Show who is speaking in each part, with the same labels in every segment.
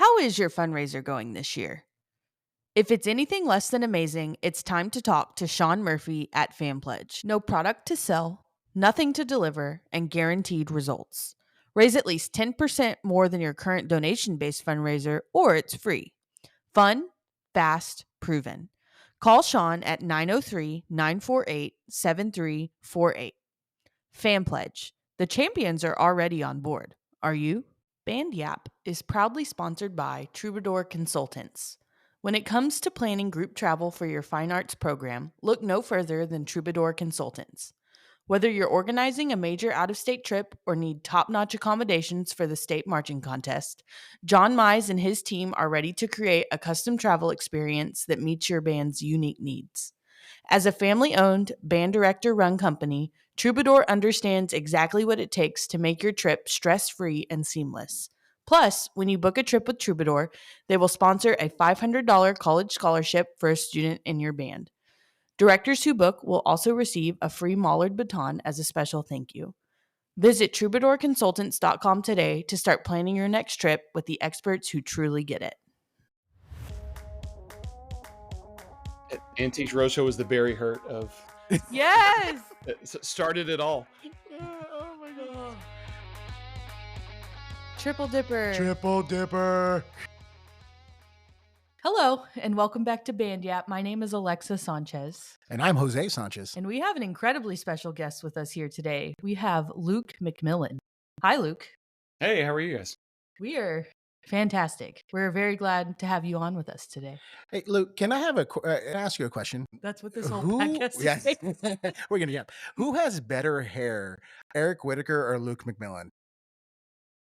Speaker 1: How is your fundraiser going this year? If it's anything less than amazing, it's time to talk to Sean Murphy at FanPledge. No product to sell, nothing to deliver, and guaranteed results. Raise at least 10% more than your current donation based fundraiser, or it's free. Fun, fast, proven. Call Sean at 903-948-7348. FanPledge. The champions are already on board. Are you? Band Yap is proudly sponsored by Troubadour Consultants. When it comes to planning group travel for your fine arts program, look no further than Troubadour Consultants. Whether you're organizing a major out of state trip or need top notch accommodations for the state marching contest, John Mize and his team are ready to create a custom travel experience that meets your band's unique needs. As a family owned, band director run company, Troubadour understands exactly what it takes to make your trip stress free and seamless. Plus, when you book a trip with Troubadour, they will sponsor a $500 college scholarship for a student in your band. Directors who book will also receive a free Mollard baton as a special thank you. Visit troubadourconsultants.com today to start planning your next trip with the experts who truly get it.
Speaker 2: Antiques Roadshow was the Barry Hurt of
Speaker 1: Yes!
Speaker 2: started it all.
Speaker 1: Oh my God. Triple Dipper.
Speaker 3: Triple Dipper.
Speaker 1: Hello, and welcome back to Band Yap. My name is Alexa Sanchez.
Speaker 3: And I'm Jose Sanchez.
Speaker 1: And we have an incredibly special guest with us here today. We have Luke McMillan. Hi, Luke.
Speaker 2: Hey, how are you guys?
Speaker 1: We are fantastic. We're very glad to have you on with us today.
Speaker 3: Hey, Luke, can I have ask you a question?
Speaker 1: That's what this whole podcast is.
Speaker 3: Yes. We're going to get. Who has better hair, Eric Whitaker or Luke McMillan?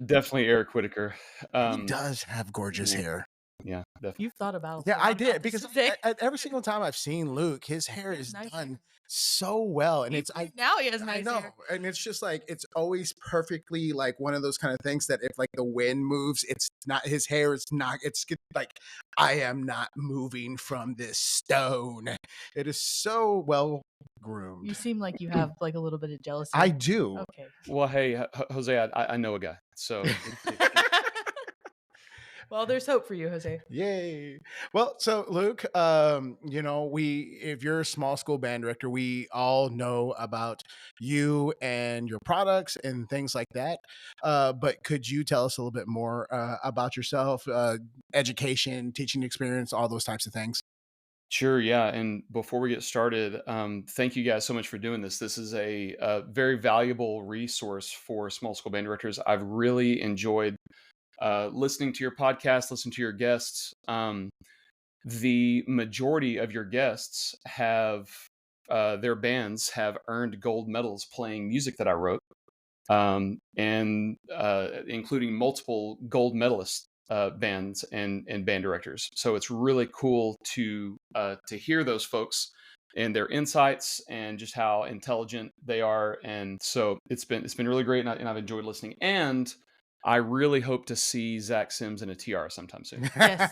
Speaker 2: Definitely Eric Whitaker.
Speaker 3: He does have gorgeous hair.
Speaker 2: Yeah, definitely.
Speaker 1: You've thought about
Speaker 3: Yeah, I did, because every single time I've seen Luke, his hair is
Speaker 1: nice
Speaker 3: done
Speaker 1: hair.
Speaker 3: so well, and
Speaker 1: now he has nice
Speaker 3: I know,
Speaker 1: hair.
Speaker 3: and it's just like it's always perfectly like one of those kind of things that if like the wind moves, it's not his hair. It's not. It's like I am not moving from this stone. It is so well groomed.
Speaker 1: You seem like you have like a little bit of jealousy.
Speaker 3: I do.
Speaker 1: Okay.
Speaker 2: Well, hey, Jose, I know a guy, so.
Speaker 1: Well, there's hope for you, Jose.
Speaker 3: Yay. Well, so Luke, if you're a small school band director, we all know about you and your products and things like that. But could you tell us a little bit more about yourself, education, teaching experience, all those types of things?
Speaker 2: Sure, yeah. And before we get started, thank you guys so much for doing this. This is a very valuable resource for small school band directors. I've really enjoyed listening to your podcast, listening to your guests. The majority of your guests have their bands have earned gold medals playing music that I wrote, and including multiple gold medalist bands and band directors. So it's really cool to hear those folks and their insights and just how intelligent they are. And so it's been really great, and I've enjoyed listening. And I really hope to see Zach Sims in a tiara sometime soon.
Speaker 1: Yes.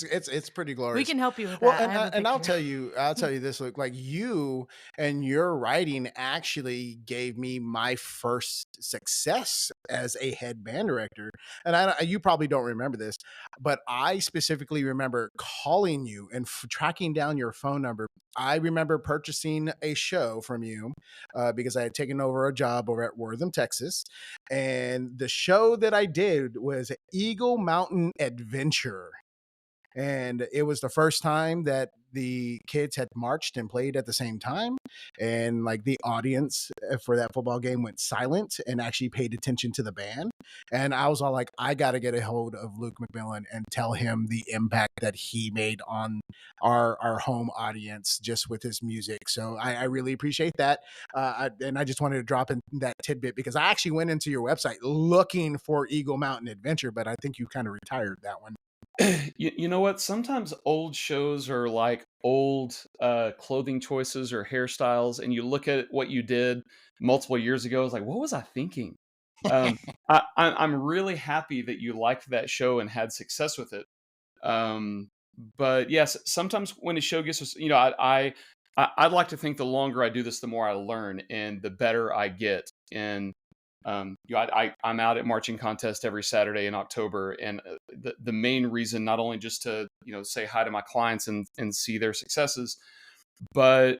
Speaker 3: It's pretty glorious.
Speaker 1: We can help you with that.
Speaker 3: Well, and I'll tell you this, Luke, like you and your writing actually gave me my first success as a head band director. And you probably don't remember this, but I specifically remember calling you and tracking down your phone number. I remember purchasing a show from you because I had taken over a job over at Wortham, Texas. And the show that I did was Eagle Mountain Adventure. And it was the first time that the kids had marched and played at the same time. And like the audience for that football game went silent and actually paid attention to the band. And I was all like, I got to get a hold of Luke McMillan and tell him the impact that he made on our home audience just with his music. So I really appreciate that. And I just wanted to drop in that tidbit because I actually went into your website looking for Eagle Mountain Adventure, but I think you kind of retired that one.
Speaker 2: You know what? Sometimes old shows are like old clothing choices or hairstyles, and you look at what you did multiple years ago. It's like, what was I thinking? I'm really happy that you liked that show and had success with it. But yes, sometimes when a show gets, I'd like to think the longer I do this, the more I learn and the better I get. And I'm out at marching contest every Saturday in October, and the main reason, not only just to say hi to my clients and see their successes, but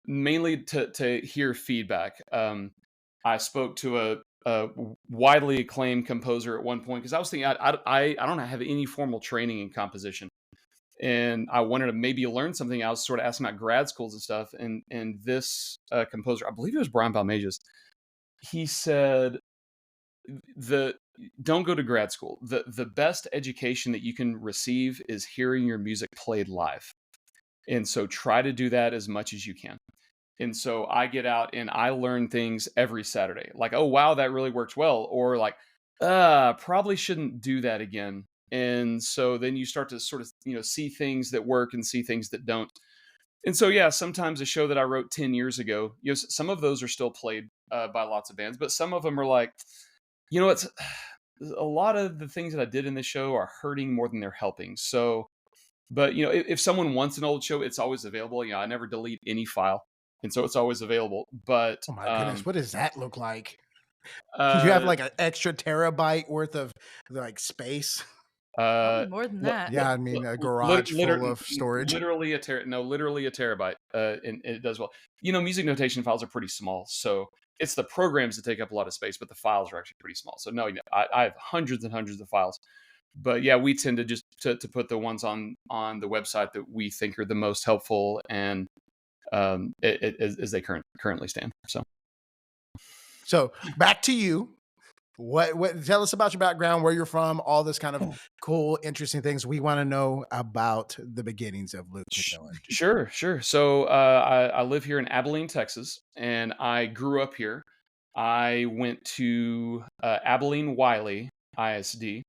Speaker 2: mainly to hear feedback. I spoke to a widely acclaimed composer at one point because I was thinking I don't have any formal training in composition, and I wanted to maybe learn something. I was sort of asking about grad schools and stuff, and this composer, I believe it was Brian Balmages, he said the don't go to grad school. The best education that you can receive is hearing your music played live. And so try to do that as much as you can. And so I get out and I learn things every Saturday. Like, oh wow, that really worked well. Or like, probably shouldn't do that again. And so then you start to sort of, see things that work and see things that don't. And so yeah, sometimes a show that I wrote 10 years ago, some of those are still played by lots of bands, but some of them are like, it's a lot of the things that I did in this show are hurting more than they're helping. So, but if someone wants an old show, it's always available. I never delete any file, and so it's always available. But
Speaker 3: Oh my goodness, what does that look like? You have
Speaker 2: uh,
Speaker 3: like an extra terabyte worth of like space.
Speaker 1: Probably
Speaker 2: uh,
Speaker 1: more than
Speaker 2: li-
Speaker 1: that.
Speaker 3: Yeah, I mean a garage full of storage.
Speaker 2: literally literally a terabyte, and it does well. Music notation files are pretty small, so it's the programs that take up a lot of space, but the files are actually pretty small. So no, I have hundreds and hundreds of files. But yeah, we tend to just to put the ones on the website that we think are the most helpful and as they currently stand.
Speaker 3: So back to you. What tell us about your background, where you're from, all this kind of cool, interesting things we want to know about the beginnings of Luke McMillan.
Speaker 2: Sure. So I live here in Abilene, Texas, and I grew up here. I went to Abilene Wiley ISD.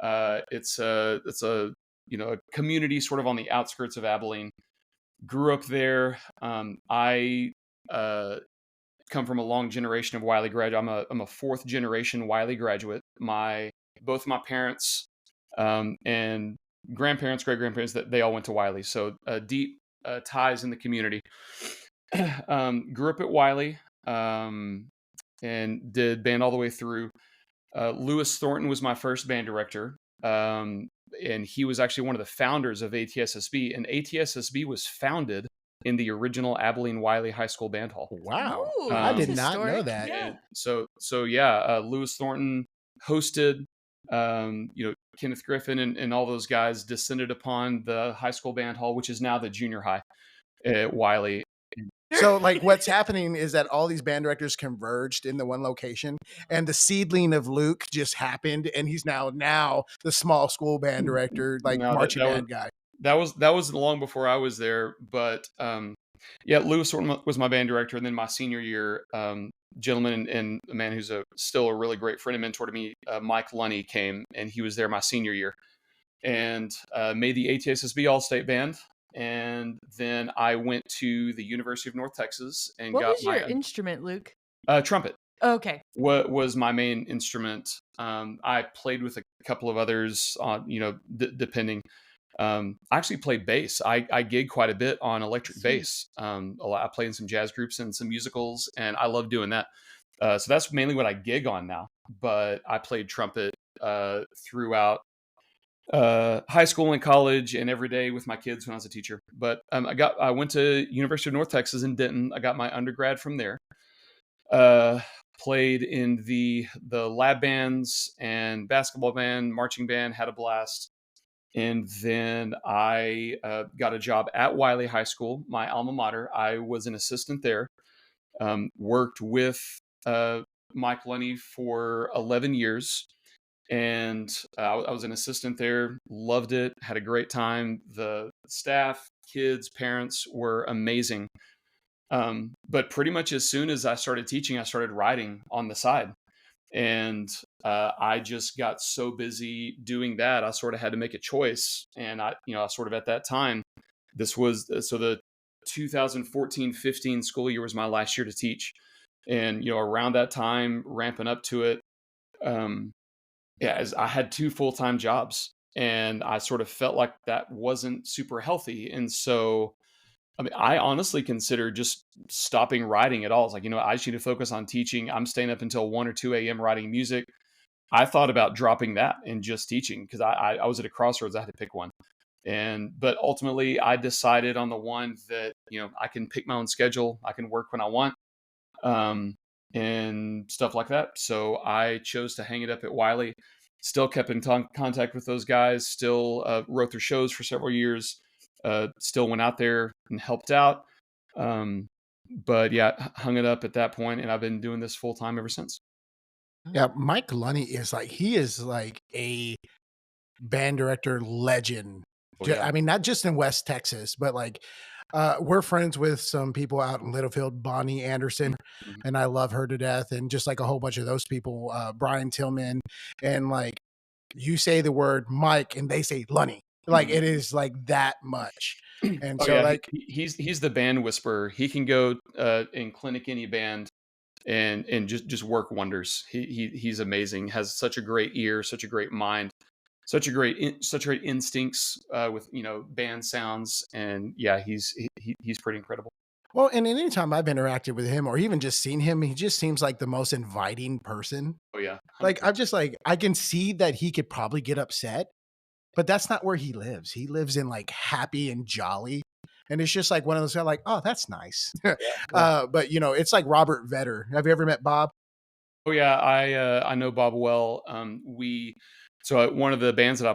Speaker 2: It's a a community sort of on the outskirts of Abilene. Grew up there. I come from a long generation of Wiley graduate. I'm a fourth generation Wiley graduate. Both my parents and grandparents, great grandparents, that they all went to Wiley. So deep ties in the community. Grew up at Wiley and did band all the way through. Lewis Thornton was my first band director. And he was actually one of the founders of ATSSB. And ATSSB was founded in the original Abilene Wiley High School Band Hall.
Speaker 3: Wow,
Speaker 1: Ooh,
Speaker 3: I
Speaker 1: that's
Speaker 3: did not know
Speaker 1: historic.
Speaker 3: that.
Speaker 1: Yeah.
Speaker 2: And so yeah, Lewis Thornton hosted. Kenneth Griffin and all those guys descended upon the high school band hall, which is now the junior high at Wiley.
Speaker 3: So, like, what's happening is that all these band directors converged in the one location, and the seedling of Luke just happened, and he's now the small school band director, like
Speaker 2: No,
Speaker 3: marching band guy.
Speaker 2: that was long before I was there, but yeah, Lewis Thornton was my band director, and then my senior year, gentleman and a man who's still a really great friend and mentor to me, Mike Lunny, came, and he was there my senior year, and made the ATSSB All State Band. And then I went to the University of North Texas and
Speaker 1: What
Speaker 2: got
Speaker 1: was your instrument, Luke?
Speaker 2: trumpet.
Speaker 1: Okay.
Speaker 2: What was my main instrument? I played with a couple of others on, depending. I actually played bass. I gig quite a bit on electric
Speaker 1: Sweet.
Speaker 2: bass. A lot. I play in some jazz groups and some musicals, and I love doing that. So that's mainly what I gig on now. But I played trumpet throughout high school and college and every day with my kids when I was a teacher. But I went to University of North Texas in Denton. I got my undergrad from there. Played in the lab bands and basketball band, marching band, had a blast. And then I got a job at Wiley High School, my alma mater. I was an assistant there. Worked with Mike Lunny for 11 years. And I was an assistant there, loved it, had a great time. The staff, kids, parents were amazing. But pretty much as soon as I started teaching, I started writing on the side. And I just got so busy doing that, I sort of had to make a choice. And I sort of at that time, this was, so the 2014-15 school year was my last year to teach. And, around that time, ramping up to it, as I had two full-time jobs, and I sort of felt like that wasn't super healthy. And so I mean, I honestly consider just stopping writing at all. It's like, I just need to focus on teaching. I'm staying up until 1 or 2 a.m. writing music. I thought about dropping that and just teaching because I was at a crossroads. I had to pick one. But ultimately I decided on the one that, I can pick my own schedule. I can work when I want, um, and stuff like that. So I chose to hang it up at Wiley. Still kept in contact with those guys. Still wrote their shows for several years. Still went out there and helped out. Um, but yeah, hung it up at that point, and I've been doing this full time ever since.
Speaker 3: Yeah, Mike Lunny is like he is like a band director legend.
Speaker 2: Oh yeah.
Speaker 3: I mean, not just in West Texas, but like we're friends with some people out in Littlefield, Bonnie Anderson,
Speaker 2: Mhm.
Speaker 3: and I love her to death, and just like a whole bunch of those people, Brian Tillman, and like you say the word Mike and they say Lunny. Like
Speaker 2: Mhm.
Speaker 3: it is like that much. And
Speaker 2: Oh
Speaker 3: so
Speaker 2: yeah,
Speaker 3: like
Speaker 2: he's the band whisperer. He can go and clinic any band and just work wonders. He's amazing. Has such a great ear, such a great mind, such great instincts with band sounds, and yeah, he's pretty incredible.
Speaker 3: well, and anytime I've interacted with him or even just seen him, he just seems like the most inviting person.
Speaker 2: Oh yeah,
Speaker 3: Like I'm
Speaker 2: 100%.
Speaker 3: just like I can see that he could probably get upset, but that's not where he lives. He lives in like happy and jolly. And it's just like one of those like, oh, that's nice.
Speaker 2: Yeah, yeah.
Speaker 3: But it's like Robert Vetter. Have you ever met Bob?
Speaker 2: Oh yeah, I know Bob well. One of the bands that I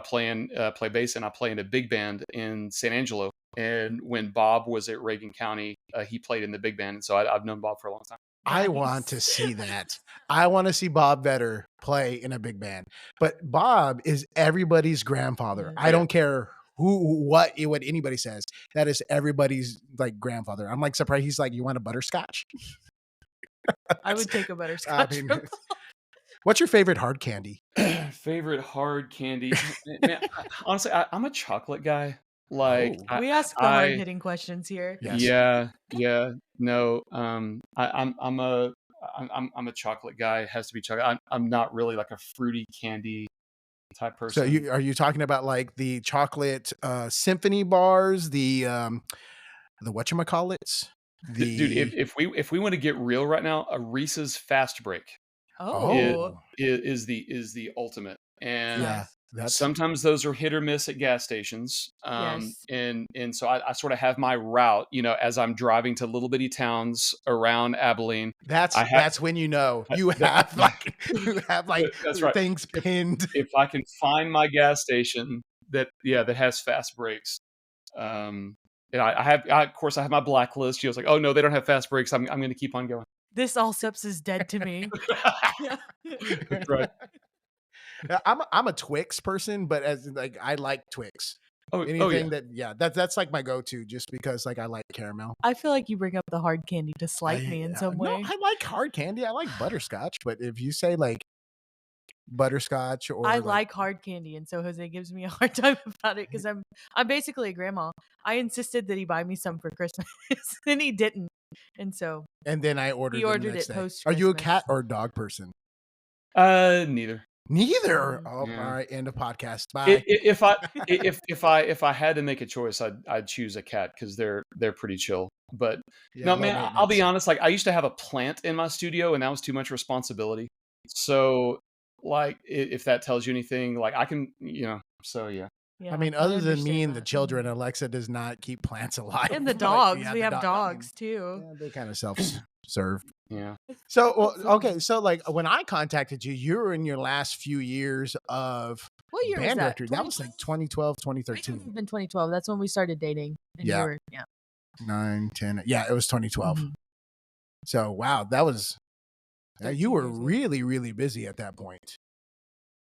Speaker 2: play bass in. I play in a big band in San Angelo, and when Bob was at Reagan County, he played in the big band, and so I've known Bob for a long time.
Speaker 3: I want to
Speaker 1: Nice.
Speaker 3: see that. I want to see Bob Vetter play in a big band. But Bob is everybody's grandfather.
Speaker 1: Yes.
Speaker 2: Oh
Speaker 3: I
Speaker 2: yeah,
Speaker 3: don't care what anybody says. That is everybody's like grandfather. I'm like surprised he's like, you want a butterscotch?
Speaker 1: I
Speaker 3: That's-
Speaker 1: would take a
Speaker 3: I
Speaker 1: butterscotch
Speaker 3: mean,
Speaker 1: from
Speaker 3: what's your favorite hard candy?
Speaker 2: favorite hard candy. Man, honestly, I'm a chocolate guy. Like
Speaker 3: Oh,
Speaker 1: We ask the hard
Speaker 2: I
Speaker 1: hitting questions here.
Speaker 3: yes.
Speaker 2: yeah, yeah. No, I'm a chocolate guy. It has to be chocolate. I'm not really like a fruity candy type
Speaker 3: So
Speaker 2: person.
Speaker 3: you are you talking about like the chocolate symphony bars, the whatchamacallits?
Speaker 2: Dude,
Speaker 3: The
Speaker 2: if we want to get real right now, a Reese's Fast Break is
Speaker 1: Oh,
Speaker 3: oh
Speaker 2: is the ultimate.
Speaker 1: it's
Speaker 2: And
Speaker 3: yeah,
Speaker 1: nice.
Speaker 3: that's
Speaker 2: sometimes those are hit or miss at gas stations.
Speaker 1: Yes.
Speaker 2: And so I sort of have my route, as I'm driving to little bitty towns around Abilene. I have
Speaker 3: that's when you know you
Speaker 2: that,
Speaker 3: have like you have like
Speaker 2: that's right.
Speaker 3: things
Speaker 2: If
Speaker 3: pinned.
Speaker 2: if I can find my gas station that has fast breaks, um, and of course I have my blacklist. She was like, oh no, they don't have fast breaks. I'm going to keep on going.
Speaker 1: This all subs is dead to me. Yeah.
Speaker 2: That's right.
Speaker 3: I'm a Twix person, but as in, like I like Twix.
Speaker 2: Oh yeah.
Speaker 3: Anything that yeah, that's like my go-to just because like I like caramel.
Speaker 1: I feel like you bring up the hard candy to slight me in some
Speaker 3: No,
Speaker 1: way.
Speaker 3: I like hard candy. I like butterscotch, but if you say like butterscotch
Speaker 1: I
Speaker 3: or like
Speaker 1: like hard candy, and so Jose gives me a hard time about it because I'm basically a grandma. I insisted that he buy me some for Christmas, and he didn't, and so
Speaker 3: and then I
Speaker 1: he
Speaker 3: ordered them the
Speaker 1: ordered
Speaker 3: next
Speaker 1: it
Speaker 3: day.
Speaker 1: post
Speaker 3: Are you a
Speaker 1: Christmas.
Speaker 3: cat or dog person?
Speaker 2: Neither.
Speaker 3: Neither.
Speaker 1: Mm.
Speaker 3: Oh, all
Speaker 2: Yeah.
Speaker 3: right. End of podcast. Bye.
Speaker 2: If I had to make a choice, I'd choose a cat because they're pretty chill. But
Speaker 3: Yeah,
Speaker 2: no,
Speaker 3: low
Speaker 2: man, I'll be
Speaker 3: maintenance.
Speaker 2: honest. Like I used to have a plant in my studio, and that was too much responsibility. So, like, if that tells you anything, like I can, So yeah.
Speaker 3: I
Speaker 1: Yeah,
Speaker 3: mean,
Speaker 1: I
Speaker 3: other than me
Speaker 1: understand
Speaker 3: and the
Speaker 1: that.
Speaker 3: children, Alexa does not keep plants alive.
Speaker 1: And the
Speaker 3: But, like,
Speaker 1: dogs,
Speaker 3: yeah,
Speaker 1: we
Speaker 3: the
Speaker 1: have
Speaker 3: dog. I mean,
Speaker 1: dogs too.
Speaker 3: yeah, they kind of self-serve.
Speaker 2: Yeah.
Speaker 3: So, well,
Speaker 1: It's so
Speaker 3: okay.
Speaker 1: nice.
Speaker 3: So, like, when I contacted you, you were in your last few years of
Speaker 1: What year was
Speaker 3: band
Speaker 1: that?
Speaker 3: director. That was like 2012,
Speaker 1: It might
Speaker 3: 2013.
Speaker 1: have been 2012. That's when we started dating, and you
Speaker 3: Yeah,
Speaker 1: were
Speaker 3: 9, 10. Yeah, it was 2012.
Speaker 1: Mhm.
Speaker 3: So, wow, that was, you
Speaker 1: 13
Speaker 3: were
Speaker 1: years. Yeah.
Speaker 3: really, really busy at that point.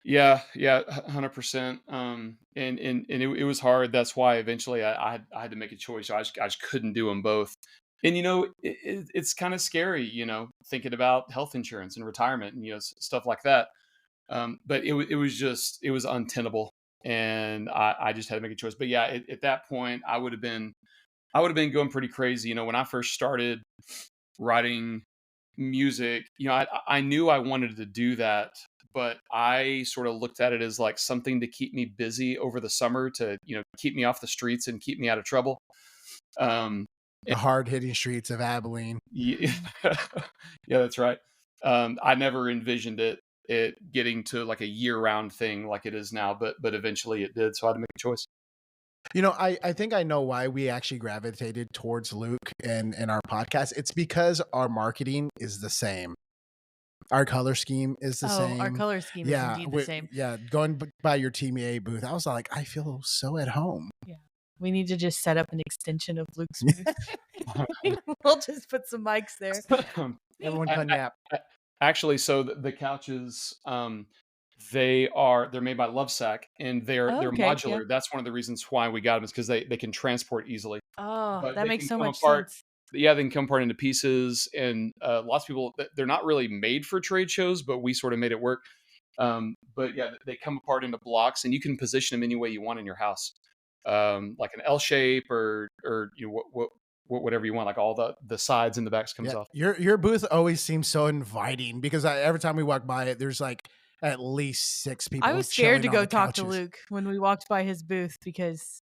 Speaker 2: Yeah, yeah, 100%. And it was hard. That's why eventually I had to make a choice. I just couldn't do them both. And it's kind of scary, thinking about health insurance and retirement and stuff like that. But it was untenable, and I just had to make a choice. But yeah, at that point, I would have been going pretty crazy. When I first started writing music, I knew I wanted to do that, but I sort of looked at it as like something to keep me busy over the summer to, keep me off the streets and keep me out of trouble.
Speaker 3: The hard hitting streets of Abilene.
Speaker 2: Yeah, yeah, that's right. I never envisioned it getting to like a year round thing like it is now, but eventually it did. So I had to make a choice.
Speaker 3: I think I know why we actually gravitated towards Luke and our podcast. It's because our marketing is the same. Our color scheme is the
Speaker 1: Oh, our
Speaker 3: same.
Speaker 1: color scheme is
Speaker 3: Yeah,
Speaker 1: indeed the same.
Speaker 3: yeah. Going by your Team A booth, I was like, I feel so at home.
Speaker 1: Yeah. We need to just set up an extension of Luke's booth. We'll just put some mics there.
Speaker 3: Everyone
Speaker 2: I-
Speaker 3: can
Speaker 2: I-
Speaker 3: yap.
Speaker 2: Actually, so the couches, they're made by Lovesac and
Speaker 1: Oh,
Speaker 2: they're
Speaker 1: okay. Yeah.
Speaker 2: modular. That's one of the reasons why we got them is because they can transport easily.
Speaker 1: Oh,
Speaker 2: But
Speaker 1: that
Speaker 2: they
Speaker 1: makes
Speaker 2: can
Speaker 1: so
Speaker 2: come
Speaker 1: much
Speaker 2: apart.
Speaker 1: sense.
Speaker 2: Yeah, they can come apart into pieces, and lots of people they're not really made for trade shows, but we sort of made it work. But yeah, they come apart into blocks, and you can position them any way you want in your house, like an L shape or whatever you want. Like all the sides and the backs comes
Speaker 3: Yeah,
Speaker 2: off.
Speaker 3: your booth always seems so inviting because every time we walk by it, there's like at least 6
Speaker 1: I
Speaker 3: people
Speaker 1: was scared
Speaker 3: chilling
Speaker 1: to
Speaker 3: on
Speaker 1: go
Speaker 3: the
Speaker 1: talk to
Speaker 3: couches.
Speaker 1: Luke when we walked by his booth because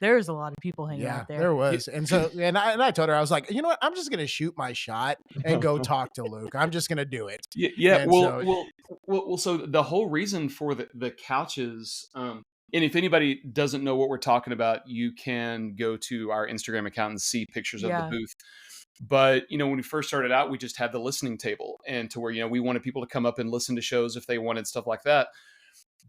Speaker 1: there was a lot of people hanging
Speaker 3: Yeah,
Speaker 1: out there.
Speaker 3: there was. And so and I told her, I was like, you know what? I'm just gonna shoot my shot and go talk to Luke. I'm just gonna do it.
Speaker 2: Yeah, yeah.
Speaker 3: And
Speaker 2: Well,
Speaker 3: so
Speaker 2: well, well. So the whole reason for the couches, and if anybody doesn't know what we're talking about, you can go to our Instagram account and see pictures of the
Speaker 1: Yeah.
Speaker 2: booth. But when we first started out, we just had the listening table, and to where we wanted people to come up and listen to shows if they wanted stuff like that.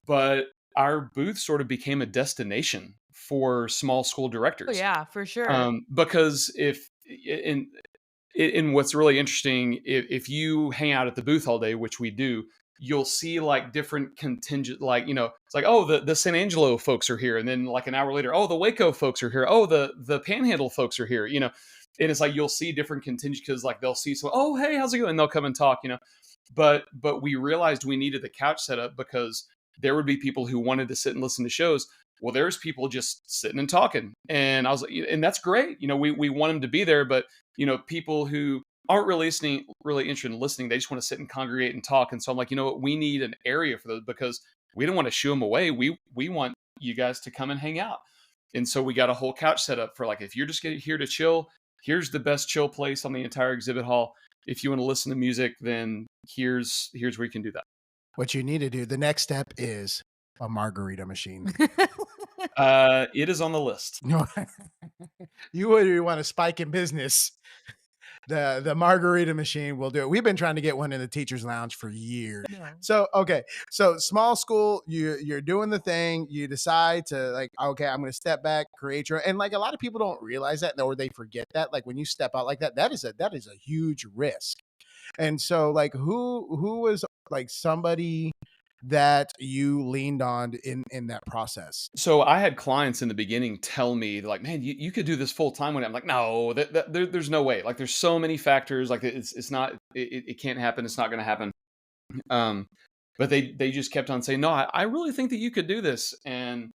Speaker 2: But our booth sort of became a destination for small school
Speaker 1: Oh,
Speaker 2: directors,
Speaker 1: yeah, for sure.
Speaker 2: because if in and what's really interesting, if you hang out at the booth all day, which we do, you'll see like different contingent, like it's like, oh, the San Angelo folks are here, and then like an hour later, oh, the Waco folks are here, oh, the Panhandle folks are here, and it's like you'll see different contingent because like they'll see someone, oh, hey, how's it going, and they'll come and talk, but we realized we needed the couch setup because there would be people who wanted to sit and listen to shows. Well, there's people just sitting and talking, and I was like, and that's great. We want them to be there, but people who aren't really interested in listening, they just want to sit and congregate and talk. And so I'm like, you know what, we need an area for those because we don't want to shoo them away. We want you guys to come and hang out. And so we got a whole couch set up for like, if you're just here to chill, here's the best chill place on the entire exhibit hall. If you want to listen to music, then here's where you can do that.
Speaker 3: what you need to do, the next step is a margarita machine.
Speaker 2: It is on the list.
Speaker 3: You would want to spike in business. The margarita machine will do it. We've been trying to get one in the teacher's lounge for years.
Speaker 1: No.
Speaker 3: So okay, so small school, you're doing the thing. You decide to like, okay, I'm going to step back, create your, and like a lot of people don't realize that, or they forget that. Like when you step out like that, that is a huge risk. And so like, who was like somebody that you leaned on in that process?
Speaker 2: So I had clients in the beginning tell me like, man, you could do this full time. When I'm like, no, there's no way. Like there's so many factors. Like it's not, it can't happen. It's not going to happen. But they just kept on saying, no, I really think that you could do this. And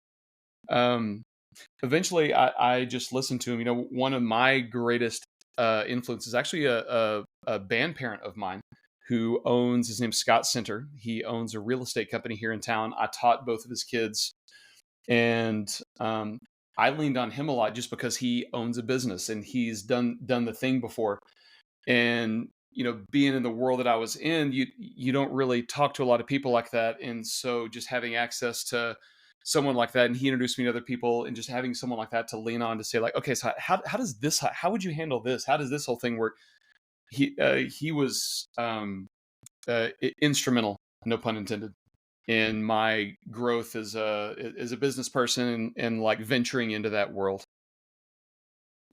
Speaker 2: eventually I just listened to him. One of my greatest influences is actually a band parent of mine who owns, his name's Scott Center. He owns a real estate company here in town. I taught both of his kids, and I leaned on him a lot just because he owns a business and he's done the thing before. And being in the world that I was in, you don't really talk to a lot of people like that, and so just having access to someone like that, and he introduced me to other people, and just having someone like that to lean on to say like, okay, so how does this, how would you handle this? How does this whole thing work? He was instrumental, no pun intended, in my growth as a business person and like venturing into that world.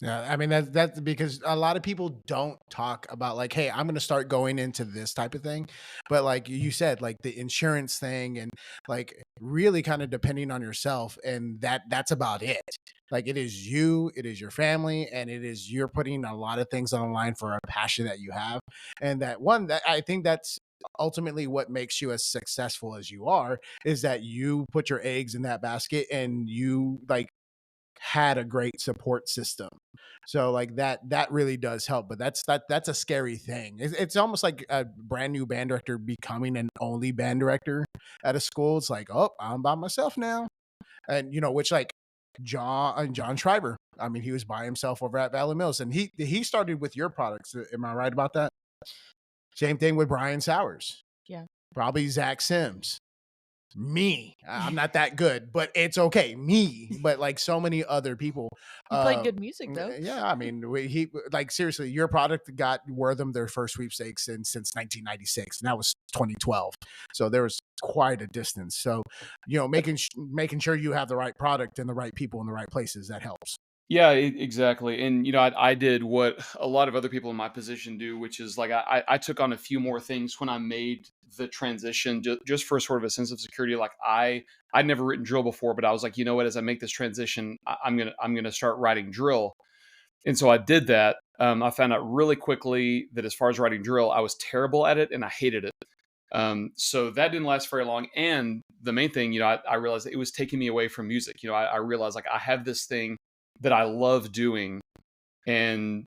Speaker 3: Yeah, I mean that's because a lot of people don't talk about like, hey, I'm going to start going into this type of thing, but like you said, like the insurance thing and like really kind of depending on yourself, and that's about it. Like it is you, it is your family, and it is you're putting a lot of things on the line for a passion that you have, and that I think that's ultimately what makes you as successful as you are is that you put your eggs in that basket and you like had a great support system. So like that really does help, but that's a scary thing. It's almost like a brand new band director becoming an only band director at a school. It's like, oh, I'm by myself now, and which like John Schreiber, I mean, he was by himself over at Valley Mills, and he started with your products. Am I right about that? Same thing with Brian Sowers,
Speaker 1: Yeah.
Speaker 3: probably Zach Sims. Me, I'm not that good, but it's okay. Me, but like so many other people.
Speaker 1: You played good music though.
Speaker 3: Yeah, I mean, he like seriously, your product got Wortham their first sweepstakes since 1996, and that was 2012. So there was quite a distance. So, making sure you have the right product and the right people in the right places, that helps.
Speaker 2: Yeah, exactly. And I did what a lot of other people in my position do, which is like I took on a few more things when I made the transition, just for sort of a sense of security. Like I'd never written drill before, but I was like, you know what? As I make this transition, I'm gonna start writing drill. And so I did that. I found out really quickly that as far as writing drill, I was terrible at it and I hated it. So that didn't last very long. And the main thing, I realized that it was taking me away from music. I realized like I have this thing that I love doing, and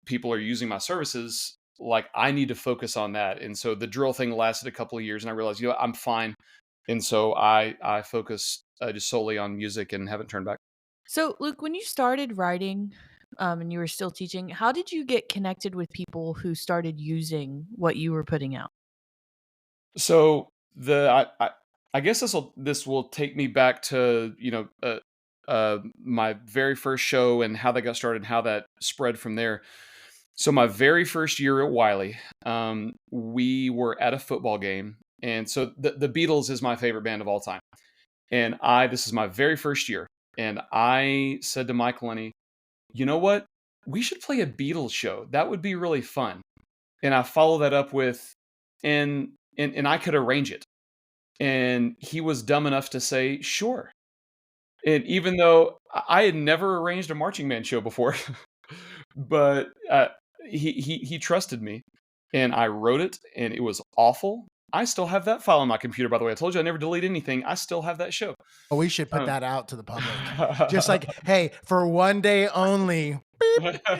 Speaker 2: people are using my services. Like I need to focus on that. And so the drill thing lasted a couple of years, and I realized I'm fine. And so I focused just solely on music and haven't turned back.
Speaker 1: So, Luke, when you started writing, and you were still teaching, how did you get connected with people who started using what you were putting out?
Speaker 2: So I guess this will take me back to my very first show and how that got started and how that spread from there. So my very first year at Wiley, we were at a football game, and so the Beatles is my favorite band of all time. And this is my very first year, and I said to Mike Lenny, you know what? We should play a Beatles show. That would be really fun. And I follow that up with, and I could arrange it. And he was dumb enough to say, sure. And even though I had never arranged a marching band show before, but he trusted me, and I wrote it, and it was awful. I still have that file on my computer, by the way. I told you I never delete anything. I still have that show.
Speaker 3: Oh, we should put
Speaker 2: Um,
Speaker 3: that out to the public. Just like, hey, for one day only.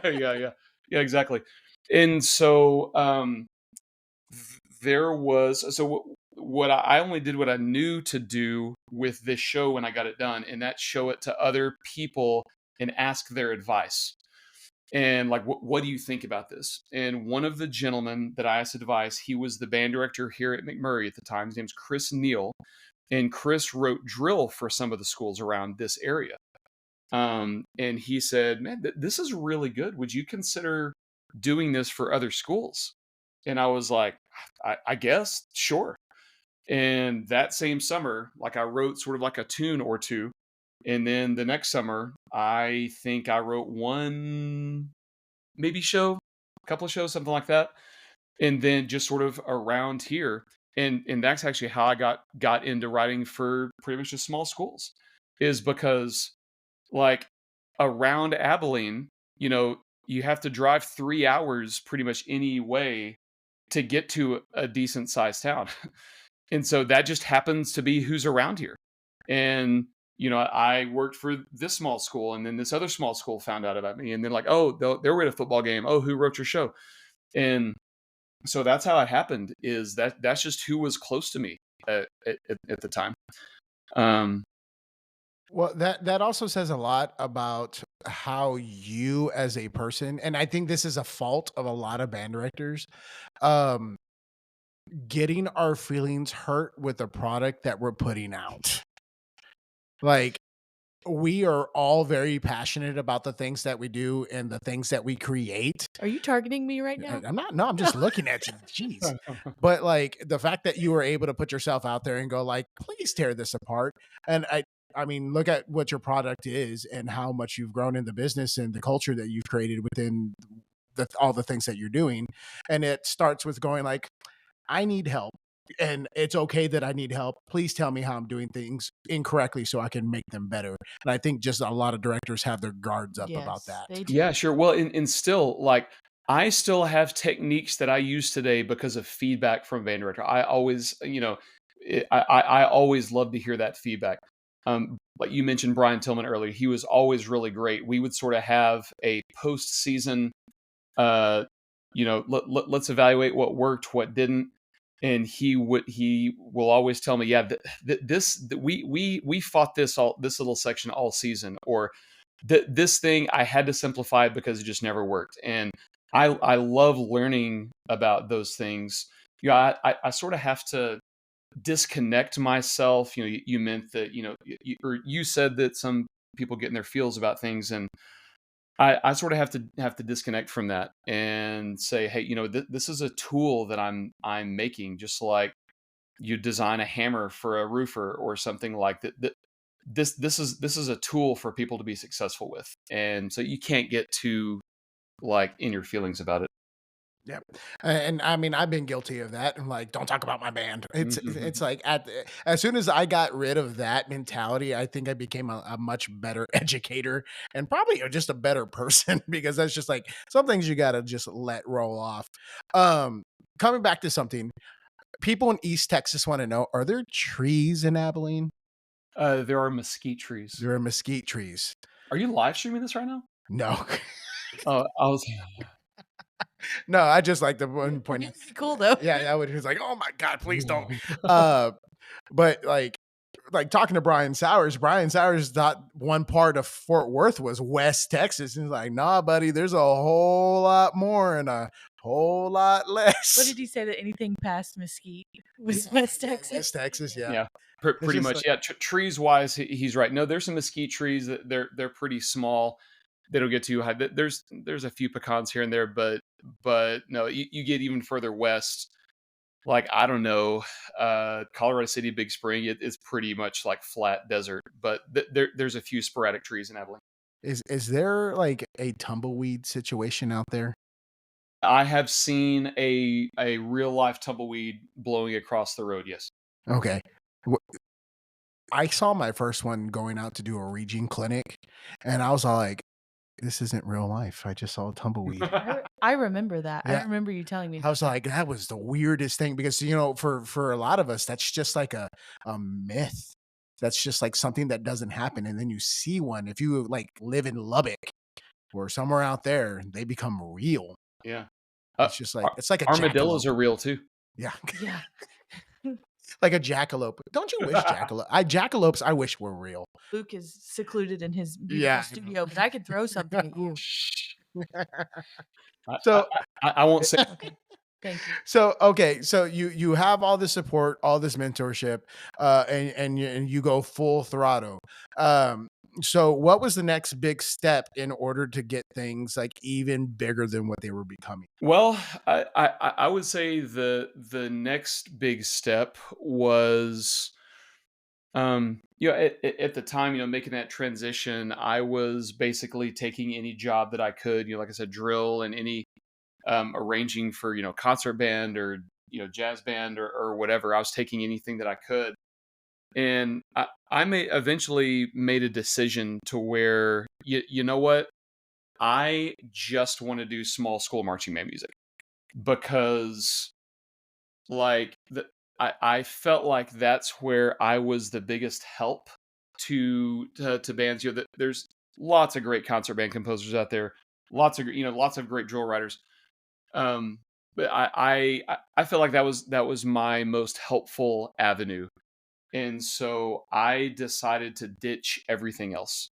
Speaker 2: yeah, exactly. And so there was what I only did what I knew to do with this show when I got it done, and that show it to other people and ask their advice. And like, what do you think about this? And one of the gentlemen that I asked advice, he was the band director here at McMurray at the time. His name's Chris Neal, and Chris wrote drill for some of the schools around this area. And he said, "Man, this is really good. Would you consider doing this for other schools?" And I was like, I guess, sure. And that same summer, like I wrote sort of like a tune or two. And then the next summer, I think I wrote one maybe show, a couple of shows, something like that. And then just sort of around here. And that's actually how I got into writing for pretty much just small schools, is because like around Abilene, you have to drive 3 hours pretty much any way to get to a decent sized town. And so that just happens to be who's around here. And, I worked for this small school, and then this other small school found out about me. And then like, oh, they were at a football game. Oh, who wrote your show? And so that's how it happened, is that's just who was close to me at the time. Um,
Speaker 3: Well, that also says a lot about how you as a person, and I think this is a fault of a lot of band directors, um, getting our feelings hurt with the product that we're putting out. Like, we are all very passionate about the things that we do and the things that we create.
Speaker 1: Are you targeting me right now?
Speaker 3: I'm not. No, I'm just looking at you. Jeez. But like the fact that you were able to put yourself out there and go like, please tear this apart. And I mean, look at what your product is and how much you've grown in the business and the culture that you've created within all the things that you're doing. And it starts with going like, I need help. And it's okay that I need help. Please tell me how I'm doing things incorrectly so I can make them better. And I think just a lot of directors have their guards up about
Speaker 1: Yes,
Speaker 3: that.
Speaker 1: they do.
Speaker 2: yeah, sure. Well, and still, like, I still have techniques that I use today because of feedback from band director. I always, I always love to hear that feedback. Like you mentioned Brian Tillman earlier, he was always really great. We would sort of have a post-season, let's evaluate what worked, what didn't. And he will always tell me, yeah, we fought this little section all season, or this thing I had to simplify it because it just never worked. And I love learning about those things. I sort of have to disconnect myself. You meant that, or you said that some people get in their feels about things, and I sort of have to disconnect from that and say, hey, this is a tool that I'm making, just like you design a hammer for a roofer or something like that. This is a tool for people to be successful with, and so you can't get too like in your feelings about it.
Speaker 3: Yep. And I mean, I've been guilty of that. I'm like, don't talk about my band. It's
Speaker 2: Mhm.
Speaker 3: like as soon as I got rid of that mentality, I think I became a much better educator and probably just a better person because that's just like some things you got to just let roll off. Um, Coming back to something, people in East Texas want to know: are there trees in Abilene?
Speaker 2: There are mesquite trees.
Speaker 3: There are mesquite trees.
Speaker 2: Are you live streaming this right now?
Speaker 3: No,
Speaker 2: Oh, I was.
Speaker 3: no, I just like the one point.
Speaker 1: Pretty cool though.
Speaker 3: Yeah, I would. He was like, "Oh my god, please don't." Uh, but like talking to Brian Sowers thought one part of Fort Worth was West Texas. And he's like, nah, buddy, there's a whole lot more and a whole lot less.
Speaker 1: What did he say that anything past Mesquite was
Speaker 3: Yeah,
Speaker 1: West
Speaker 3: yeah,
Speaker 1: Texas?
Speaker 3: West Texas, yeah.
Speaker 2: Yeah,
Speaker 3: It's
Speaker 2: pretty
Speaker 3: just
Speaker 2: much.
Speaker 3: like
Speaker 2: Yeah, trees wise, he's right. No, there's some mesquite trees that they're pretty small. They don't get too high. There's a few pecans here and there, but no, you get even further west. Like I don't know, Colorado City, Big Spring. It's pretty much like flat desert, but there's a few sporadic trees in Abilene.
Speaker 3: is there like a tumbleweed situation out there?
Speaker 2: I have seen a real life tumbleweed blowing across the road. Yes.
Speaker 3: Okay. I saw my first one going out to do a Regine clinic, and I was all like, this isn't real life. I just saw a tumbleweed.
Speaker 1: I remember that. I
Speaker 3: Yeah.
Speaker 1: remember you telling me
Speaker 3: I was like, that was the weirdest thing because for a lot of us, that's just like a myth. That's just like something that doesn't happen. And then you see one. If you like live in Lubbock or somewhere out there, they become real.
Speaker 2: Yeah. Uh,
Speaker 3: It's just like
Speaker 2: ar-
Speaker 3: it's like a
Speaker 2: Armadillos
Speaker 3: jackalope.
Speaker 2: are real too.
Speaker 3: Yeah.
Speaker 1: yeah.
Speaker 3: Like a jackalope. Don't you wish jackalopes I wish were real.
Speaker 1: Luke is secluded in his beautiful
Speaker 3: Yeah.
Speaker 1: studio, but I could throw something at you.
Speaker 2: I, I,
Speaker 3: So
Speaker 2: I won't say.
Speaker 1: Okay. Thank you.
Speaker 3: so okay, so you have all this support, all this mentorship, and you go full throttle. Um, so what was the next big step in order to get things like even bigger than what they were becoming?
Speaker 2: Well, I would say the next big step was, at the time, making that transition, I was basically taking any job that I could, like I said, drill and any arranging for, concert band or, jazz band or whatever. I was taking anything that I could. And I eventually made a decision to where, you know what? I just want to do small school marching band music because like I felt like that's where I was the biggest help to bands. There's lots of great concert band composers out there, lots of great drill writers. But I felt like that was my most helpful avenue, and so I decided to ditch everything else.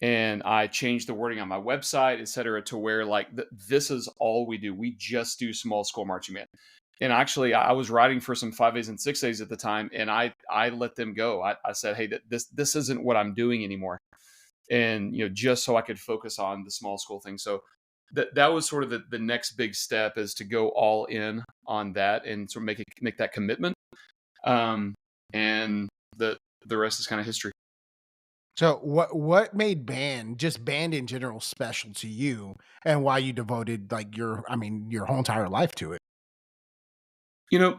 Speaker 2: And I changed the wording on my website, et cetera, to where like this is all we do. We just do small school marching band. And actually, I was writing for some 5As and 6As at the time, and I let them go. I said, hey, this isn't what I'm doing anymore, and just so I could focus on the small school thing. So that was sort of the next big step, is to go all in on that and sort of make that commitment. Um, and the rest is kind of history.
Speaker 3: So what made band in general special to you and why you devoted like your whole entire life to it?
Speaker 2: You know,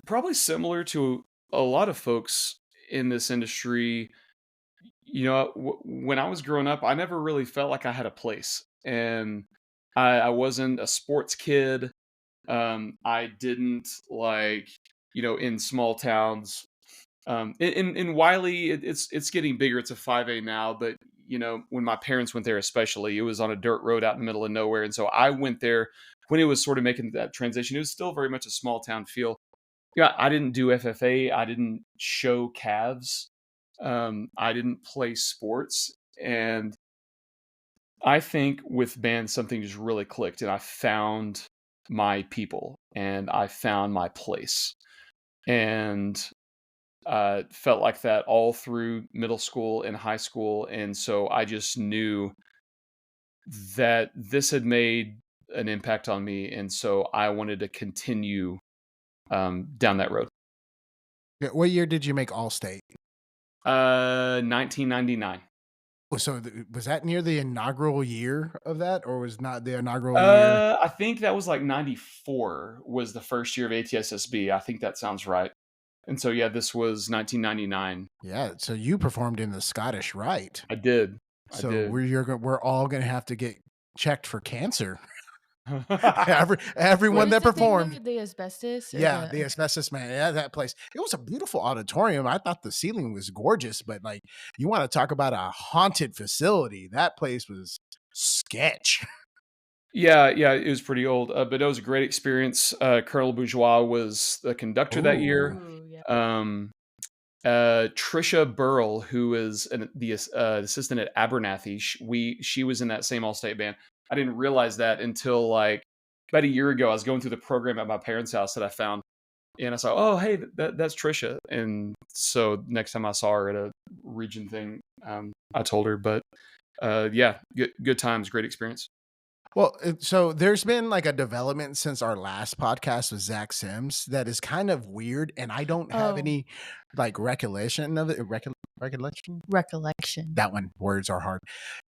Speaker 2: Probably similar to a lot of folks in this industry. When I was growing up, I never really felt like I had a place, and I wasn't a sports kid. I didn't like, in small towns. In Wiley, it's getting bigger. It's a 5A now, but when my parents went there, especially, it was on a dirt road out in the middle of nowhere, and so I went there when it was sort of making that transition. It was still very much a small town feel. Yeah, I didn't do FFA. I didn't show calves. I didn't play sports, and I think with bands, something just really clicked, and I found my people and I found my place. And felt like that all through middle school and high school. And so I just knew that this had made an impact on me. And so I wanted to continue down that road.
Speaker 3: Yeah, what year did you make All-State?
Speaker 2: 1999.
Speaker 3: So was that near the inaugural year of that, or was not the inaugural year?
Speaker 2: I think that was like 94 was the first year of ATSSB. I think that sounds right. And so, yeah, this was 1999.
Speaker 3: Yeah, so you performed in the Scottish Rite.
Speaker 2: I did. I
Speaker 3: So
Speaker 2: did.
Speaker 3: we're all gonna have to get checked for cancer.
Speaker 1: What
Speaker 3: Everyone
Speaker 1: is
Speaker 3: that
Speaker 1: the thing
Speaker 3: performed.
Speaker 1: there? The asbestos or
Speaker 3: Yeah, the
Speaker 1: okay.
Speaker 3: asbestos man. Yeah, that place. It was a beautiful auditorium. I thought the ceiling was gorgeous, but like you want to talk about a haunted facility. That place was sketch.
Speaker 2: Yeah, yeah, it was pretty old, but it was a great experience. Colonel Bourgeois was the conductor that year.
Speaker 3: Ooh.
Speaker 1: Ooh, yeah.
Speaker 2: Um, Trisha Burrell, who is the assistant at Abernathy, she was in that same All-State band. I didn't realize that until like about a year ago. I was going through the program at my parents' house that I found, and I saw, oh, hey, that's Trisha. And so next time I saw her at a region thing, I told her. But yeah, good times, great experience.
Speaker 3: Well, so there's been like a development since our last podcast with Zach Sims that is kind of weird, and I don't have
Speaker 1: Oh,
Speaker 3: any like recollection of it. Recollection?
Speaker 1: recollection.
Speaker 3: That one, words are hard.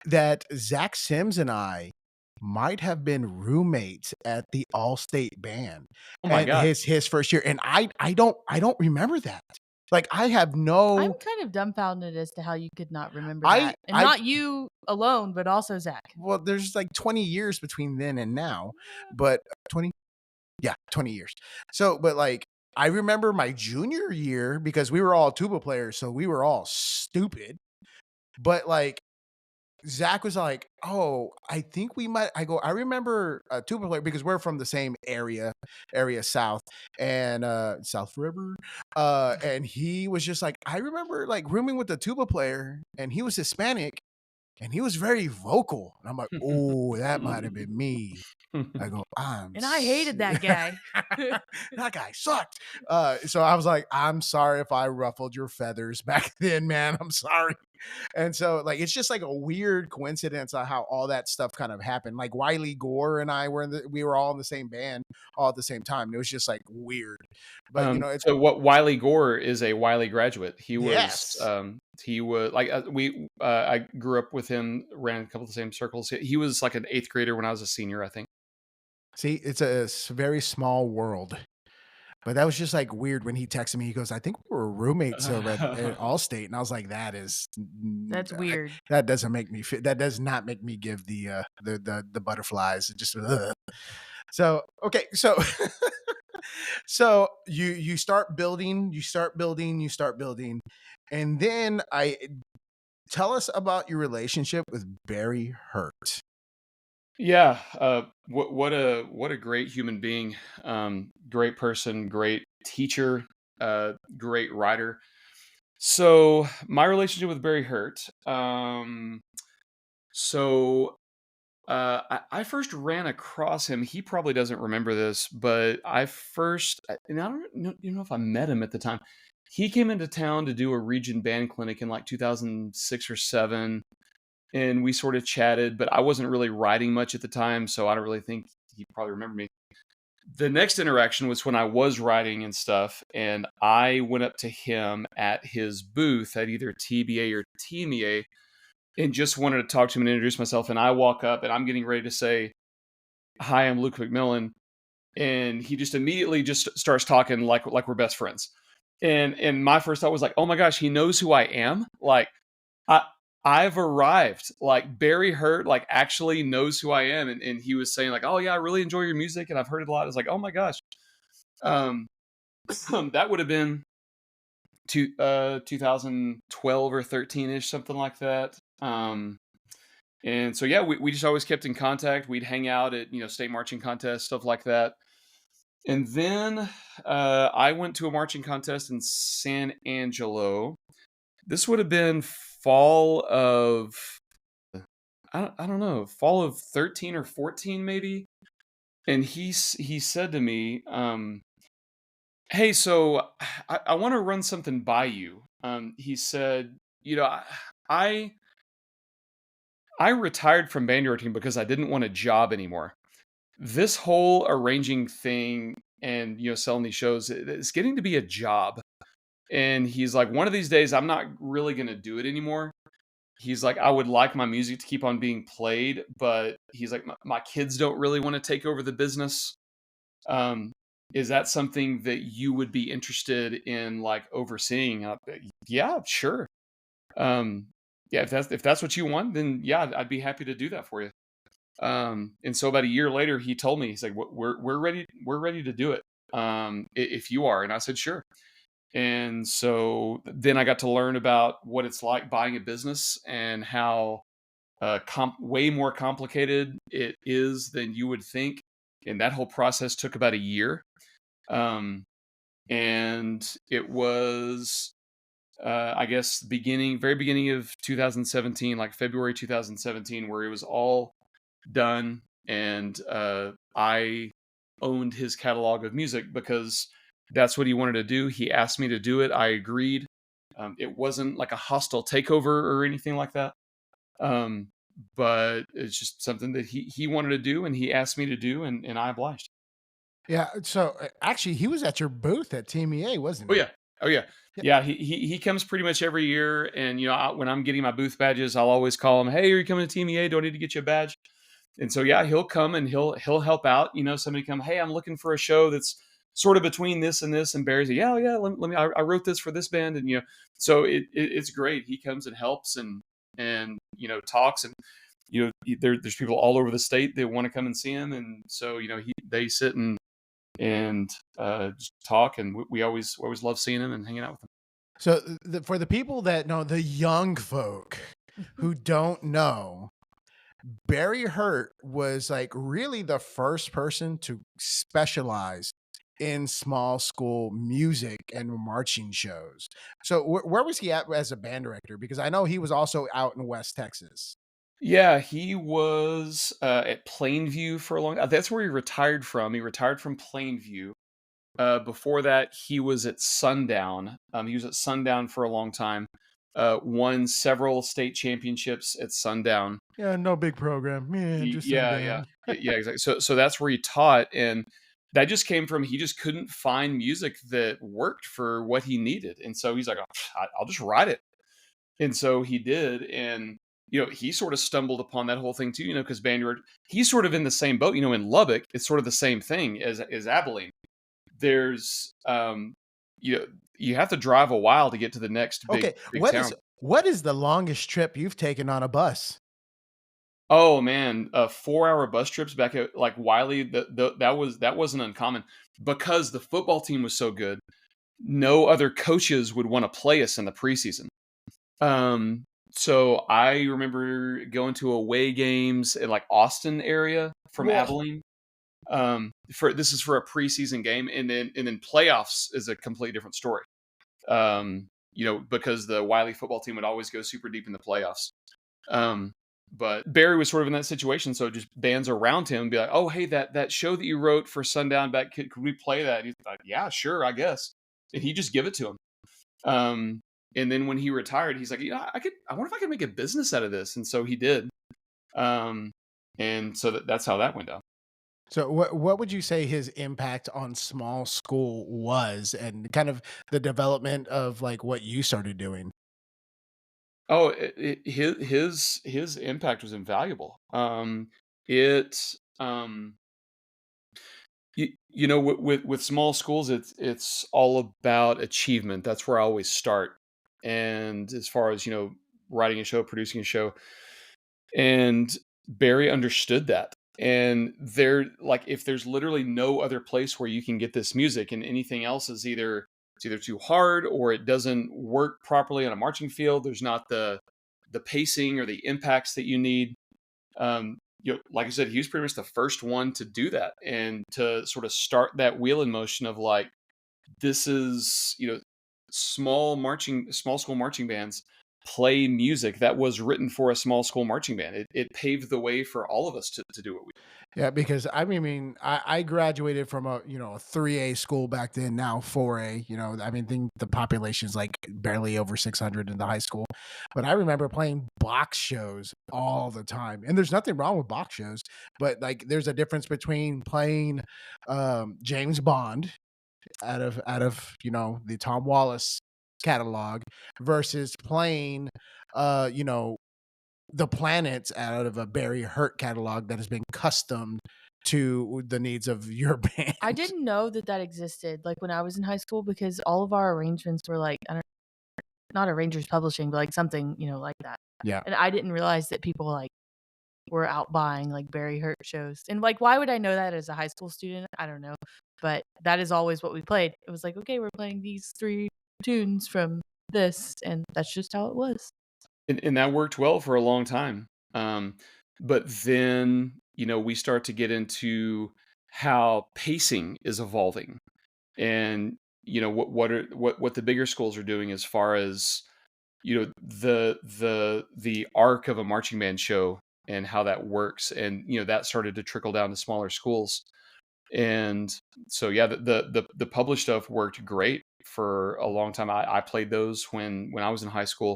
Speaker 3: That Zach Sims and I might have been roommates at the All-State band
Speaker 2: Oh my
Speaker 3: and
Speaker 2: gosh.
Speaker 3: his first year, and I don't remember that. Like I have
Speaker 1: I'm
Speaker 3: no
Speaker 1: kind of dumbfounded as to how you could not remember
Speaker 3: I
Speaker 1: that. And
Speaker 3: I
Speaker 1: not you alone, but also Zach.
Speaker 3: well, there's like 20 years between then and now, but 20, yeah, 20 years. So, but like I remember my junior year because we were all tuba players, so we were all stupid. But like Zach was like, "Oh, I think we might." I remember a tuba player because we're from the same area south and South River. And he was just like, I remember like rooming with the tuba player, and he was Hispanic, and he was very vocal. And I'm like, "Oh, that might have been me." I go,
Speaker 1: And I hated that guy.
Speaker 3: that guy sucked. So I was like, I'm sorry if I ruffled your feathers back then, man. I'm sorry. And so, like, it's just like a weird coincidence on how all that stuff kind of happened. Like Wiley Gore and I we were all in the same band all at the same time. It was just like weird, but it's
Speaker 2: So what Wiley Gore is a Wiley graduate.
Speaker 3: yes.
Speaker 2: He was like I grew up with him, ran a couple of the same circles. He was like an eighth grader when I was a senior, I think.
Speaker 3: See, it's a very small world. But that was just like weird when he texted me. He goes, "I think we were roommates over at Allstate," and I was like, "That is
Speaker 1: That's weird.
Speaker 3: that doesn't make me fit. That does not make me give the butterflies. It just ugh. So okay, so so you start building, you start building, and then I tell us about your relationship with Barry Hurt.
Speaker 2: Yeah, what a great human being, great person, great teacher, great writer. So my relationship with Barry Hurt. So I first ran across him. He probably doesn't remember this, but and I don't know, if I met him at the time. He came into town to do a region band clinic in like 2006 or seven, and we sort of chatted. But I wasn't really writing much at the time, so I don't really think he probably remembered me. The next interaction was when I was writing and stuff, and I went up to him at his booth at either TBA or TMEA and just wanted to talk to him and introduce myself. And I walk up and I'm getting ready to say, "Hi, I'm Luke McMillan." And he just immediately just starts talking like we're best friends. And my first thought was like, "Oh my gosh, he knows who I am." Like I I've arrived. Like Barry Hurt like actually knows who I am. And he was saying like, "Oh yeah, I really enjoy your music and I've heard it a lot." It's like, "Oh my gosh." Um that would have been 2012 or 13ish, something like that. And so yeah, we just always kept in contact. We'd hang out at state marching contests, stuff like that. And then I went to a marching contest in San Angelo. This would have been fall of I don't know, fall of 13 or 14 maybe. And he said to me, "Hey, so I want to run something by you." He said, "You know, I I retired from band directing because I didn't want a job anymore. This whole arranging thing and selling these shows, it's getting to be a job." And he's like, "One of these days, I'm not really going to do it anymore." He's like, "I would like my music to keep on being played, but," he's like, my kids don't really want to take over the business. Um, is that something that you would be interested in, like, overseeing?" Yeah, sure. Um, yeah, if that's what you want, then yeah, I'd be happy to do that for you. And so about a year later, he told me, he's like, we're ready to do it. If you are." And I said, "Sure." And so then I got to learn about what it's like buying a business and how way more complicated it is than you would think. And that whole process took about a year. Um, and it was, I guess, very beginning of 2017, like February 2017, where it was all done. And I owned his catalog of music because that's what he wanted to do. He asked me to do it. I agreed. It wasn't like a hostile takeover or anything like that. Um, but it's just something that he wanted to do and he asked me to do, and I obliged.
Speaker 3: Yeah. So actually, he was at your booth at TMEA, wasn't
Speaker 2: Oh
Speaker 3: he?
Speaker 2: yeah. Oh yeah.
Speaker 3: Yeah.
Speaker 2: Yeah, he comes pretty much every year, and when I'm getting my booth badges, I'll always call him. "Hey, are you coming to TMEA? Do I need to get you a badge?" And so yeah, he'll come and he'll help out. Somebody come, "Hey, I'm looking for a show that's sort of between this and this," and Barry's like, "Yeah, yeah, let me. I wrote this for this band," and so it's great. He comes and helps and talks, and there's people all over the state that want to come and see him, and so they sit and just talk, and we always love seeing him and hanging out with him.
Speaker 3: So for the people that know, the young folk who don't know, Barry Hurt was like really the first person to specialize in small school music and marching shows. So where was he at as a band director? Because I know he was also out in West Texas.
Speaker 2: Yeah, he was at Plainview for a long. That's where he retired from. He retired from Plainview. Before that, he was at Sundown. He was at Sundown for a long time. Won several state championships at Sundown.
Speaker 3: Yeah, no big program. Yeah, just
Speaker 2: Yeah, yeah,
Speaker 3: sundown.
Speaker 2: yeah, exactly. So that's where he taught, and that just came from he just couldn't find music that worked for what he needed, and so he's like, "Oh, I'll just write it." And so he did, and he sort of stumbled upon that whole thing too, because Banyard, he's sort of in the same boat. In Lubbock, it's sort of the same thing as Abilene. There's you have to drive a while to get to the next big
Speaker 3: Okay,
Speaker 2: big town.
Speaker 3: what is the longest trip you've taken on a bus?
Speaker 2: Oh man, 4-hour bus trips back at like Wiley. That wasn't uncommon because the football team was so good. No other coaches would want to play us in the preseason. So I remember going to away games in like Austin area from
Speaker 3: Whoa.
Speaker 2: Abilene. For this is for a preseason game, and then playoffs is a completely different story. Because the Wiley football team would always go super deep in the playoffs. Um, but Barry was sort of in that situation, so just bands around him be like, "Oh, hey, that show that you wrote for Sundown back, could we play that?" And he's like, "Yeah, sure, I guess." And he just give it to him. Um, and then when he retired, he's like, I wonder if I could make a business out of this. And so he did. Um, and so that's how that went down.
Speaker 3: So what would you say his impact on small school was, and kind of the development of like what you started doing?
Speaker 2: Oh, his impact was invaluable. It with small schools, it's all about achievement. That's where I always start. And as far as writing a show, producing a show, and Barry understood that. And if there's literally no other place where you can get this music, and anything else is either too hard or it doesn't work properly on a marching field. There's not the pacing or the impacts that you need. Like I said, he was pretty much the first one to do that and to sort of start that wheel in motion of like, this is small school marching bands play music that was written for a small school marching band. It paved the way for all of us to do what we.
Speaker 3: Yeah, because I graduated from a 3A school back then, now 4A. Think the population is like barely over 600 in the high school, but I remember playing box shows all the time. And there's nothing wrong with box shows, but like there's a difference between playing James Bond out of the Tom Wallace catalog versus playing you know the planets out of a Barry Hurt catalog that has been custom to the needs of your band.
Speaker 1: I didn't know that existed like when I was in high school, because all of our arrangements were like, I don't, not Arrangers Publishing, but like something, like that.
Speaker 3: Yeah.
Speaker 1: And I didn't realize that people like were out buying like Barry Hurt shows. And like, why would I know that as a high school student? I don't know. But that is always what we played. It was like, okay, we're playing these 3 tunes from this, and that's just how it was.
Speaker 2: And that worked well for a long time. But then, we start to get into how pacing is evolving, and what the bigger schools are doing as far as the arc of a marching band show and how that works, and that started to trickle down to smaller schools. And so yeah, the published stuff worked great for a long time. I played those when I was in high school.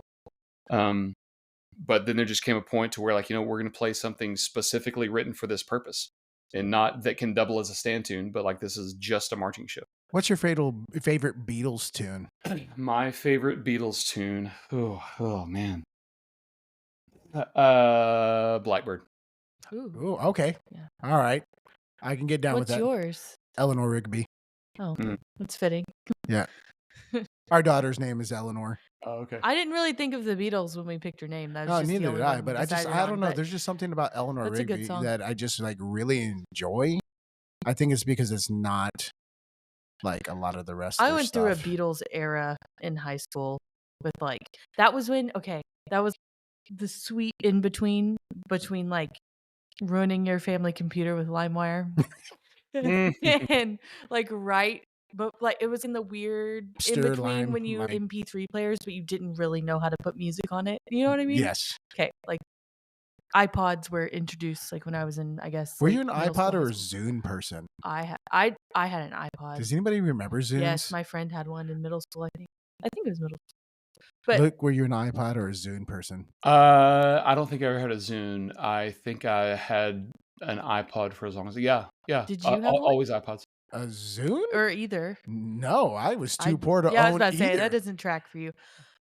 Speaker 2: But then there just came a point to where, like, we're going to play something specifically written for this purpose, and not that can double as a stand tune, but like this is just a marching show.
Speaker 3: What's your favorite Beatles tune?
Speaker 2: My favorite Beatles tune. Oh man. Blackbird.
Speaker 3: Ooh, okay.
Speaker 1: Yeah.
Speaker 3: All right. I can get down with
Speaker 1: What's
Speaker 3: that.
Speaker 1: yours?
Speaker 3: Eleanor Rigby.
Speaker 1: Oh, that's fitting.
Speaker 3: Yeah. Our daughter's name is Eleanor.
Speaker 2: Oh, okay.
Speaker 1: I didn't really think of the Beatles when we picked her name. That was
Speaker 3: No,
Speaker 1: just the
Speaker 3: neither
Speaker 1: only
Speaker 3: did I.
Speaker 1: one
Speaker 3: But
Speaker 1: we
Speaker 3: I
Speaker 1: decided
Speaker 3: don't
Speaker 1: on,
Speaker 3: know.
Speaker 1: but
Speaker 3: There's just something about Eleanor
Speaker 1: that's a good
Speaker 3: Rigby
Speaker 1: song.
Speaker 3: that I just like really enjoy. I think it's because it's not like a lot of the rest of
Speaker 1: I
Speaker 3: their
Speaker 1: went through a
Speaker 3: stuff.
Speaker 1: Beatles era in high school with like, that was when, that was the sweet in between like ruining your family computer with LimeWire and like but like it was in the weird in
Speaker 3: Stir
Speaker 1: between
Speaker 3: lime,
Speaker 1: when you
Speaker 3: like-
Speaker 1: MP3 players, but you didn't really know how to put music on it. You know what I mean?
Speaker 3: Yes.
Speaker 1: Okay, like iPods were introduced like when I was in, I guess.
Speaker 3: Were
Speaker 1: like,
Speaker 3: you an
Speaker 1: middle
Speaker 3: iPod
Speaker 1: school,
Speaker 3: or
Speaker 1: high
Speaker 3: a
Speaker 1: school.
Speaker 3: Zune person?
Speaker 1: I had an iPod.
Speaker 3: Does anybody remember Zunes?
Speaker 1: Yes, my friend had one in middle school. I think it was middle school. But
Speaker 3: Luke, were you an iPod or a Zune person?
Speaker 2: I don't think I ever had a Zune. I think I had an iPod for as long as yeah.
Speaker 1: Did you have one?
Speaker 2: Always iPods.
Speaker 3: A Zune?
Speaker 1: Or either.
Speaker 3: No, I was too poor to
Speaker 1: Yeah, I was
Speaker 3: own
Speaker 1: about to say
Speaker 3: either.
Speaker 1: that doesn't track for you.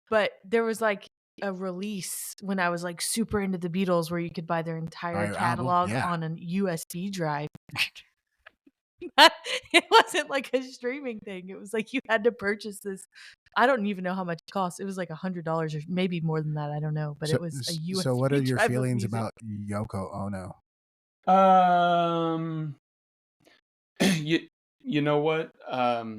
Speaker 1: But there was like a release when I was like super into the Beatles where you could buy their entire
Speaker 3: Album,
Speaker 1: catalog
Speaker 3: yeah.
Speaker 1: on an USB drive. It wasn't like a streaming thing. It was like you had to purchase this. I don't even know how much it cost. It was like $100 or maybe more than that. I don't know. But it was a USB.
Speaker 3: So what are your
Speaker 1: drive of
Speaker 3: feelings
Speaker 1: music.
Speaker 3: about Yoko Ono?
Speaker 2: You know what? I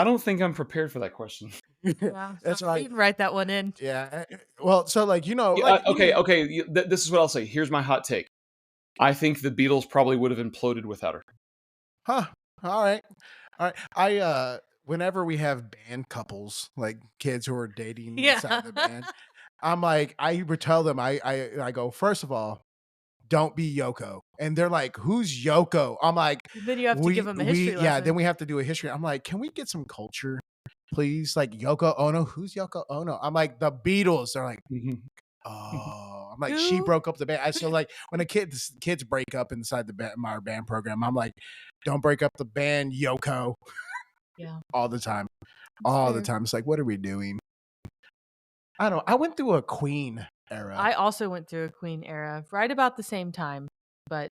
Speaker 2: don't think I'm prepared for that question.
Speaker 1: Wow,
Speaker 3: That's
Speaker 1: so
Speaker 3: right.
Speaker 1: you can write that one in.
Speaker 3: Yeah. Well, so like
Speaker 2: Yeah,
Speaker 3: like,
Speaker 2: okay. This is what I'll say. Here's my hot take. I think the Beatles probably would have imploded without her.
Speaker 3: Huh. All right. I whenever we have band couples, like kids who are dating inside the band, I'm like, I would tell them, I go, first of all, don't be Yoko. And they're like, who's Yoko? I'm like,
Speaker 1: Then you have to give them a history lesson.
Speaker 3: Yeah, then we have to do a history. I'm like, can we get some culture, please? Like Yoko Ono, who's Yoko Ono? I'm like, the Beatles. They're like, oh, I'm like, she
Speaker 1: Who?
Speaker 3: broke up the band. So like when the kids break up inside the band, our band program, I'm like, don't break up the band, Yoko.
Speaker 1: Yeah.
Speaker 3: All the time.
Speaker 1: That's
Speaker 3: All
Speaker 1: fair.
Speaker 3: the time. It's like, what are we doing? I don't know. I went through a Queen era.
Speaker 1: I also went through a Queen era right about the same time, but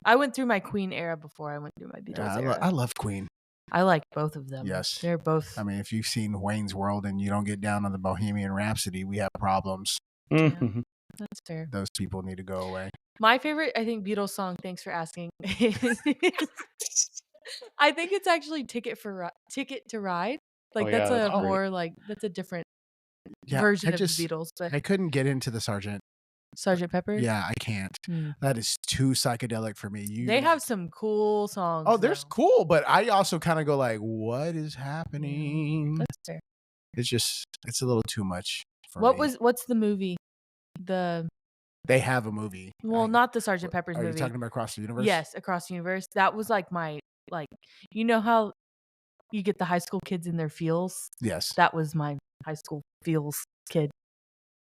Speaker 1: I went through my Queen era before I went through my Beatles era.
Speaker 3: I love Queen.
Speaker 1: I like both of them.
Speaker 3: Yes.
Speaker 1: They're both.
Speaker 3: I mean, if you've seen Wayne's World and you don't get down on the Bohemian Rhapsody, we have problems.
Speaker 2: Mhm.
Speaker 1: That's fair.
Speaker 3: Those people need to go away.
Speaker 1: My favorite, I think, Beatles song, thanks for asking, I think it's actually Ticket to Ride. Like,
Speaker 2: Oh,
Speaker 1: that's
Speaker 2: yeah,
Speaker 1: a
Speaker 2: that's great.
Speaker 1: more, like, that's a different
Speaker 3: Yeah,
Speaker 1: version
Speaker 3: I
Speaker 1: of
Speaker 3: just-
Speaker 1: the Beatles. But
Speaker 3: I couldn't get into the Sergeant
Speaker 1: Sergeant Pepper?
Speaker 3: Yeah, I can't. That is too psychedelic for me.
Speaker 1: They have some cool songs.
Speaker 3: Oh, there's
Speaker 1: though.
Speaker 3: cool, but I also kind of go like, what is happening?
Speaker 1: That's fair.
Speaker 3: It's a little too much for
Speaker 1: What
Speaker 3: me.
Speaker 1: what's the movie?
Speaker 3: They have a movie.
Speaker 1: Well, not the Sergeant Pepper's
Speaker 3: Are
Speaker 1: movie.
Speaker 3: you talking about Across the Universe?
Speaker 1: Yes, Across the Universe. That was like my you know how you get the high school kids in their feels?
Speaker 3: Yes.
Speaker 1: That was my high school feels kid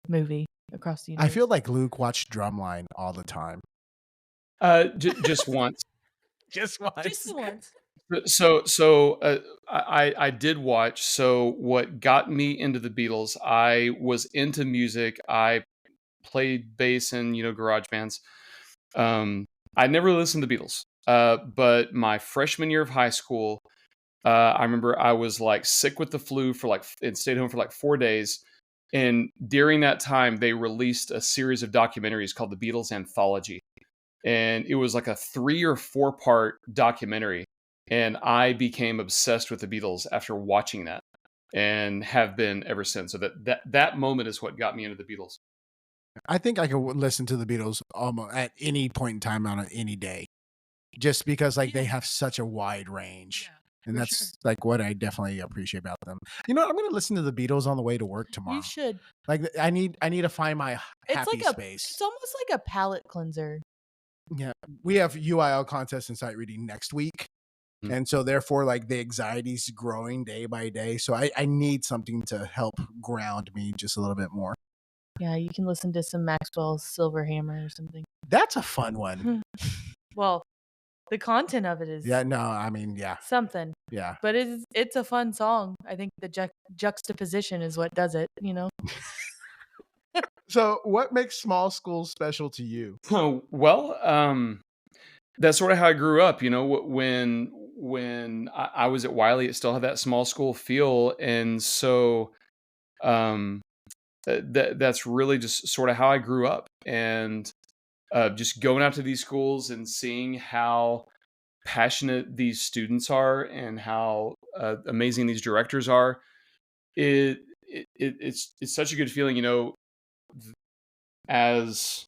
Speaker 1: movie, Across the Universe.
Speaker 3: I feel like Luke watched Drumline all the time.
Speaker 2: Just once.
Speaker 3: Just once.
Speaker 1: Just once.
Speaker 2: I did watch. So what got me into the Beatles? I was into music. I played bass in garage bands. I never listened to the Beatles. But my freshman year of high school, I remember I was like sick with the flu and stayed home for like 4 days. And during that time, they released a series of documentaries called the Beatles Anthology. And it was like a 3 or 4 part documentary. And I became obsessed with the Beatles after watching that, and have been ever since. So that moment is what got me into the Beatles.
Speaker 3: I think I could listen to the Beatles almost at any point in time on any day, just because like they have such a wide range. And that's like what I definitely appreciate about them. You know what? I'm going to listen to the Beatles on the way to work tomorrow.
Speaker 1: You should.
Speaker 3: Like I need to find my happy
Speaker 1: It's
Speaker 3: space.
Speaker 1: It's almost like a palate cleanser.
Speaker 3: Yeah. We have UIL contest and sight reading next week. And so therefore like the anxiety's growing day by day. So I need something to help ground me just a little bit more.
Speaker 1: Yeah, you can listen to some Maxwell's Silver Hammer or something.
Speaker 3: That's a fun one.
Speaker 1: Well, the content of it is
Speaker 3: something. Yeah.
Speaker 1: But it's a fun song. I think the juxtaposition is what does it,
Speaker 3: So what makes small schools special to you?
Speaker 2: Oh, well, that's sort of how I grew up. When I was at Wiley, it still had that small school feel, and so that's really just sort of how I grew up. And just going out to these schools and seeing how passionate these students are and how amazing these directors are, it's such a good feeling. As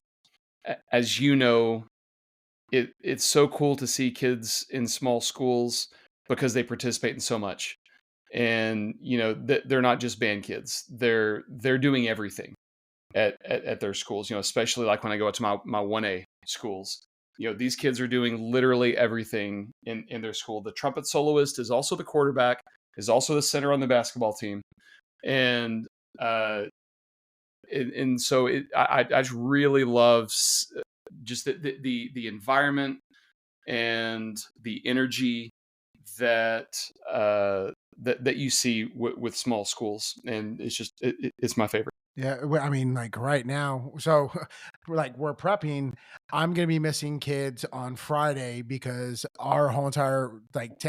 Speaker 2: you know, it's so cool to see kids in small schools because they participate in so much. And they're not just band kids, they're doing everything at their schools, especially like when I go out to my 1A schools. These kids are doing literally everything in their school. The trumpet soloist is also the quarterback, is also the center on the basketball team. And so I just really love just the environment and the energy that that you see with small schools, and it's my favorite.
Speaker 3: Yeah, I mean, like right now, so we're prepping. I'm gonna be missing kids on Friday because our whole entire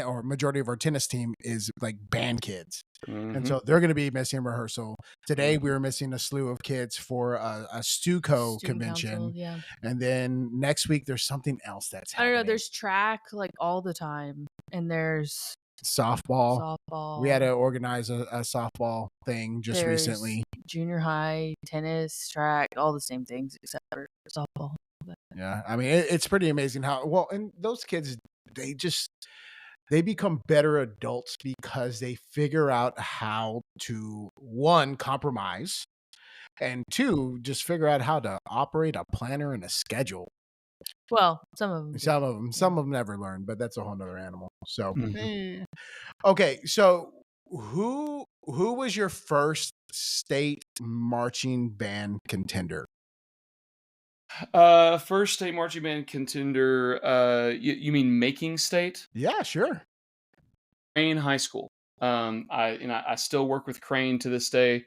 Speaker 3: or majority of our tennis team is like band kids, and so they're gonna be missing rehearsal. Today we were missing a slew of kids for a Stuco
Speaker 1: Student
Speaker 3: convention,
Speaker 1: council, yeah.
Speaker 3: and then next week there's something else that's
Speaker 1: I
Speaker 3: happening.
Speaker 1: don't know. There's track like all the time, and there's
Speaker 3: softball. We had to organize a softball thing just recently.
Speaker 1: Junior high, tennis, track, all the same things except for softball.
Speaker 3: Yeah, I mean it's pretty amazing how and those kids they become better adults because they figure out how to, one, compromise, and two, just figure out how to operate a planner and a schedule.
Speaker 1: Well, some of them.
Speaker 3: Some of them never learn, but that's a whole nother animal. So, okay. So who was your first state marching band contender?
Speaker 2: First state marching band contender. You mean making state?
Speaker 3: Yeah, sure.
Speaker 2: Crane High School. I still work with Crane to this day.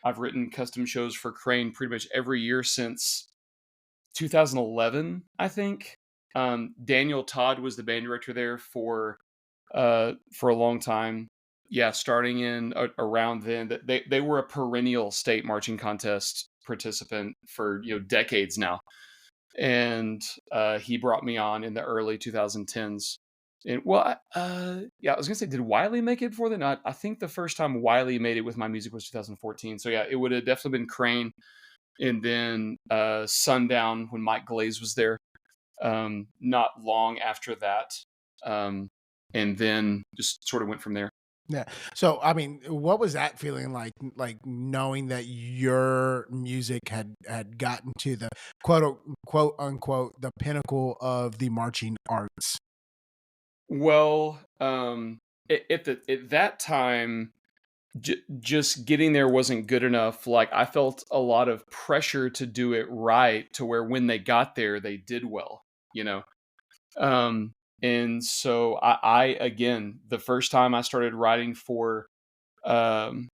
Speaker 2: I've written custom shows for Crane pretty much every year since 2011, I think. Daniel Todd was the band director there for a long time. Yeah, starting in around then. They were a perennial state marching contest participant for decades now. And he brought me on in the early 2010s. And I was gonna say, did Wiley make it before then? I think the first time Wiley made it with my music was 2014. So yeah, it would have definitely been Crane. and then Sundown when Mike Glaze was there. Not long after that, um, and then just sort of went from there.
Speaker 3: Yeah. So, I mean, what was that feeling like knowing that your music had gotten to the quote unquote the pinnacle of the marching arts?
Speaker 2: Well, at that time, just getting there wasn't good enough. Like I felt a lot of pressure to do it right, to where when they got there, they did well. You know, um, and so I again, the first time I started writing um,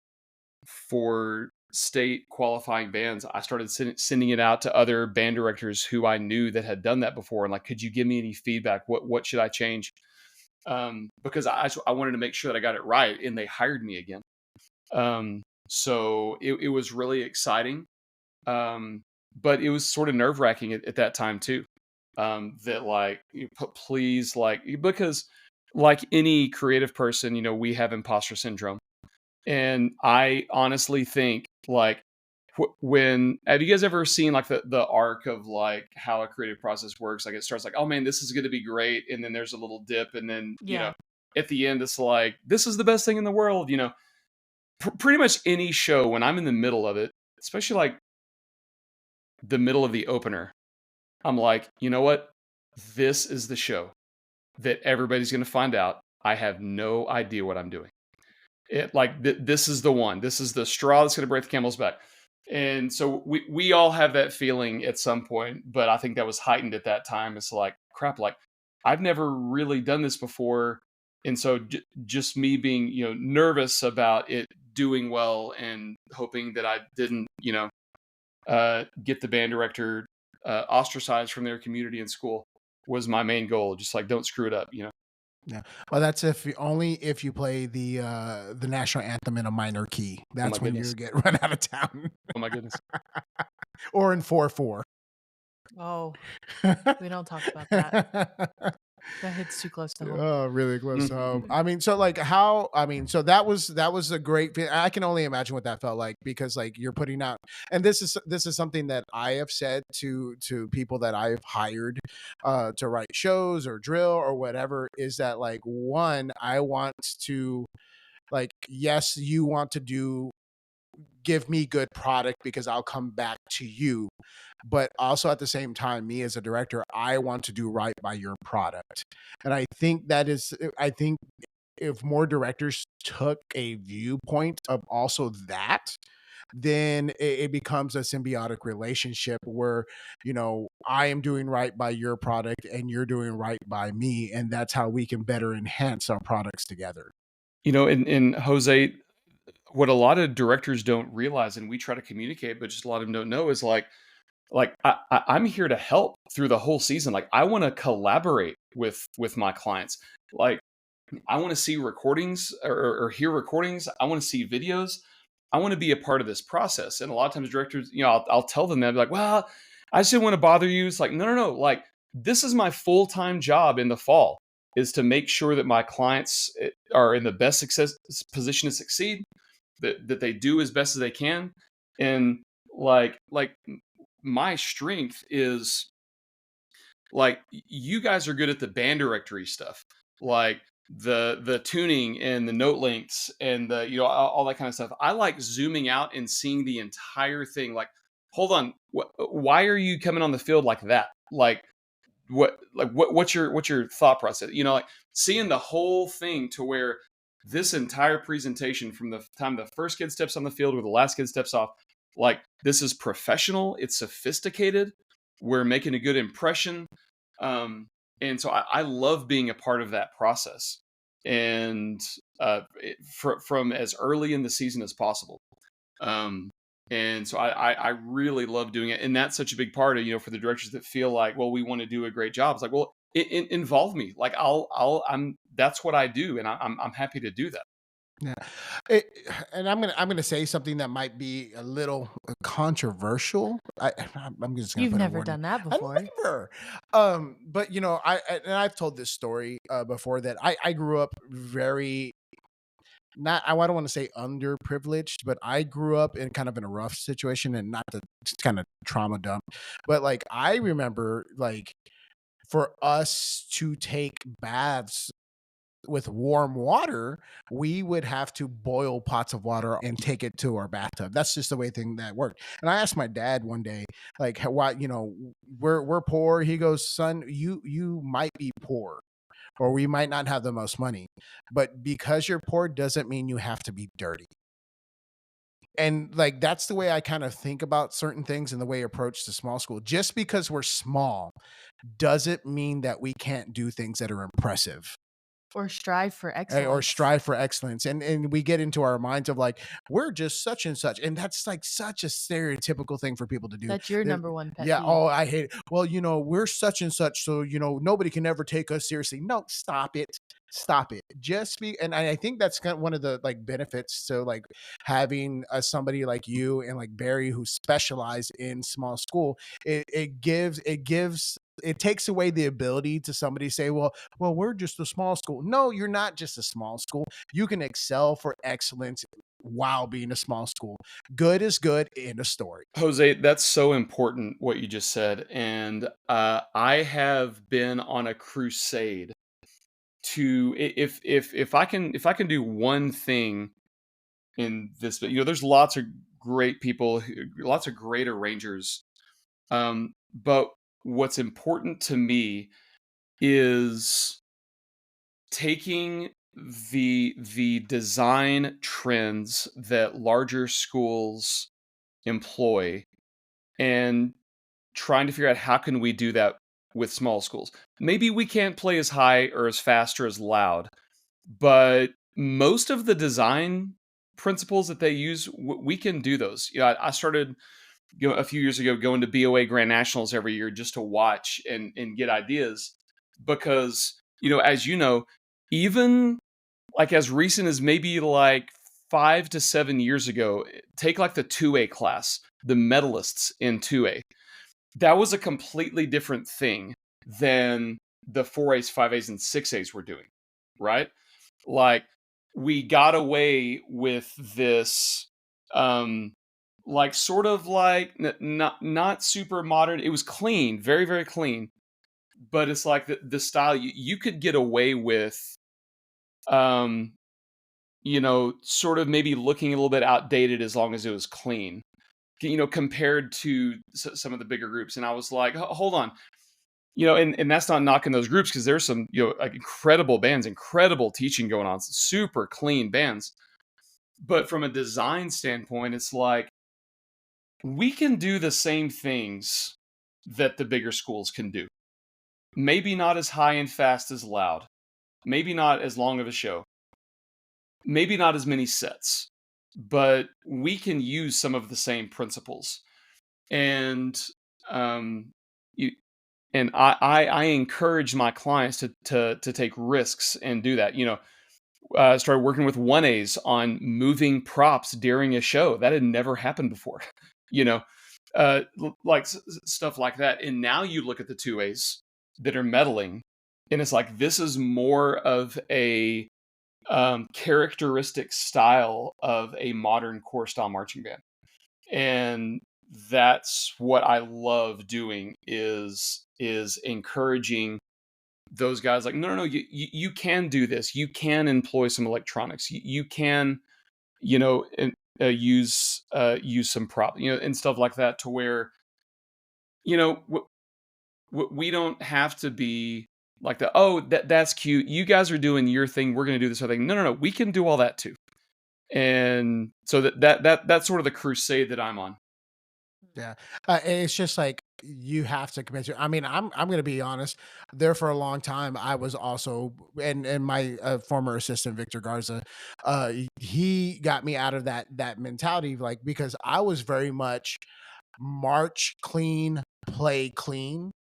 Speaker 2: for state qualifying bands, I started sending it out to other band directors who I knew that had done that before, and like, could you give me any feedback? What should I change? Because I wanted to make sure that I got it right, and they hired me again. So it was really exciting, but it was sort of nerve wracking at that time too. That like, please, like, because like any creative person, we have imposter syndrome, and I honestly think like, when have you guys ever seen like the arc of like how a creative process works? Like it starts like, oh man, this is going to be great, and then there's a little dip, and then
Speaker 1: Yeah.
Speaker 2: at the end it's like, this is the best thing in the world. Pretty much any show, when I'm in the middle of it, especially like the middle of the opener, I'm like, you know what? This is the show that everybody's going to find out. I have no idea what I'm doing. This is the one. This is the straw that's going to break the camel's back. And so we all have that feeling at some point, but I think that was heightened at that time. It's like, crap, like I've never really done this before, and so just me being nervous about it doing well and hoping that I didn't get the band director ostracized from their community in school was my main goal. Just like, don't screw it up.
Speaker 3: Yeah. Well, that's only if you play the national anthem in a minor key.
Speaker 2: Oh my
Speaker 3: That's when you
Speaker 2: goodness.
Speaker 3: get run out of town.
Speaker 2: Oh my goodness.
Speaker 3: Or in 4/4.
Speaker 1: Oh, we don't talk about that. That hits too close to home.
Speaker 3: Oh, really close to home.
Speaker 2: Mhm.
Speaker 3: I mean, so like how I mean, so that was a great I can only imagine what that felt like, because like you're putting out, and this is something that I have said to people that I've hired to write shows or drill or whatever, is that like, one, I want to, like, yes, you want to give me good product because I'll come back to you. But also at the same time, me as a director, I want to do right by your product. And I think if more directors took a viewpoint of also that, then it becomes a symbiotic relationship where, I am doing right by your product and you're doing right by me. And that's how we can better enhance our products together.
Speaker 2: In Jose, what a lot of directors don't realize, and we try to communicate, but just a lot of them don't know, is like I'm here to help through the whole season. Like I want to collaborate with my clients. Like I want to see recordings, or hear recordings. I want to see videos. I want to be a part of this process. And a lot of times directors, I'll tell them that, like, well, I just didn't want to bother you. It's like, no, no, no. Like this is my full-time job in the fall, is to make sure that my clients are in the best success position to succeed, that they do as best as they can. And like my strength is, like, you guys are good at the band directory stuff, like the tuning and the note lengths and the all that kind of stuff. I like zooming out and seeing the entire thing. Like, hold on, why are you coming on the field like that? What's your thought process? Like seeing the whole thing, to where this entire presentation, from the time the first kid steps on the field or the last kid steps off, like this is professional, it's sophisticated, we're making a good impression. um and so I love being a part of that process, and from as early in the season as possible. um and so I really love doing it, and that's such a big part of, for the directors that feel like, well, we want to do a great job. It's like, well, involve me. Like I'm that's what I do, and I'm happy to do that.
Speaker 3: Yeah. It, and I'm gonna say something that might be a little controversial. I'm just gonna
Speaker 1: You've
Speaker 3: put a
Speaker 1: never
Speaker 3: word in.
Speaker 1: done that
Speaker 3: I
Speaker 1: before.
Speaker 3: never. But and I've told this story before, that I grew up very not, I don't want to say underprivileged, but I grew up in kind of in a rough situation, and not to kind of trauma dump, but like I remember like for us to take baths with warm water, we would have to boil pots of water and take it to our bathtub. That's just the way thing that worked. And I asked my dad one day, like, why, we're poor. He goes, son, you might be poor, or we might not have the most money, but because you're poor doesn't mean you have to be dirty. And like that's the way I kind of think about certain things and the way I approach the small school. Just because we're small doesn't mean that we can't do things that are impressive
Speaker 1: Or strive for
Speaker 3: or
Speaker 1: excellence.
Speaker 3: strive for excellence. And we get into our minds of like, we're just such and such, and that's like such a stereotypical thing for people to do.
Speaker 1: That's your
Speaker 3: They're-
Speaker 1: number one pet
Speaker 3: yeah,
Speaker 1: peeve.
Speaker 3: oh, I hate it. Well, we're such and such, so nobody can ever take us seriously. No, stop it. Stop it. Just be. And I think that's kind of one of the like benefits to like having somebody like you and like Barry who specialize in small school. It takes away the ability to somebody say, well, we're just a small school. No, you're not just a small school. You can excel for excellence while being a small school. Good is good in a story.
Speaker 2: Jose, that's so important what you just said, and I have been on a crusade to if I can do one thing in this, but there's lots of great people, lots of great arrangers, but what's important to me is taking the design trends that larger schools employ and trying to figure out how can we do that with small schools. Maybe we can't play as high or as fast or as loud, but most of the design principles that they use, we can do those. I started a few years ago going to BOA Grand Nationals every year just to watch and get ideas because as even like as recent as maybe like 5 to 7 years ago, take like the 2A class, the medalists in 2A. That was a completely different thing than the 4As, 5As, and 6As were doing, right? Like we got away with this, like sort of like not super modern. It was clean, very very clean, but it's like the style you could get away with, um, sort of maybe looking a little bit outdated as long as it was clean, compared to some of the bigger groups. And I was like, hold on, and that's not knocking those groups because there's some, like incredible bands, incredible teaching going on, super clean bands. But from a design standpoint, it's like we can do the same things that the bigger schools can do. Maybe not as high and fast as loud. Maybe not as long of a show. Maybe not as many sets. But we can use some of the same principles. And you, I encourage my clients to take risks and do that. Started working with 1As on moving props during a show. That had never happened before. you know, like stuff like that. And now you look at the 2As that are meddling, and it's like this is more of a characteristic style of a modern core style marching band, and that's what I love doing is encouraging those guys like no you can do this, you can employ some electronics, you can use some prop and stuff like that to where we don't have to be like that's cute, you guys are doing your thing, we're going to do this other thing. No, we can do all that too. And so that's sort of the crusade that I'm on.
Speaker 3: Yeah. And it's just like you have to commit to. I mean, I'm going to be honest. There for a long time, I was also, and my former assistant Victor Garza, he got me out of that mentality, like because I was very much march clean, play clean.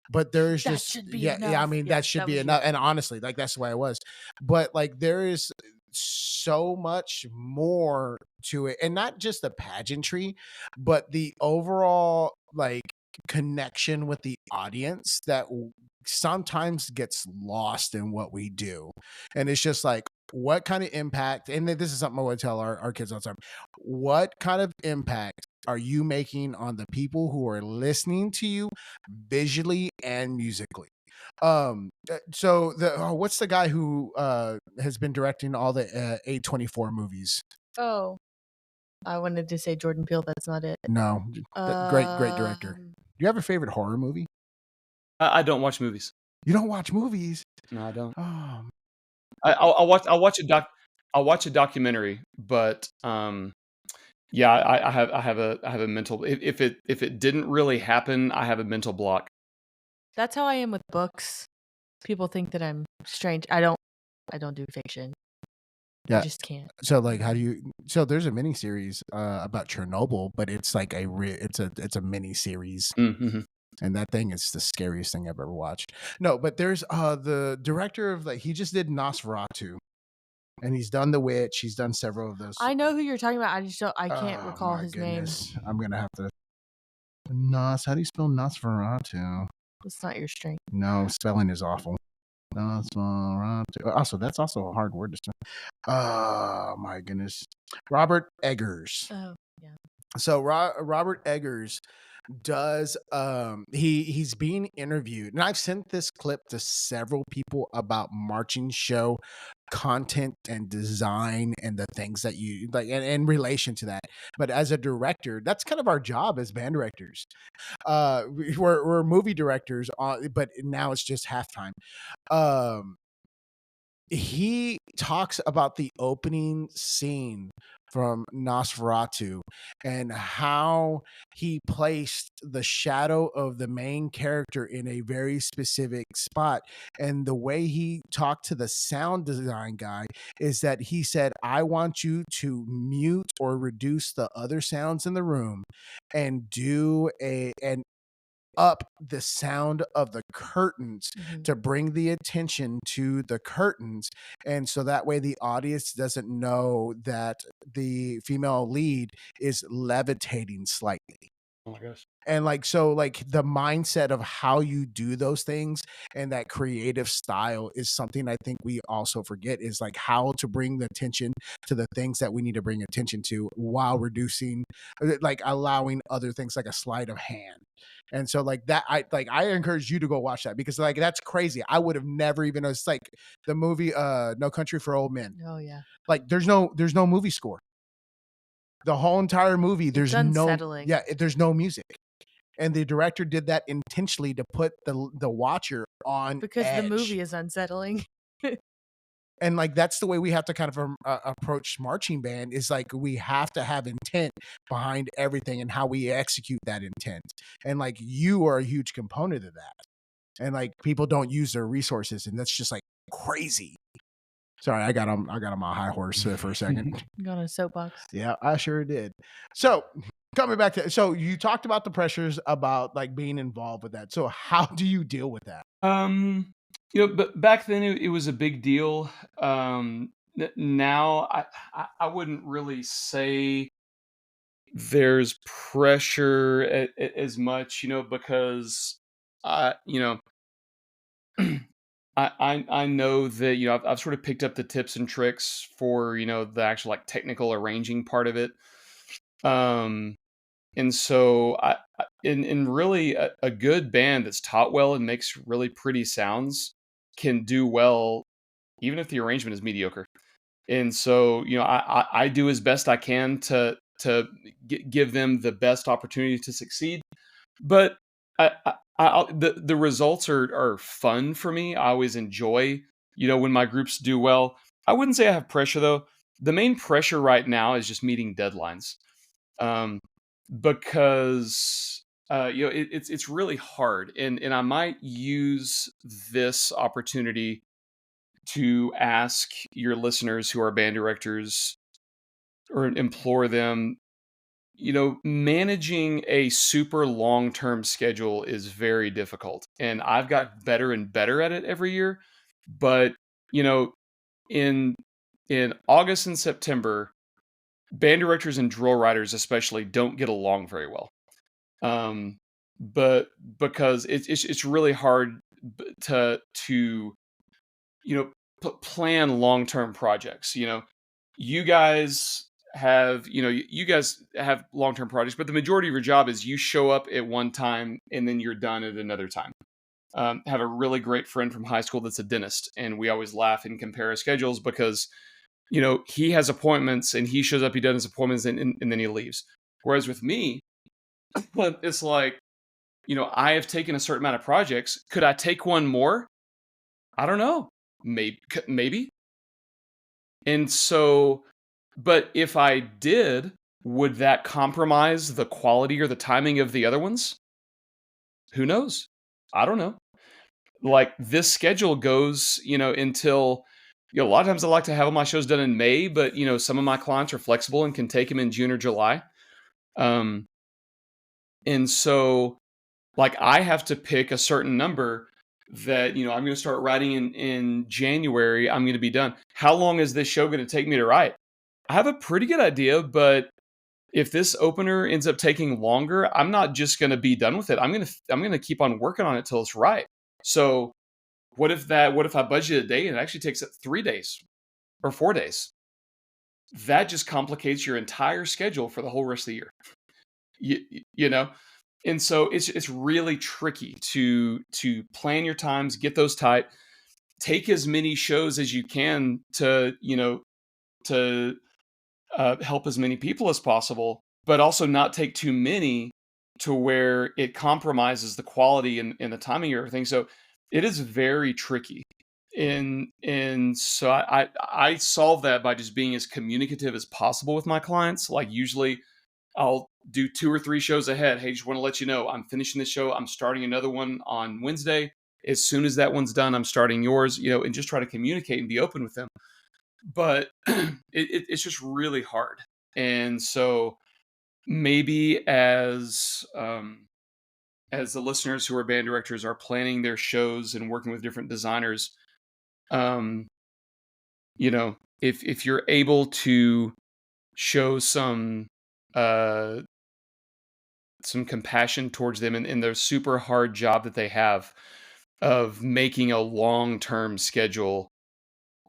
Speaker 3: But there's
Speaker 1: That
Speaker 3: just
Speaker 1: should be
Speaker 3: yeah. I
Speaker 1: enough.
Speaker 3: mean,
Speaker 1: Yeah,
Speaker 3: that should
Speaker 1: that
Speaker 3: be
Speaker 1: was you.
Speaker 3: enough. And honestly, like that's the way I was. But like there is so much more to it, and not just the pageantry, but the overall like connection with the audience that sometimes gets lost in what we do. And it's just like what kind of impact, and this is something I want to tell our kids all the time, what kind of impact are you making on the people who are listening to you visually and musically? So what's the guy who has been directing all the A24 movies?
Speaker 4: Oh, I wanted to say Jordan Peele. That's not it.
Speaker 3: No, great director. Do you have a favorite horror movie?
Speaker 2: I don't watch movies.
Speaker 3: You don't watch movies?
Speaker 2: No, I don't.
Speaker 3: Oh,
Speaker 2: I'll watch a documentary, but yeah, I have a mental if it didn't really happen, I have a mental block.
Speaker 4: That's how I am with books. People think that I'm strange. I don't do fiction. I
Speaker 3: yeah.
Speaker 4: just can't.
Speaker 3: So like, how do you? So there's a mini series about Chernobyl, but it's like it's a mini series,
Speaker 2: Mm-hmm.
Speaker 3: and that thing is the scariest thing I've ever watched. No, but there's the director of, like, he just did Nosferatu, and he's done The Witch. He's done several of those.
Speaker 4: I know who you're talking about. I just don't. I can't
Speaker 3: Oh,
Speaker 4: recall
Speaker 3: my
Speaker 4: his
Speaker 3: goodness.
Speaker 4: name.
Speaker 3: I'm gonna have to. How do you spell Nosferatu?
Speaker 4: It's not your strength.
Speaker 3: No, spelling is awful. Nosferatu. Also, that's also a hard word to spell. Oh my goodness. Robert Eggers.
Speaker 4: Oh, yeah.
Speaker 3: So Robert Eggers does he's being interviewed, and I've sent this clip to several people about marching show content and design and the things that you like, and in relation to that. But as a director, that's kind of our job as band directors. We're movie directors, but now it's just halftime. um he talks about the opening scene from Nosferatu and how he placed the shadow of the main character in a very specific spot. And the way he talked to the sound design guy is that he said, I want you to mute or reduce the other sounds in the room and do and up the sound of the curtains to bring the attention to the curtains. And so that way the audience doesn't know that the female lead is levitating slightly.
Speaker 2: Oh my gosh.
Speaker 3: And like, so like the mindset of how you do those things and that creative style is something I think we also forget, is like how to bring the attention to the things that we need to bring attention to while reducing, like allowing other things like a sleight of hand. And so like that, I encourage you to go watch that, because like that's crazy. I would have never even, it's like the movie No Country for Old Men.
Speaker 4: Oh, yeah.
Speaker 3: Like there's no movie score. The whole entire movie, there's
Speaker 4: unsettling.
Speaker 3: there's no music. And the director did that intentionally to put the watcher on
Speaker 4: Because
Speaker 3: edge.
Speaker 4: the movie is unsettling.
Speaker 3: And like that's the way we have to kind of approach marching band, is like we have to have intent behind everything and how we execute that intent. And like you are a huge component of that. And like people don't use their resources, and that's just like crazy. Sorry, I got on my high horse for a second.
Speaker 4: You got on a soapbox.
Speaker 3: Yeah, I sure did. So coming back to, so you talked about the pressures about like being involved with that. So how do you deal with that?
Speaker 2: But back then it was a big deal. Now I wouldn't really say there's pressure as much, because I, I know that I've sort of picked up the tips and tricks for the actual like technical arranging part of it. And so in really a good band that's taught well and makes really pretty sounds can do well even if the arrangement is mediocre. And so I do as best I can to give them the best opportunity to succeed. But the results are fun for me. I always enjoy when my groups do well. I wouldn't say I have pressure though. The main pressure right now is just meeting deadlines. Because it's really hard, and I might use this opportunity to ask your listeners who are band directors, or implore them. Managing a super long-term schedule is very difficult, and I've got better and better at it every year. But in August and September, band directors and drill writers especially don't get along very well. But because it's really hard to plan long-term projects. You guys you guys have long-term projects, but the majority of your job is you show up at one time and then you're done at another time. Have a really great friend from high school that's a dentist, and we always laugh and compare our schedules because he has appointments and he shows up, he does his appointments, and then he leaves. Whereas with me, it's like, I have taken a certain amount of projects. Could I take one more? I don't know. Maybe. And so, but if I did, would that compromise the quality or the timing of the other ones? Who knows? I don't know. Like, this schedule goes, until, a lot of times I like to have all my shows done in May, but some of my clients are flexible and can take them in June or July. And so, like, I have to pick a certain number that, I'm going to start writing in January. I'm going to be done. How long is this show going to take me to write? I have a pretty good idea, but if this opener ends up taking longer, I'm not just going to be done with it. I'm going to keep on working on it till it's right. So what if I budget a day and it actually takes 3 days or 4 days? That just complicates your entire schedule for the whole rest of the year. You know? And so it's really tricky to plan your times, get those tight, take as many shows as you can to help as many people as possible, but also not take too many to where it compromises the quality and the timing of everything. So it is very tricky. And so I solve that by just being as communicative as possible with my clients. Like, usually I'll do 2 or 3 shows ahead. Hey, just want to let you know, I'm finishing this show. I'm starting another one on Wednesday. As soon as that one's done, I'm starting yours, and just try to communicate and be open with them. But it's just really hard. And so maybe as the listeners who are band directors are planning their shows and working with different designers, if you're able to show some compassion towards them in their super hard job that they have of making a long-term schedule,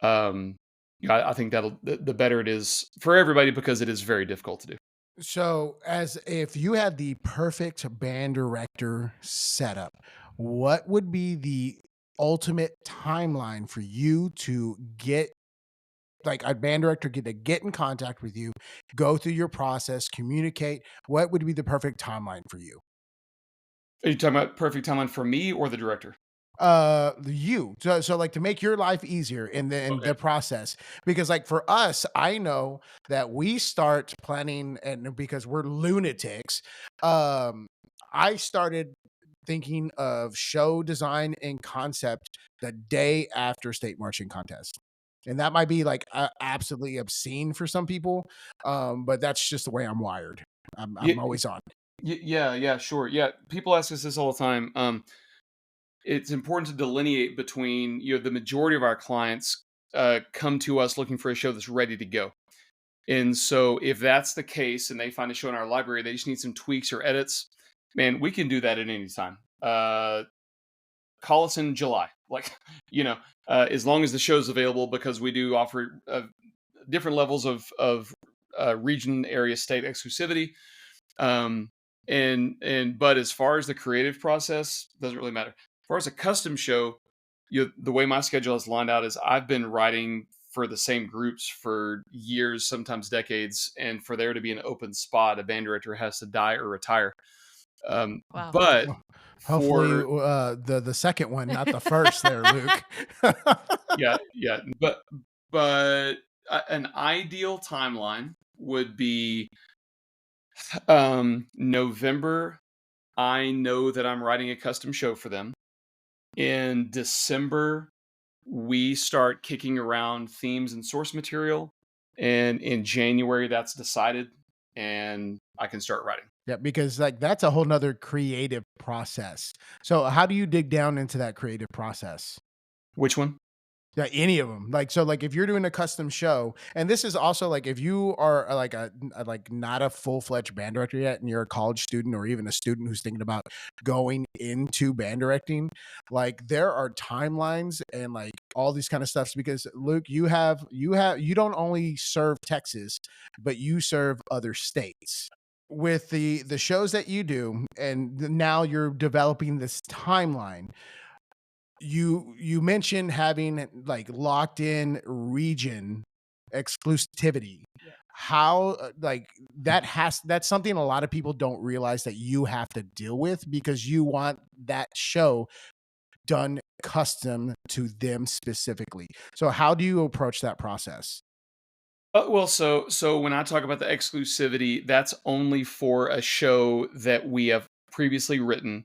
Speaker 2: I think that'll the better it is for everybody, because it is very difficult to do.
Speaker 3: So, as if you had the perfect band director setup, what would be the ultimate timeline for you to get, like, a band director get in contact with you, go through your process, communicate? What would be the perfect timeline for you?
Speaker 2: Are you talking about perfect timeline for me or the director?
Speaker 3: You. So like, to make your life easier in
Speaker 2: Okay.
Speaker 3: the process, because like for us, I know that we start planning, and because we're lunatics, um I started thinking of show design and concept the day after state marching contest. And that might be like absolutely obscene for some people, but that's just the way I'm wired. I'm
Speaker 2: Yeah,
Speaker 3: always on.
Speaker 2: yeah, sure. Yeah, people ask us this all the time. It's important to delineate between, the majority of our clients come to us looking for a show that's ready to go. And so if that's the case and they find a show in our library, they just need some tweaks or edits, man, we can do that at any time. Call us in July, like, as long as the show's available, because we do offer different levels of region, area, state exclusivity. Um, but as far as the creative process, doesn't really matter. As far as a custom show, the way my schedule is lined out is I've been writing for the same groups for years, sometimes decades, and for there to be an open spot, a band director has to die or retire.
Speaker 4: Wow.
Speaker 2: But
Speaker 3: Well, hopefully,
Speaker 2: for
Speaker 3: the second one, not the first there, Luke.
Speaker 2: yeah, but an ideal timeline would be November. I know that I'm writing a custom show for them. In December, we start kicking around themes and source material. And in January, that's decided, and I can start writing.
Speaker 3: Yeah, because like that's a whole nother creative process. So how do you dig down into that creative process?
Speaker 2: Which one?
Speaker 3: Yeah, any of them. Like, so, like, if you're doing a custom show, and this is also like if you are like like not a full fledged band director yet, and you're a college student or even a student who's thinking about going into band directing, like there are timelines and like all these kind of stuffs because Luke, you don't only serve Texas, but you serve other states with the shows that you do, and now you're developing this timeline. You mentioned having like locked in region exclusivity.
Speaker 4: Yeah.
Speaker 3: How like that's something a lot of people don't realize that you have to deal with because you want that show done custom to them specifically. So how do you approach that process?
Speaker 2: Well, so when I talk about the exclusivity, that's only for a show that we have previously written.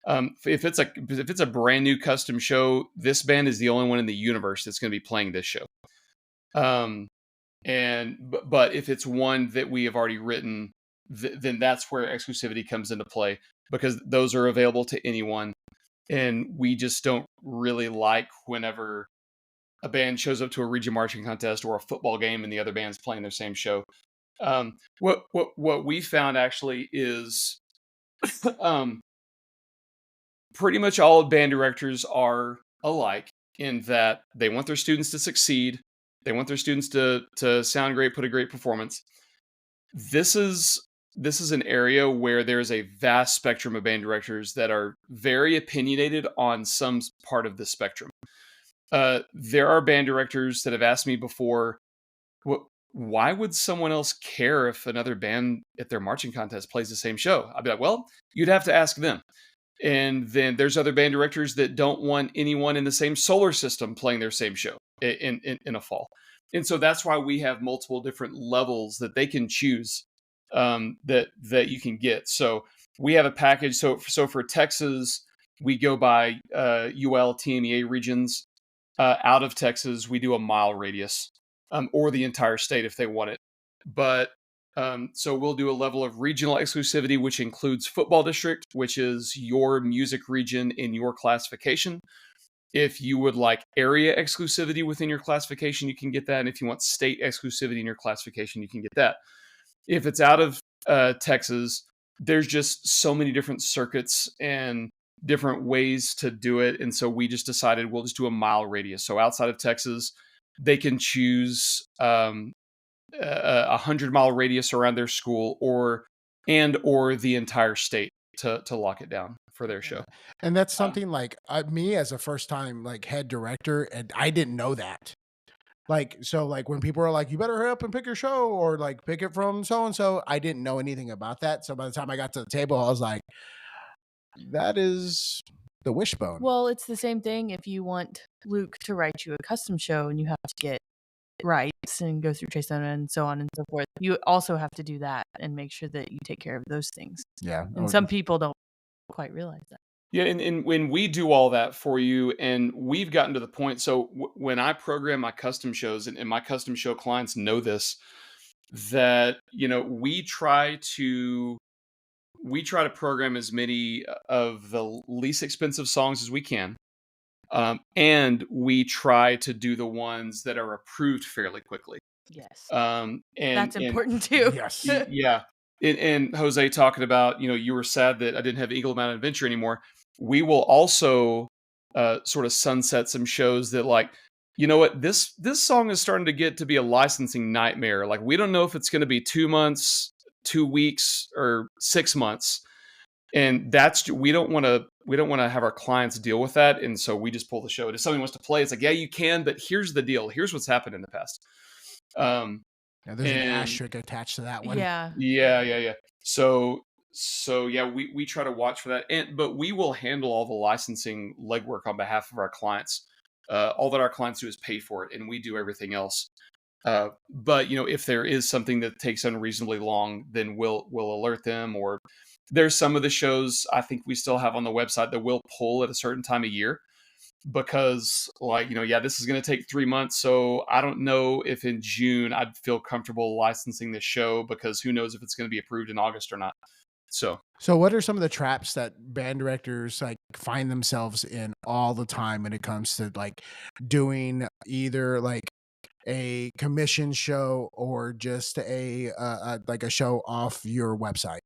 Speaker 2: If it's a brand new custom show, this band is the only one in the universe that's going to be playing this show. Um, but if it's one that we have already written, then that's where exclusivity comes into play because those are available to anyone, and we just don't really like whenever a band shows up to a region marching contest or a football game and the other band's playing their same show. What we found actually is um, pretty much all band directors are alike in that they want their students to succeed. They want their students to sound great, put a great performance. This is this is an area where there's a vast spectrum of band directors that are very opinionated on some part of the spectrum. There are band directors that have asked me before, why would someone else care if another band at their marching contest plays the same show? I'd be like, well, you'd have to ask them. And then there's other band directors that don't want anyone in the same solar system playing their same show in a fall. And so that's why we have multiple different levels that they can choose that you can get. So we have a package. So for Texas, we go by UL TMEA regions. Out of Texas, we do a mile radius or the entire state if they want it. But so we'll do a level of regional exclusivity, which includes football district, which is your music region in your classification. If you would like area exclusivity within your classification, you can get that. And if you want state exclusivity in your classification, you can get that. If it's out of Texas, there's just so many different circuits and different ways to do it. And so we just decided we'll just do a mile radius. So outside of Texas, they can choose a 100-mile radius around their school or the entire state to lock it down for their show.
Speaker 3: And that's something like me as a first time like head director, and I didn't know that. Like, so like when people are like, you better hurry up and pick your show or like pick it from so and so, I didn't know anything about that. So by the time I got to the table, I was like, that is the wishbone.
Speaker 4: Well, it's the same thing if you want Luke to write you a custom show and you have to get rights and go through Chase and so on and so forth. You also have to do that and make sure that you take care of those things.
Speaker 3: Yeah.
Speaker 4: And some people don't quite realize that.
Speaker 2: Yeah, and when we do all that for you, and we've gotten to the point, so when I program my custom shows, and my custom show clients know this, that we try to program as many of the least expensive songs as we can, and we try to do the ones that are approved fairly quickly.
Speaker 4: Yes,
Speaker 2: and
Speaker 4: that's important too.
Speaker 3: Yes.
Speaker 2: Yeah. And Jose talking about, you were sad that I didn't have Eagle Mountain Adventure anymore. We will also sort of sunset some shows that, like, you know what, this song is starting to get to be a licensing nightmare. Like, we don't know if it's going to be 2 months, 2 weeks, or 6 months. And we don't want to have our clients deal with that. And so we just pull the show. If somebody wants to play, it's like, yeah, you can, but here's the deal. Here's what's happened in the past.
Speaker 3: Yeah, there's an asterisk attached to that one.
Speaker 2: Yeah. So yeah, we try to watch for that, but we will handle all the licensing legwork on behalf of our clients. All that our clients do is pay for it, and we do everything else. But if there is something that takes unreasonably long, then we'll alert them. Or there's some of the shows I think we still have on the website that we'll pull at a certain time of year. Because, like, this is going to take 3 months. So I don't know if in June I'd feel comfortable licensing this show, because who knows if it's going to be approved in August or not. So
Speaker 3: what are some of the traps that band directors like find themselves in all the time when it comes to like doing either like a commission show or just like a show off your website?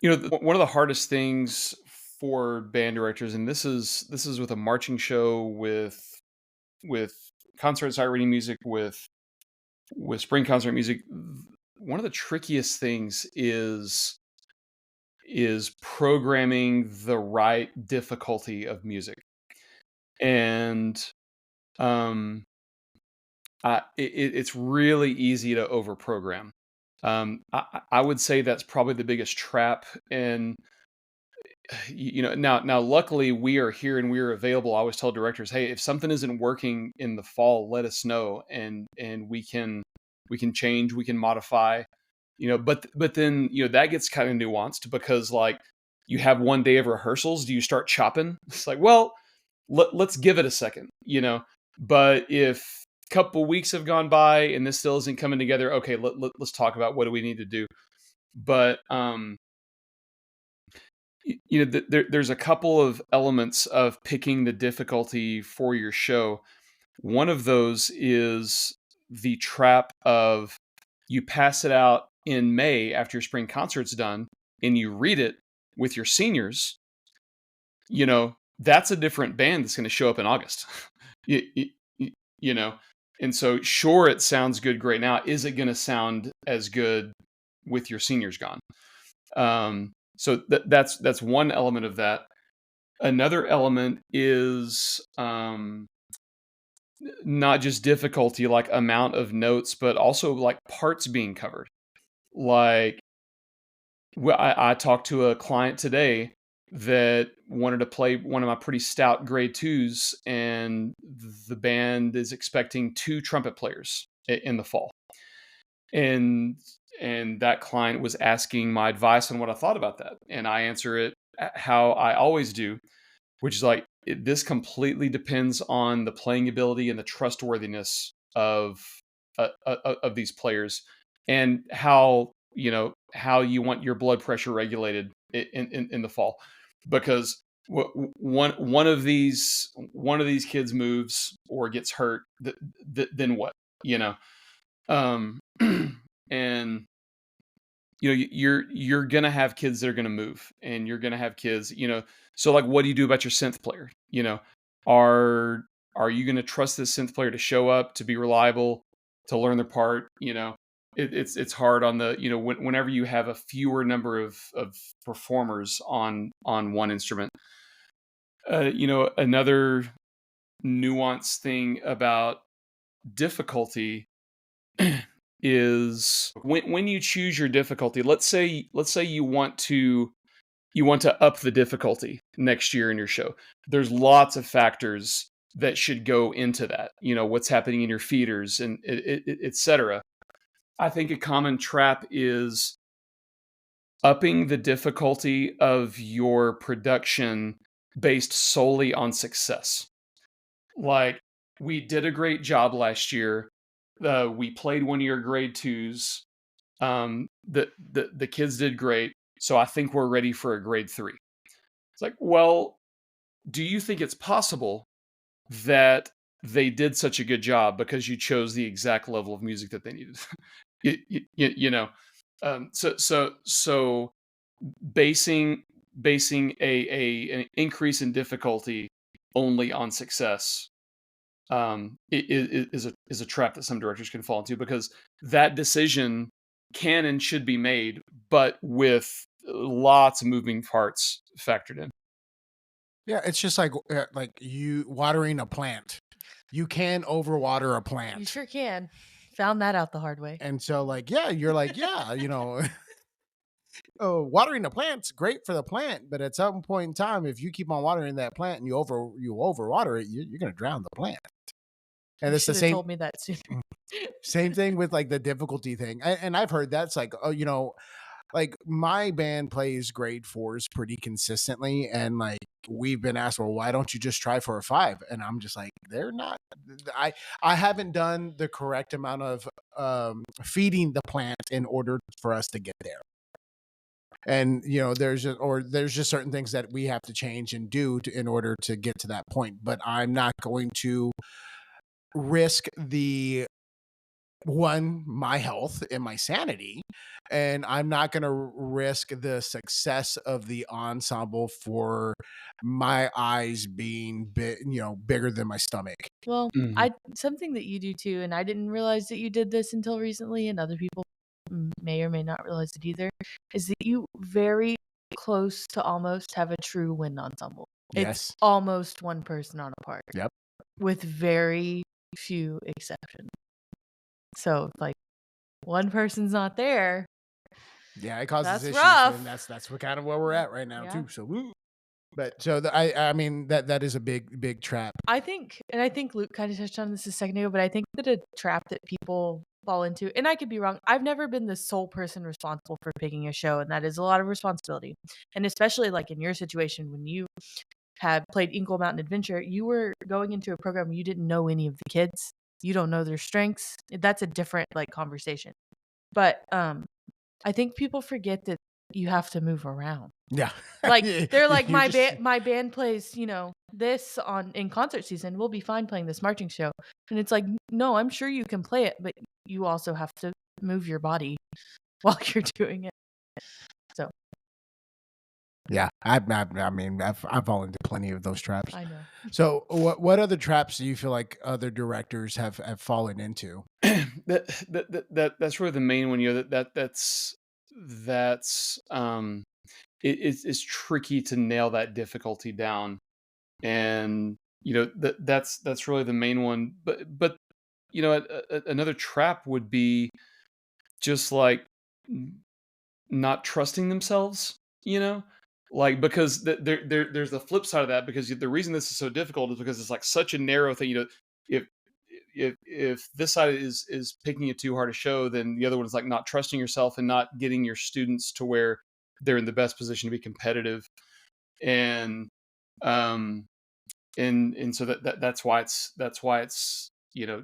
Speaker 2: one of the hardest things for band directors, and this is with a marching show, with concert sight reading music, with spring concert music. One of the trickiest things is programming the right difficulty of music. And um it's really easy to overprogram. I would say that's probably the biggest trap. And now luckily we are here and we are available. I always tell directors, hey, if something isn't working in the fall, let us know, and we can change, we can modify. But then that gets kind of nuanced, because like you have one day of rehearsals. Do you start chopping? It's like, well, let's give it a second. But if a couple weeks have gone by and this still isn't coming together, okay, let's talk about what do we need to do. But there's a couple of elements of picking the difficulty for your show. One of those is the trap of, you pass it out in May after your spring concert's done and you read it with your seniors. That's a different band that's going to show up in August. you, you, you know and so sure, it sounds good great now. Is it going to sound as good with your seniors gone? So that's one element of that. Another element is not just difficulty, like amount of notes, but also like parts being covered. Like, I talked to a client today that wanted to play one of my pretty stout grade twos, and the band is expecting 2 trumpet players in the fall. And that client was asking my advice on what I thought about that. And I answer it how I always do, which is like, this completely depends on the playing ability and the trustworthiness of these players, and how you want your blood pressure regulated in the fall. Because one of these kids moves or gets hurt, then what? Um, and you're gonna have kids that are gonna move, and you're gonna have kids. So like, what do you do about your synth player? Are you gonna trust this synth player to show up, to be reliable, to learn their part? It's hard on the whenever you have a fewer number of performers on one instrument. Another nuanced thing about difficulty is when you choose your difficulty. Let's say you want to up the difficulty next year in your show. There's lots of factors that should go into that. What's happening in your feeders, and etc. I think a common trap is upping the difficulty of your production based solely on success. Like, we did a great job last year. We played one of your grade twos. The kids did great, so I think we're ready for a grade 3. It's like, well, do you think it's possible that they did such a good job because you chose the exact level of music that they needed? So basing an increase in difficulty only on success is a trap that some directors can fall into, because that decision can and should be made, but with lots of moving parts factored in.
Speaker 3: Yeah, it's just like you watering a plant. You can overwater a
Speaker 4: You
Speaker 3: plant.
Speaker 4: sure can. Found that out the hard way.
Speaker 3: And so like, yeah, you're like, yeah, oh, watering a plant's great for the plant, but at some point in time, if you keep on watering that plant and you overwater it, you're going to drown the plant. And
Speaker 4: You
Speaker 3: it's the
Speaker 4: should have
Speaker 3: same
Speaker 4: told me that sooner.
Speaker 3: same thing with like the difficulty thing. And I've heard that's like, oh, like my band plays grade 4s pretty consistently, and like we've been asked, well, why don't you just try for a 5? And I'm just like, they're not. I haven't done the correct amount of feeding the plant in order for us to get there. And there's just certain things that we have to change and do in order to get to that point. But I'm not going to risk my health and my sanity, and I'm not going to risk the success of the ensemble for my eyes being bigger than my stomach.
Speaker 4: Well,
Speaker 2: Mhm.
Speaker 4: something that you do too, and I didn't realize that you did this until recently, and other people may or may not realize it either, is that you very close to almost have a true wind ensemble. It's
Speaker 3: Yes.
Speaker 4: almost one person on a part.
Speaker 3: Yep.
Speaker 4: With very few exceptions. So if like one person's not there,
Speaker 3: Yeah, it causes
Speaker 4: that's
Speaker 3: issues,
Speaker 4: rough.
Speaker 3: and that's what kind of where we're at right now
Speaker 4: Yeah.
Speaker 3: too. So, but so I mean that is a big trap.
Speaker 4: I think Luke kind of touched on this a second ago, but I think that a trap that people fall into, and I could be wrong, I've never been the sole person responsible for picking a show, and that is a lot of responsibility. And especially like in your situation when you had played Inkle Mountain Adventure, you were going into a program where you didn't know any of the kids. You don't know their strengths. That's a different like conversation. But I think people forget that you have to move around.
Speaker 3: Yeah.
Speaker 4: Like they're like
Speaker 3: You're
Speaker 4: my band plays, this in concert season. We'll be fine playing this marching show. And it's like, no, I'm sure you can play it, but you also have to move your body while you're doing it. So
Speaker 3: yeah, I mean, I've fallen into plenty of those traps.
Speaker 4: I know.
Speaker 3: So, what other traps do you feel like other directors have fallen into?
Speaker 2: That's really the main one. That's it's tricky to nail that difficulty down, and that's really the main one. But another trap would be just like not trusting themselves. Like, because there's the flip side of that, because the reason this is so difficult is because it's like such a narrow thing. If if this side is picking it too hard to show, then the other one is like not trusting yourself and not getting your students to where they're in the best position to be competitive. And um and so that's why it's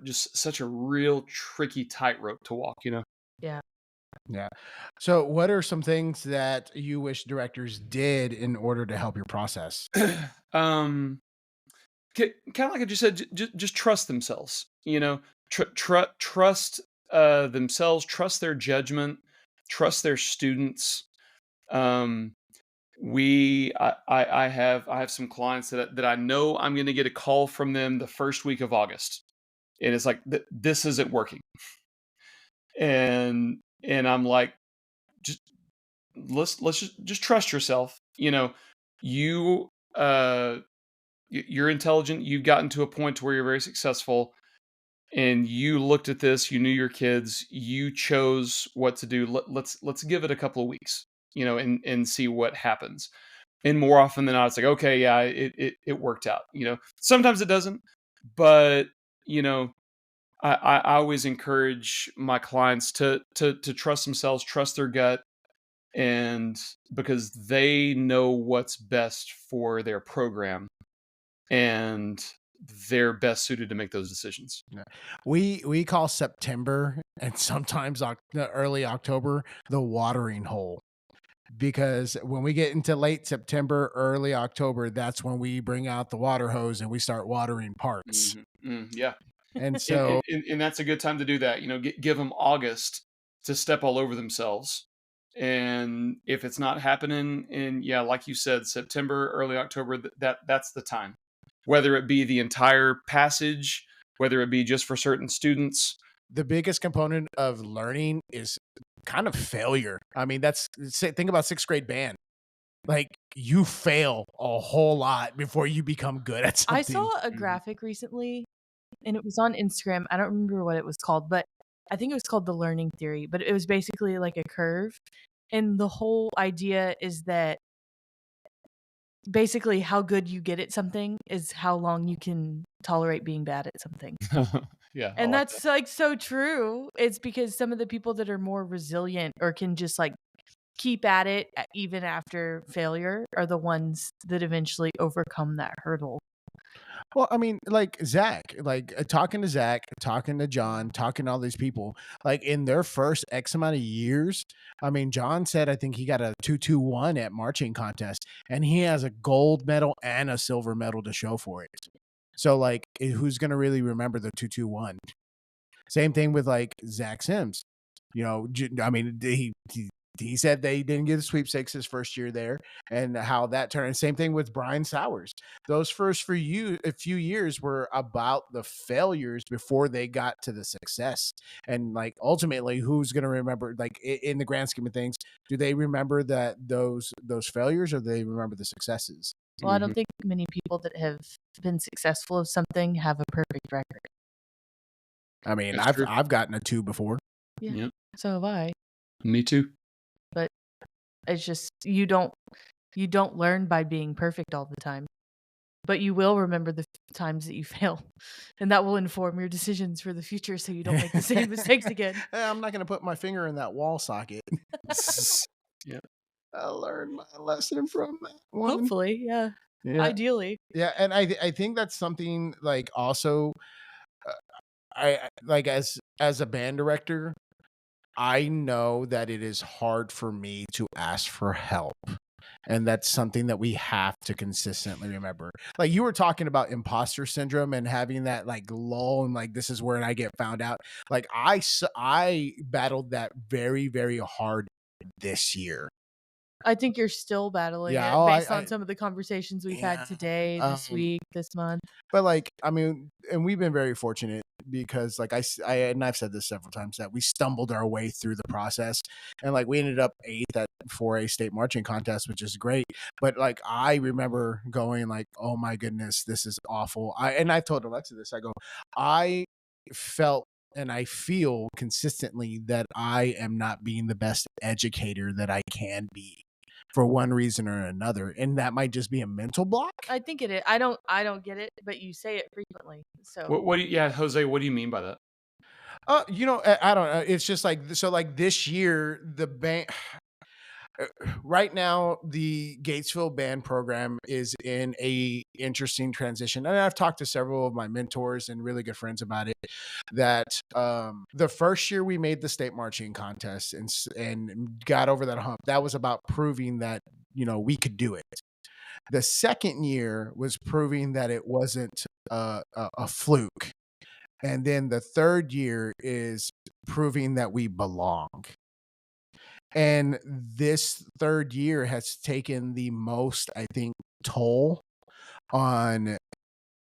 Speaker 2: just such a real tricky tightrope to walk.
Speaker 4: Yeah.
Speaker 3: Yeah. So, what are some things that you wish directors did in order to help your process?
Speaker 2: um kind of like I just said, just trust themselves. Trust themselves, trust their judgment, trust their students. Um, I have some clients that I know I'm going to get a call from them the first week of August, and it's like this isn't working, and I'm like, just let's just trust yourself. You you're intelligent. You've gotten to a point to where you're very successful, and you looked at this. You knew your kids. You chose what to do. Let's give it a couple of weeks, and see what happens. And more often than not, it's like, okay, yeah, it worked out. Sometimes it doesn't, but you know, I always encourage my clients to trust themselves, trust their gut, and because they know what's best for their program, and they're best suited to make those decisions.
Speaker 3: Yeah. We call September and sometimes early October the watering hole, because when we get into late September, early October, that's when we bring out the water hose and we start watering parks.
Speaker 2: Yeah,
Speaker 3: And
Speaker 2: and,
Speaker 3: so,
Speaker 2: and that's a good time to do that. Give them August to step all over themselves. And if it's not happening in, yeah, like you said, September, early October, that's the time. Whether it be the entire passage, whether it be just for certain students.
Speaker 3: the biggest component of learning is kind of failure. I mean, think about sixth grade band. Like, you fail a whole lot before you become good at something.
Speaker 4: I saw a graphic recently, and it was on Instagram. I don't remember what it was called, but I think it was called the learning theory. But it was basically like a curve, and the whole idea is that basically how good you get at something is how long you can tolerate being bad at something.
Speaker 2: Yeah,
Speaker 4: And that's like so true. It's because some of the people that are more resilient or can just like keep at it even after failure are the ones that eventually overcome that hurdle.
Speaker 3: Well, I mean, like Zach, like talking to Zach, talking to John, talking to all these people, like in their first X amount of years. I mean, John said I think he got a 221 at marching contest, and he has a gold medal and a silver medal to show for it. So, like, who's gonna really remember the 221? Same thing with like Zach Sims. You know, I mean, he said they didn't get the sweepstakes his first year there, and how that turned. Same thing with Brian Sowers. Those first for you a few years were about the failures before they got to the success. And like ultimately, who's going to remember? Like in the grand scheme of things, do they remember that those failures, or do they remember the successes?
Speaker 4: Well, I
Speaker 2: Mhm.
Speaker 4: don't think many people that have been successful at something have a perfect record.
Speaker 3: I mean,
Speaker 2: That's
Speaker 3: I've
Speaker 2: true.
Speaker 3: I've gotten a 2 before.
Speaker 4: Yeah,
Speaker 2: Yep.
Speaker 4: so have I.
Speaker 2: Me too.
Speaker 4: But it's just you don't learn by being perfect all the time. But you will remember the times that you fail, and that will inform your decisions for the future so you don't make the same mistakes again.
Speaker 3: I'm not going to put my finger in that wall socket.
Speaker 2: Yeah.
Speaker 3: I learned my lesson from that one.
Speaker 4: Hopefully, yeah.
Speaker 3: Yeah,
Speaker 4: Ideally.
Speaker 3: yeah, and I think that's something like also uh, like as a band director, I know that it is hard for me to ask for help. And that's something that we have to consistently remember. Like you were talking about imposter syndrome and having that like lull and like this is where I get found out. Like I battled that very hard this year.
Speaker 4: I think you're still battling
Speaker 3: Yeah,
Speaker 4: it
Speaker 3: oh,
Speaker 4: based
Speaker 3: I
Speaker 4: on some of the conversations we've had
Speaker 3: yeah,
Speaker 4: today, this week, this month.
Speaker 3: but like I mean, and we've been very fortunate because like and I've said this several times that we stumbled our way through the process, and like we ended up eighth at for a state marching contest, which is great. But like I remember going like, oh my goodness, this is awful. I told Alexa this. I go, I felt and I feel consistently that I am not being the best educator that I can be for one reason or another, and that might just be a mental block.
Speaker 4: I think it is. I don't get it, but you say it frequently. So
Speaker 2: What do you, yeah, Jose, what do you mean by that?
Speaker 3: You know, I don't know. It's just like so. Like this year, the band right now, the Gatesville band program is in a interesting transition, and I've talked to several of my mentors and really good friends about it. That the first year we made the state marching contest and got over that hump, that was about proving that we could do it. The second year was proving that it wasn't a fluke. And then the third year is proving that we belong. And this third year has taken the most, I think, toll on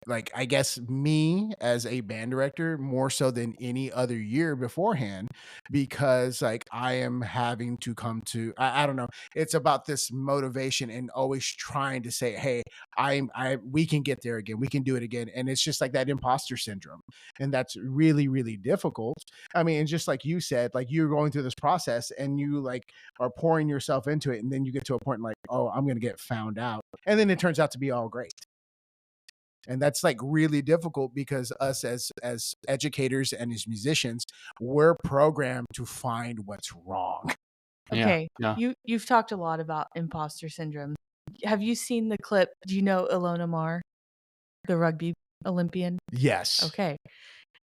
Speaker 3: like I guess me as a band director more so than any other year beforehand because like I am having to come to I don't know, it's about this motivation and always trying to say hey I we can get there again, we can do it again, and it's just like that imposter syndrome, and that's really difficult. I mean, and just like you said, like you're going through this process and you like are pouring yourself into it, and then you get to a point like oh I'm gonna get found out, and then it turns out to be all great. And that's like really difficult because us as educators and as musicians, we're programmed to find what's wrong.
Speaker 2: Yeah.
Speaker 4: okay,
Speaker 2: Yeah.
Speaker 4: you've talked a lot about imposter syndrome. Have you seen the clip? Do you know Ilona Maher, the rugby Olympian?
Speaker 3: Yes.
Speaker 4: Okay.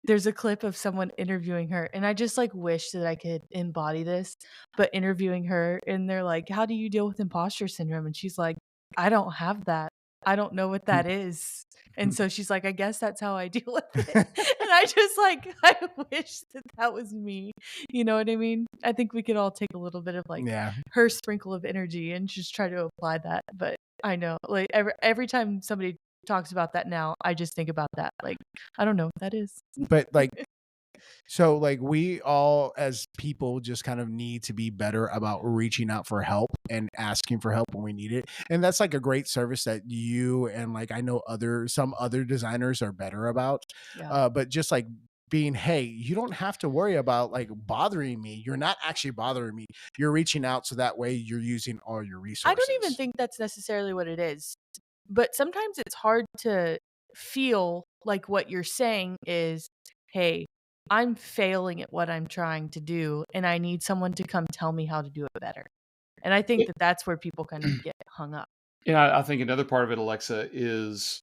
Speaker 4: There's a clip of someone interviewing her, and I just like wish that I could embody this, but interviewing her, and they're like, "How do you deal with imposter syndrome?" And she's like, "I don't have that. I don't know what that is." And so she's like, "I guess that's how I deal with it." And I just like, I wish that that was me. You know what I mean? I think we could all take a little bit of like
Speaker 3: Yeah.
Speaker 4: her sprinkle of energy and just try to apply that. But I know, like every time somebody talks about that now, I just think about that. Like, I don't know what that is.
Speaker 3: But like so like we all as people just kind of need to be better about reaching out for help and asking for help when we need it. And that's like a great service that you and like I know some other designers are better about.
Speaker 4: Yeah.
Speaker 3: But just like being hey you don't have to worry about like bothering me, you're not actually bothering me, you're reaching out so that way you're using all your
Speaker 4: I don't even
Speaker 3: resources.
Speaker 4: think that's necessarily what it is. But sometimes it's hard to feel like what you're saying is, "Hey, I'm failing at what I'm trying to do, and I need someone to come tell me how to do it better." And I think that that's where people kind of get hung up.
Speaker 2: Yeah, I think another part of it, Alexa, is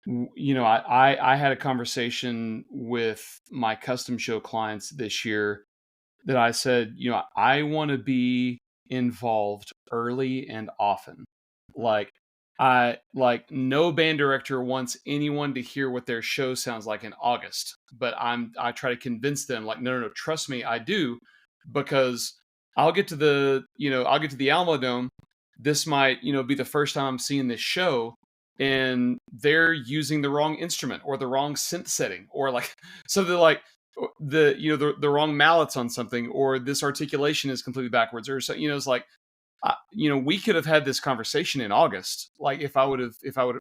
Speaker 2: I had a conversation with my custom show clients this year that I said, I want to be involved early and often. Like no band director wants anyone to hear what their show sounds like in August, but I try to convince them like, no, trust me, I do, because I'll get to the Alamo Dome. This might, be the first time I'm seeing this show, and they're using the wrong instrument or the wrong synth setting, or like so they're like the wrong mallets on something, or this articulation is completely backwards, or so it's like we could have had this conversation in August, like if I would have,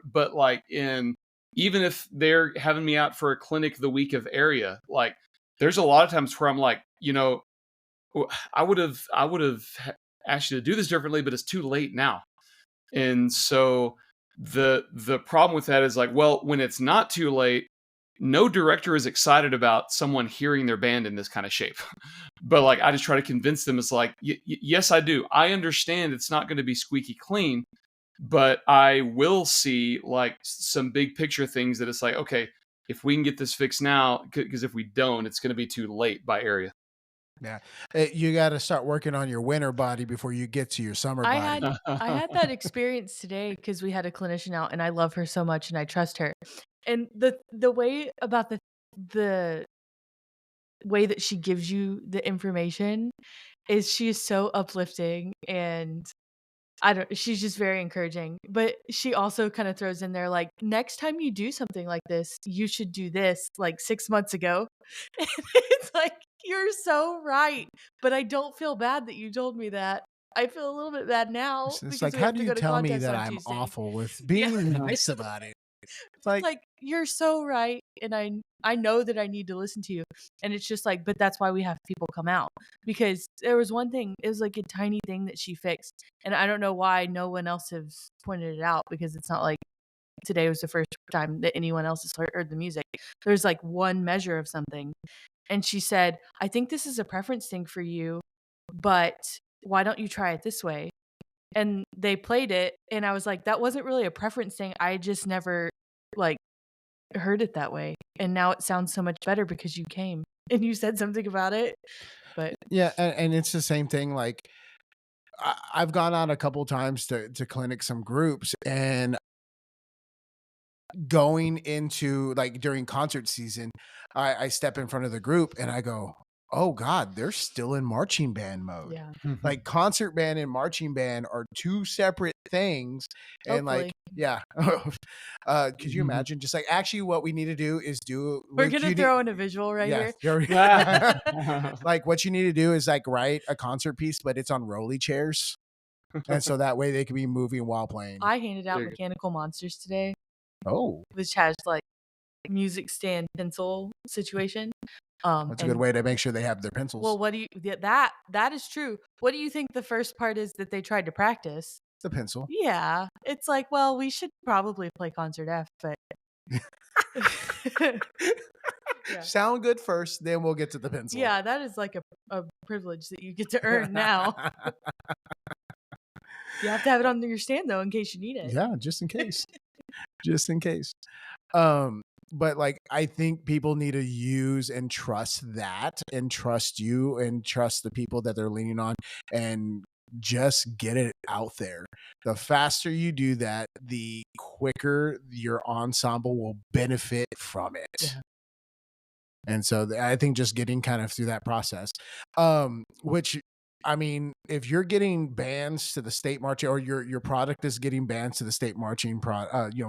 Speaker 2: but like even if they're having me out for a clinic the week of area, like there's a lot of times where I'm like, I would have asked you to do this differently, but it's too late now. And so the problem with that is like, well, when it's not too late, no director is excited about someone hearing their band in this kind of shape. But like, I just try to convince them, it's like, yes, I do. I understand it's not going to be squeaky clean, but I will see like some big picture things that it's like, okay, if we can get this fixed now, because if we don't, it's going to be too late by area.
Speaker 3: Yeah. You got to start working on your winter body before you get to your summer
Speaker 4: I
Speaker 3: body.
Speaker 4: had that experience today because we had a clinician out, and I love her so much, and I trust her. And the way about the way that she gives you the information is she is so uplifting, and she's just very encouraging. But she also kind of throws in there like, next time you do something like this, you should do this like 6 months ago. And it's like, you're so right, but I don't feel bad that you told me that. I feel a little bit bad now
Speaker 3: It's
Speaker 4: because
Speaker 3: like,
Speaker 4: we
Speaker 3: how
Speaker 4: have
Speaker 3: do
Speaker 4: to
Speaker 3: you
Speaker 4: go to
Speaker 3: tell me
Speaker 4: contest
Speaker 3: that
Speaker 4: on
Speaker 3: I'm
Speaker 4: Tuesday.
Speaker 3: awful with
Speaker 4: Yeah.
Speaker 3: being nice about it? It's like,
Speaker 4: Like, you're so right, and I know that I need to listen to you. And it's just like, but that's why we have people come out, because there was one thing, it was like a tiny thing that she fixed, and I don't know why no one else has pointed it out, because it's not like today was the first time that anyone else has heard the music. There's like one measure of something, and she said, I think this is a preference thing for you, but why don't you try it this way? And they played it, and I was like, that wasn't really a preference thing. I just never like heard it that way. And now it sounds so much better because you came and you said something about it. But
Speaker 3: yeah. And it's the same thing. Like, I've gone out a couple times to clinic some groups, and going into like during concert season, I step in front of the group and I go, oh God, they're still in marching band mode.
Speaker 4: yeah,
Speaker 3: Like concert band and marching band are two separate things. And like,
Speaker 4: hopefully.
Speaker 3: yeah. Could you imagine just like actually what we need to do is do
Speaker 4: We're
Speaker 3: Luke,
Speaker 4: going to
Speaker 3: you
Speaker 4: throw
Speaker 3: need,
Speaker 4: in a visual right
Speaker 3: yeah,
Speaker 4: here.
Speaker 3: like what you need to do is like write a concert piece, but it's on rolly chairs. And so that way they can be moving while playing.
Speaker 4: I handed out
Speaker 2: There you go.
Speaker 4: Mechanical Monsters today,
Speaker 3: Oh,
Speaker 4: which has like music stand pencil situation.
Speaker 3: that's a good
Speaker 4: And
Speaker 3: way to make sure they have their pencils.
Speaker 4: well, what do you that is true. What do you think the first part is that they tried to practice?
Speaker 3: The pencil.
Speaker 4: Yeah, it's like, well, we should probably play concert F, but yeah.
Speaker 3: Sound good first, then we'll get to the pencil.
Speaker 4: Yeah, that is like a privilege that you get to earn now. You have to have it on your stand though in case you need it.
Speaker 3: Yeah, just in case. Just in case. But like I think people need to use and trust that, and trust you, and trust the people that they're leaning on, and just get it out there. The faster you do that, the quicker your ensemble will benefit from it.
Speaker 4: Yeah.
Speaker 3: And so I think just getting kind of through that process, which I mean, if you're getting bands to the state marching, or your product is getting bands to the state marching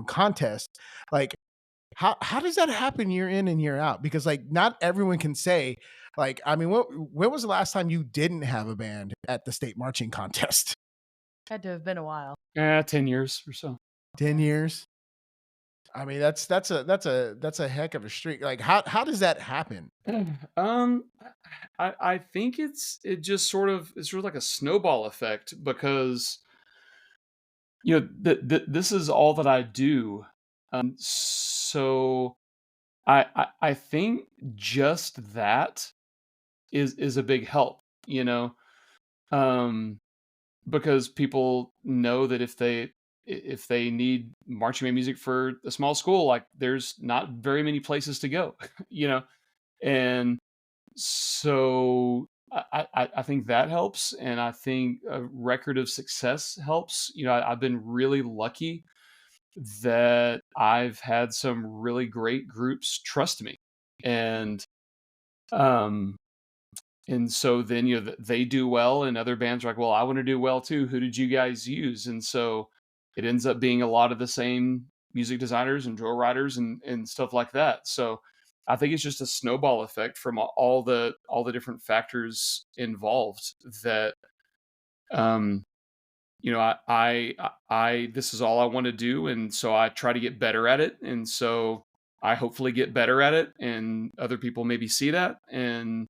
Speaker 3: contest, like how does that happen year in and year out? Because like not everyone can say, like, I mean, when was the last time you didn't have a band at the state marching contest?
Speaker 4: Had to have been a while.
Speaker 2: 10 years or so.
Speaker 3: 10 years. I mean, that's a heck of a streak. Like how does that happen?
Speaker 2: I think it's sort of like a snowball effect, because this is all that I do. So I think just that is a big help, because people know that if if they need marching band music for a small school, like there's not very many places to go, you know, and so I think that helps, and I think a record of success helps. You know, I've been really lucky that I've had some really great groups trust me, and um, and so then they do well, and other bands are like, well, I want to do well too. Who did you guys use? And so it ends up being a lot of the same music designers and drill writers and stuff like that. So I think it's just a snowball effect from all the different factors involved that um you know I this is all I want to do, and so I try to get better at it, and so I hopefully get better at it, and other people maybe see that, and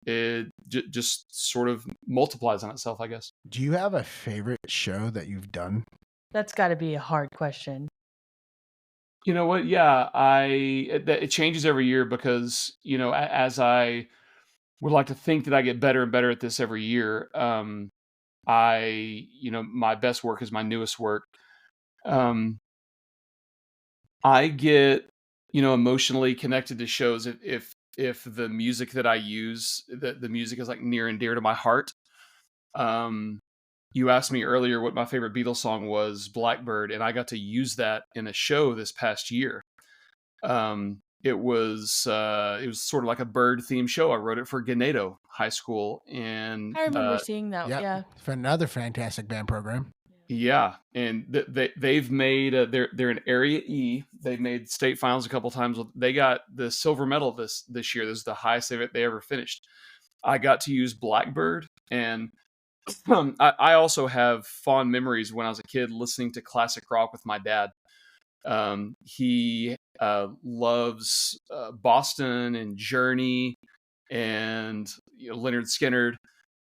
Speaker 2: it just sort of multiplies on itself, I guess.
Speaker 3: Do you have a favorite show that you've done?
Speaker 4: That's got to be a hard question.
Speaker 2: You know what? Yeah, it changes every year because as I would like to think that I get better and better at this every year. My best work is my newest work. Um, I get emotionally connected to shows if the music that I use, the music is like near and dear to my heart. Um, you asked me earlier what my favorite Beatles song was, Blackbird, and I got to use that in a show this past year. It was sort of like a bird themed show. I wrote it for Ganado High School, and
Speaker 4: I remember seeing that.
Speaker 3: Yep.
Speaker 4: Yeah.
Speaker 3: For another fantastic band program.
Speaker 2: yeah, and they've made they're in Area E. They've made state finals a couple times. They got the silver medal this year. This is the highest they ever finished. I got to use Blackbird, and I also have fond memories when I was a kid listening to classic rock with my dad. He loves Boston and Journey and Leonard Skinner,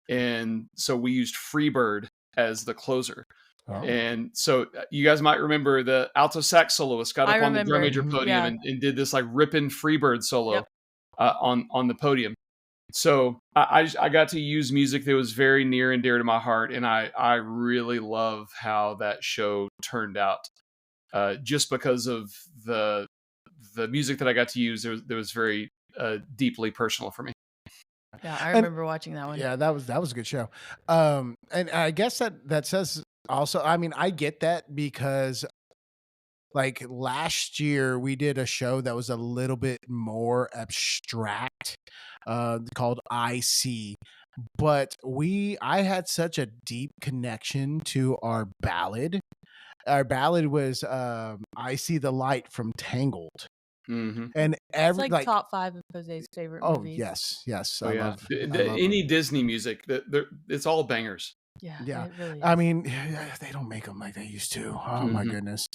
Speaker 2: and so we used Freebird as the closer.
Speaker 3: Oh.
Speaker 2: And so you guys might remember the alto sax soloist got
Speaker 4: I
Speaker 2: up on the drum
Speaker 4: remember.
Speaker 2: major podium
Speaker 4: Yeah.
Speaker 2: and did this like ripping Freebird solo
Speaker 4: Yep.
Speaker 2: on the podium. So I got to use music that was very near and dear to my heart, and I really love how that show turned out. Just because of the music that I got to use, there was very deeply personal for me.
Speaker 4: Yeah, I remember watching that one.
Speaker 3: Yeah, that was a good show. And I guess that says also, I mean, I get that because like last year we did a show that was a little bit more abstract, called IC. But I had such a deep connection to our ballad. Our ballad was I See the Light from Tangled.
Speaker 2: Mm-hmm.
Speaker 3: And
Speaker 4: It's like top 5 of Jose's favorite
Speaker 3: oh
Speaker 4: movies.
Speaker 3: yes,
Speaker 2: Oh
Speaker 3: I
Speaker 2: yeah,
Speaker 3: love
Speaker 2: any Disney music it's all bangers.
Speaker 3: Yeah.
Speaker 4: It really is.
Speaker 3: I mean, they don't make them like they used to. Oh my
Speaker 2: Mhm.
Speaker 3: goodness.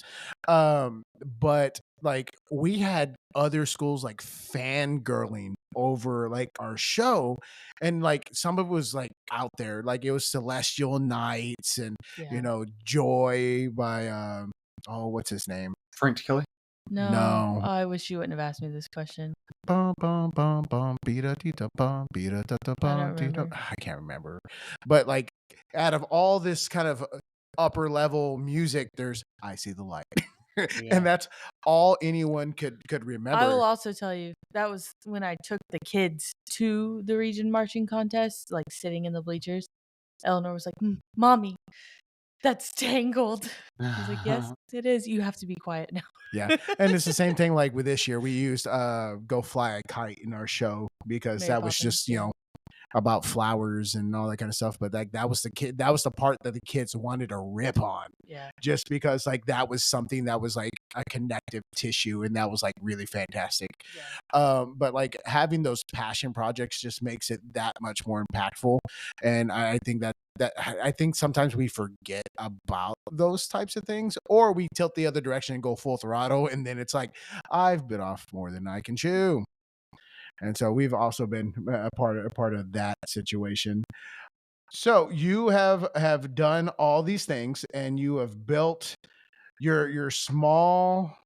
Speaker 3: But like we had other schools like fangirling over like our show, and like some of it was like out there, like it was Celestial Nights and
Speaker 4: Yeah.
Speaker 3: Joy by what's his name?
Speaker 2: Frank Kelly.
Speaker 3: No.
Speaker 4: I wish you wouldn't have asked me this question.
Speaker 3: Bum bum bum bum beata dita bum beata da da bum dita.
Speaker 4: remember.
Speaker 3: I can't remember, but like out of all this kind of upper level music, there's I See the Light, and that's all anyone could remember.
Speaker 4: I will also tell you that was when I took the kids to the region marching contest, like sitting in the bleachers. Eleanor was like, "Mommy, that's Tangled." I was like, "Yes, it is. You have to be quiet now."
Speaker 3: Yeah, and it's the same thing. Like with this year, we used "Go Fly a Kite" in our show because
Speaker 4: Mary
Speaker 3: that was
Speaker 4: Poppins,
Speaker 3: just
Speaker 4: yeah.
Speaker 3: about flowers and all that kind of stuff. But like that was the part that the kids wanted to rip on.
Speaker 4: Yeah.
Speaker 3: Just because like that was something that was like a connective tissue, and that was like really fantastic. But like having those passion projects just makes it that much more impactful, and I think that I think sometimes we forget about those types of things, or we tilt the other direction and go full throttle, and then it's like I've bit off more than I can chew. And so we've also been a part of that situation. So you have done all these things, and you have built your small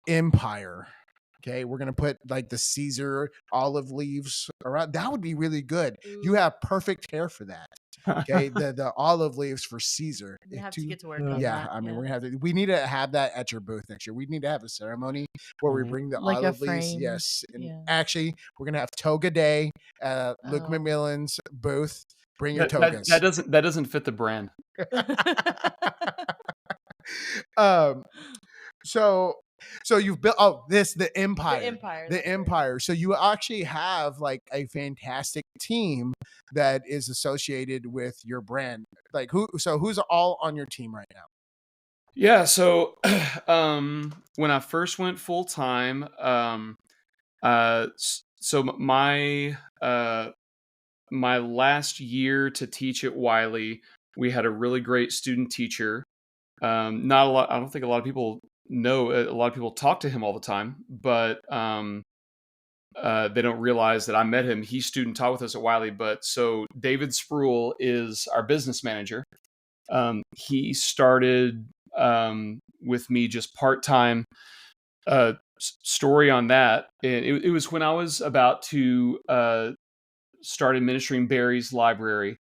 Speaker 3: empire. Okay, we're gonna put like the Caesar olive leaves around. That would be really good. You
Speaker 4: Ooh.
Speaker 3: have perfect hair for that. Okay, the olive leaves for Caesar.
Speaker 4: You have to
Speaker 3: To
Speaker 4: get to work on
Speaker 3: Yeah,
Speaker 4: that.
Speaker 3: I mean, we're gonna have to. We need to have that at your booth next year. We need to have a ceremony where we
Speaker 2: Mhm.
Speaker 3: bring the
Speaker 4: Like a
Speaker 3: olive leaves.
Speaker 4: framed,
Speaker 3: Yes, and
Speaker 4: yeah.
Speaker 3: actually, we're gonna have toga day at Luke
Speaker 4: Oh.
Speaker 3: McMillan's booth. Bring your
Speaker 2: That
Speaker 3: togas.
Speaker 2: doesn't fit the brand.
Speaker 3: um, so you've built the
Speaker 4: The
Speaker 3: empire.
Speaker 4: Empire,
Speaker 3: The
Speaker 4: that's right.
Speaker 3: empire. So you actually have like a fantastic team that is associated with your brand. Like who's all on your team right now?
Speaker 2: Yeah, so when I first went full time, my last year to teach at Wiley, we had a really great student teacher. Not a lot. I don't think a lot of people know. A lot of people talk to him all the time, but they don't realize that I met him. He student taught with us at Wiley. But so David Spruill is our business manager. He started with me just part time. Story on that. And it was when I was about to start administering Barry's library.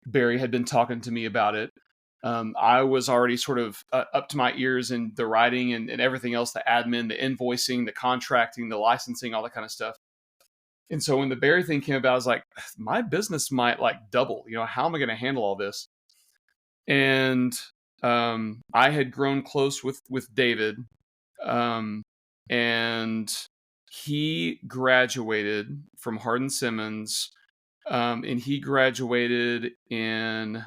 Speaker 2: Barry had been talking to me about it. I was already sort of up to my ears in the writing and everything else, the admin, the invoicing, the contracting, the licensing, all that kind of stuff. And so when the Barry thing came about, I was like, my business might like double. How am I going to handle all this? And I had grown close with David, and he graduated from Hardin Simmons, and he graduated in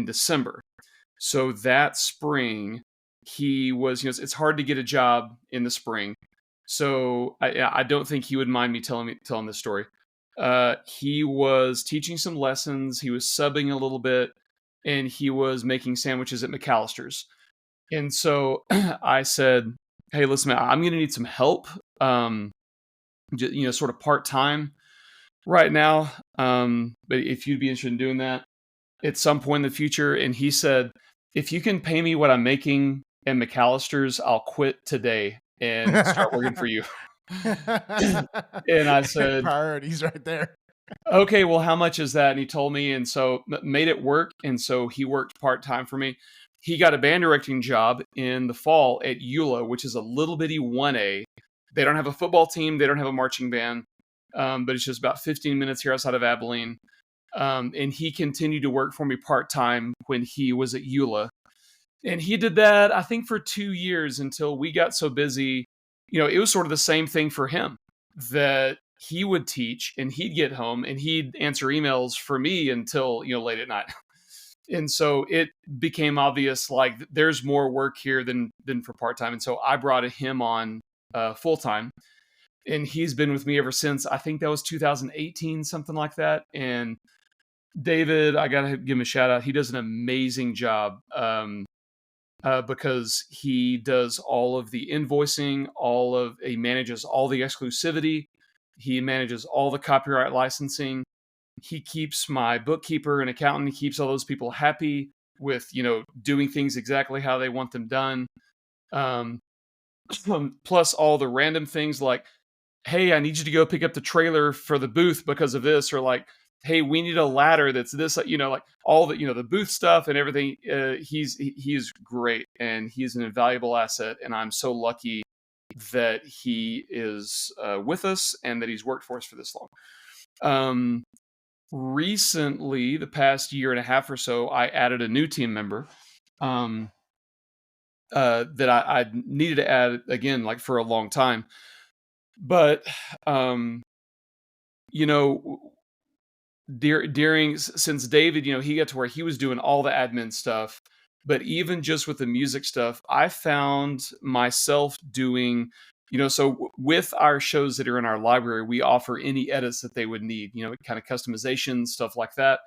Speaker 2: December. So that spring, he was. It's hard to get a job in the spring, so I don't think he would mind me telling this story. He was teaching some lessons. He was subbing a little bit, and he was making sandwiches at McAllister's. And so I said, "Hey, listen, man, I'm going to need some help. Sort of part time right now. But if you'd be interested in doing that at some point in the future." And he said, "If you can pay me what I'm making at McAllister's, I'll quit today and start working for you." And I said,
Speaker 3: Priorities right there.
Speaker 2: "Okay, well, how much is that?" And he told me, and so made it work. And so he worked part time for me. He got a band directing job in the fall at EULA, which is a little bitty 1A. They don't have a football team. They don't have a marching band, but it's just about 15 minutes here outside of Abilene. And he continued to work for me part time when he was at EULA. And he did that, I think, for 2 years until we got so busy. It was sort of the same thing for him, that he would teach and he'd get home and he'd answer emails for me until, late at night. And so it became obvious, like, there's more work here than for part-time. And so I brought him on full-time, and he's been with me ever since. I think that was 2018, something like that. And David, I got to give him a shout out. He does an amazing job. Because he does all of the invoicing, he manages all the exclusivity, he manages all the copyright licensing. He keeps my bookkeeper and accountant. He keeps all those people happy with doing things exactly how they want them done. Um, plus all the random things like, "Hey, I need you to go pick up the trailer for the booth because of this," or like, "Hey, we need a ladder that's this," like all the, the booth stuff and everything. He's great, and he's an invaluable asset. And I'm so lucky that he is with us and that he's worked for us for this long. Recently, the past year and a half or so, I added a new team member. That I needed to add again, like, for a long time. But you know, since David, he got to where he was doing all the admin stuff, but even just with the music stuff, I found myself doing, with our shows that are in our library, we offer any edits that they would need, kind of customization, stuff like that.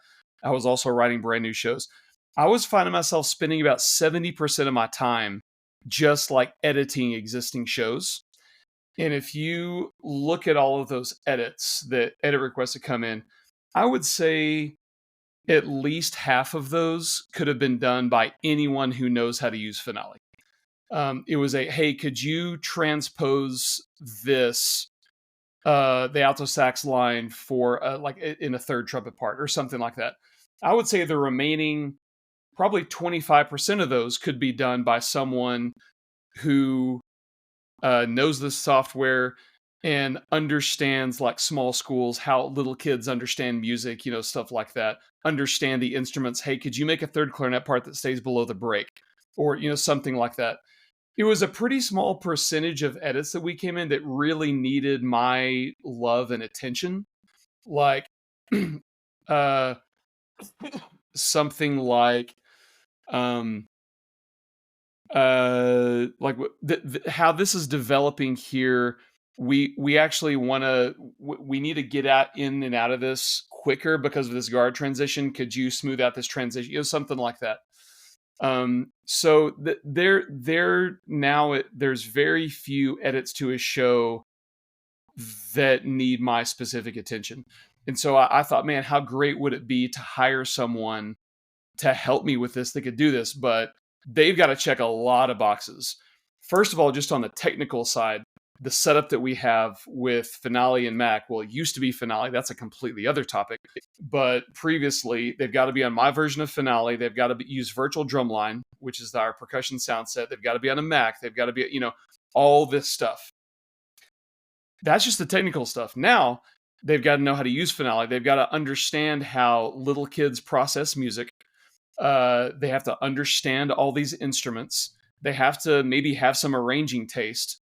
Speaker 2: I was also writing brand new shows. I was finding myself spending about 70% of my time just like editing existing shows. And if you look at all of those edit requests that come in, I would say at least half of those could have been done by anyone who knows how to use Finale. It was hey, could you transpose this, the alto sax line for like in a third trumpet part or something like that? I would say the remaining probably 25% of those could be done by someone who knows the software and understands like small schools, how little kids understand music, stuff like that. Understand the instruments. Hey, could you make a third clarinet part that stays below the break? Or, something like that. It was a pretty small percentage of edits that we came in that really needed my love and attention. Like, uh, something like, um, how this is developing here. We actually want to, we need to get in and out of this quicker because of this guard transition. Could you smooth out this transition? Something like that. So there's very few edits to a show that need my specific attention. And so I thought, man, how great would it be to hire someone to help me with this that could do this? But they've got to check a lot of boxes. First of all, just on the technical side, the setup that we have with Finale and Mac, well, it used to be Finale. That's a completely other topic. But previously, they've got to be on my version of Finale. They've got to use Virtual Drumline, which is our percussion sound set. They've got to be on a Mac. They've got to be, all this stuff. That's just the technical stuff. Now, they've got to know how to use Finale. They've got to understand how little kids process music. They have to understand all these instruments. They have to maybe have some arranging taste,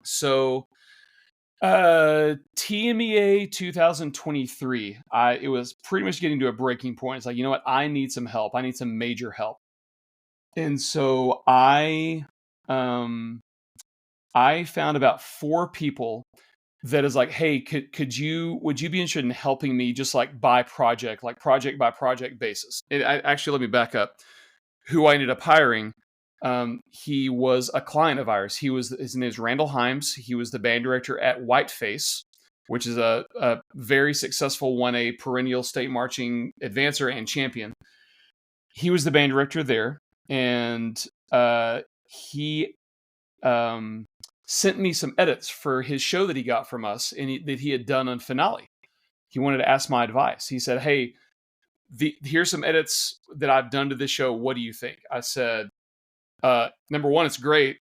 Speaker 2: So, TMEA 2023, it was pretty much getting to a breaking point. It's like, you know what? I need some help. I need some major help. And so I found about 4 people that is like, hey, would you be interested in helping me just like by project by project basis? And actually, let me back up. Who I ended up hiring, he was a client of ours. His name is Randall Himes. He was the band director at Whiteface, which is a very successful 1A perennial state marching advancer and champion. He was the band director there, and he sent me some edits for his show that he got from us and that he had done on Finale. He wanted to ask my advice. He said, hey, here's some edits that I've done to this show. What do you think? I said, number 1, it's great.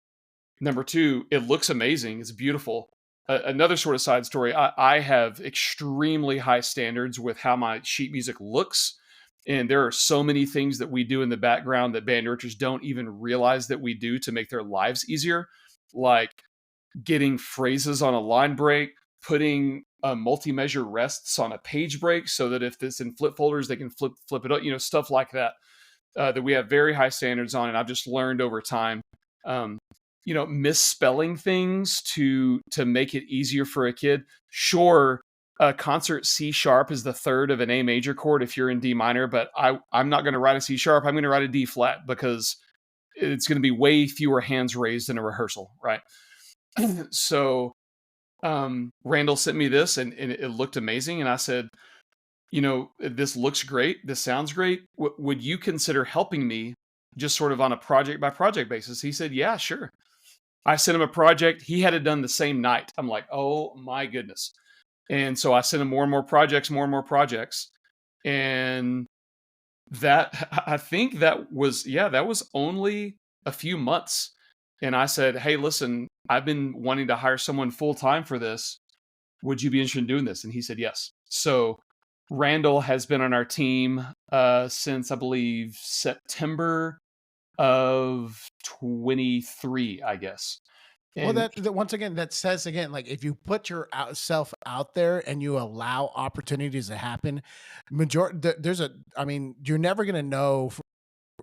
Speaker 2: Number 2, it looks amazing. It's beautiful. Another sort of side story, I have extremely high standards with how my sheet music looks. And there are so many things that we do in the background that band directors don't even realize that we do to make their lives easier. Like getting phrases on a line break, putting multi-measure rests on a page break so that if it's in flip folders, they can flip it up, stuff like that, that we have very high standards on. And I've just learned over time, misspelling things to make it easier for a kid. Sure, a concert C sharp is the third of an A major chord if you're in D minor, but I'm not going to write a C sharp. I'm going to write a D flat because it's going to be way fewer hands raised in a rehearsal, right? So Randall sent me this and it looked amazing. And I said, this looks great. This sounds great. Would you consider helping me just sort of on a project by project basis? He said, yeah, sure. I sent him a project. He had it done the same night. I'm like, oh my goodness. And so I sent him more and more projects. And I think that was only a few months. And I said, hey, listen, I've been wanting to hire someone full time for this. Would you be interested in doing this? And he said, yes. So Randall has been on our team since, I believe, September of 23, I guess.
Speaker 3: Well, that once again, that says again, like if you put yourself out there and you allow opportunities to happen, you're never going to know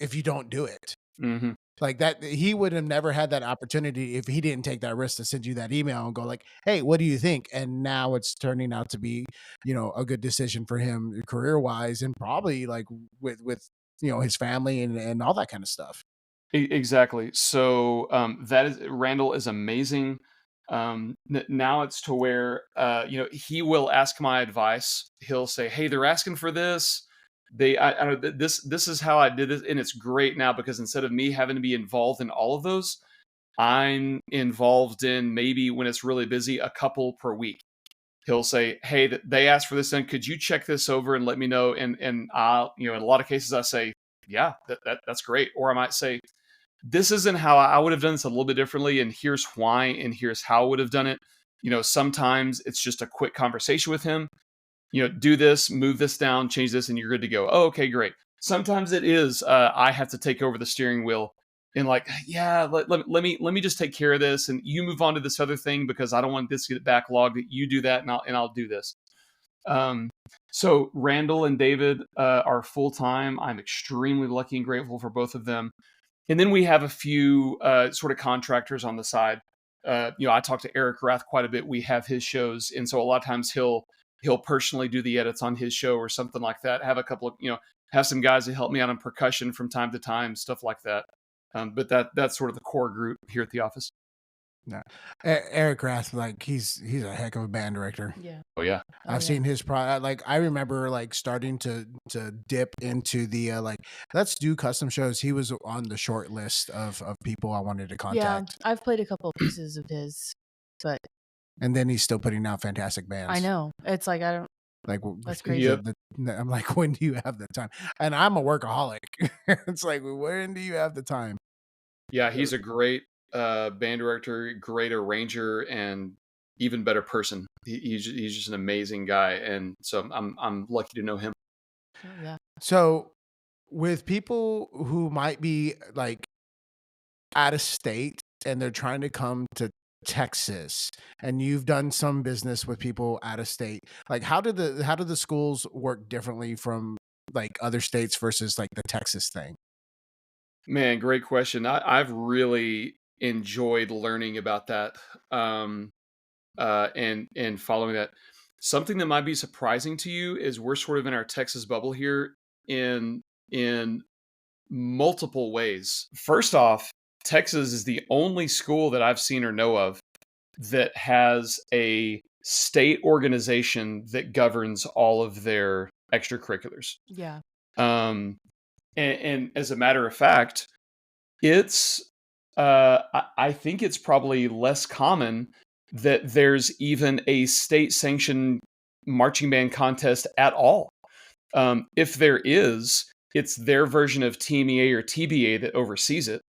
Speaker 3: if you don't do it.
Speaker 2: Mm-hmm.
Speaker 3: Like that, he would have never had that opportunity if he didn't take that risk to send you that email and go like, hey, what do you think? And now it's turning out to be, a good decision for him career wise and probably like with his family and all that kind of stuff.
Speaker 2: Exactly. So Randall is amazing. Now it's to where he will ask my advice. He'll say, "Hey, they're asking for this. I know this is how I did it, and it's great now because instead of me having to be involved in all of those, I'm involved in maybe when it's really busy a couple per week." he'll say, "Hey, they asked for this, and could you check this over and let me know?" And I'll, in a lot of cases, I say, "Yeah, that's great," or I might say, "This isn't how I would have done this a little bit differently, and here's why, and here's how I would have done it." Sometimes it's just a quick conversation with him. Do this, move this down, change this, and you're good to go. Oh, okay, great. Sometimes it is I have to take over the steering wheel and like, yeah, let me just take care of this, and you move on to this other thing because I don't want this to get backlogged. You do that, and I'll do this. So Randall and David are full time. I'm extremely lucky and grateful for both of them. And then we have a few sort of contractors on the side. I talk to Eric Rath quite a bit. We have his shows, and so a lot of times he'll personally do the edits on his show or something like that. Have a couple of have some guys that help me out on percussion from time to time, stuff like that. But that's sort of the core group here at the office.
Speaker 3: No. Eric Rath, like he's a heck of a band director.
Speaker 4: Yeah.
Speaker 2: Oh yeah.
Speaker 3: I've seen his like I remember like starting to dip into the like let's do custom shows. He was on the short list of people I wanted to contact.
Speaker 4: Yeah, I've played a couple of pieces of his, but
Speaker 3: and then he's still putting out fantastic bands.
Speaker 4: I know. It's like I don't
Speaker 3: like
Speaker 4: that's crazy.
Speaker 3: I'm like, when do you have the time? And I'm a workaholic. It's like, when do you have the time?
Speaker 2: Yeah, he's a great band director, great arranger, and even better person. He's just an amazing guy, and so I'm lucky to know him.
Speaker 4: Oh, yeah.
Speaker 3: So, with people who might be like out of state and they're trying to come to Texas, and you've done some business with people out of state, like how do the schools work differently from like other states versus like the Texas thing?
Speaker 2: Man, great question. I've really enjoyed learning about that, and following that. Something that might be surprising to you is we're sort of in our Texas bubble here in multiple ways. First off, Texas is the only school that I've seen or know of that has a state organization that governs all of their extracurriculars.
Speaker 4: Yeah.
Speaker 2: And as a matter of fact, it's I think it's probably less common that there's even a state sanctioned marching band contest at all. If there is, it's their version of Team EA or TBA that oversees it.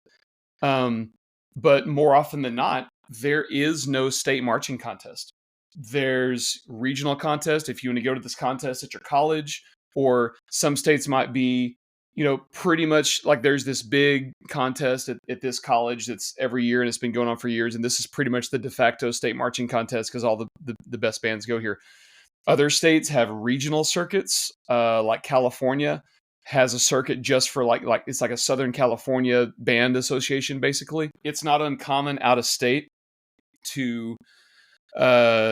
Speaker 2: But more often than not, there is no state marching contest. There's regional contest if you want to go to this contest at your college, or some states might be, pretty much like there's this big contest at this college that's every year and it's been going on for years. And this is pretty much the de facto state marching contest because all the best bands go here. Other states have regional circuits, like California has a circuit just for like it's like a Southern California band association, basically. It's not uncommon out of state to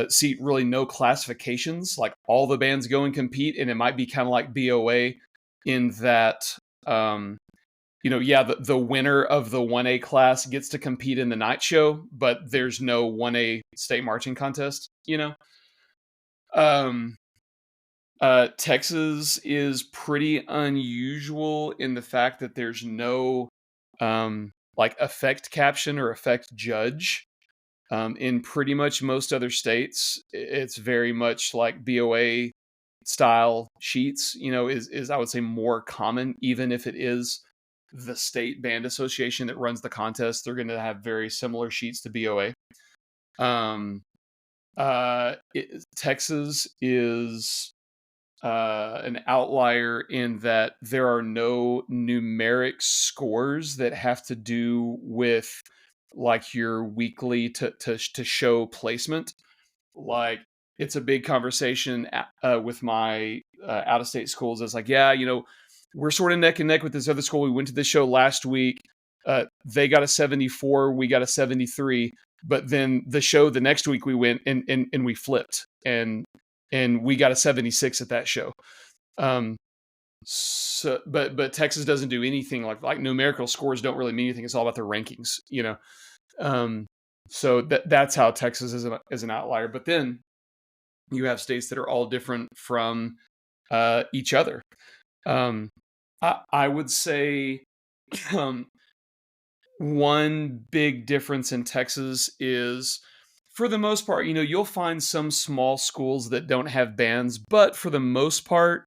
Speaker 2: see really no classifications. Like all the bands go and compete, and it might be kind of like BOA in that, the winner of the 1A class gets to compete in the night show, but there's no 1A state marching contest, Texas is pretty unusual in the fact that there's no like effect caption or effect judge. In pretty much most other states, it's very much like BOA style sheets, is I would say more common, even if it is the state band association that runs the contest. They're going to have very similar sheets to BOA. Texas is an outlier in that there are no numeric scores that have to do with like your weekly to show placement. Like it's a big conversation with my out of state schools. It's like, yeah, we're sort of neck and neck with this other school. We went to this show last week. They got a 74, we got a 73. But then the show the next week we went and we flipped and we got a 76 at that show. So, but Texas doesn't do anything like numerical scores don't really mean anything. It's all about their rankings, So that's how Texas is an outlier. But then you have states that are all different from each other. I would say one big difference in Texas is For the most part, you'll find some small schools that don't have bands, but for the most part,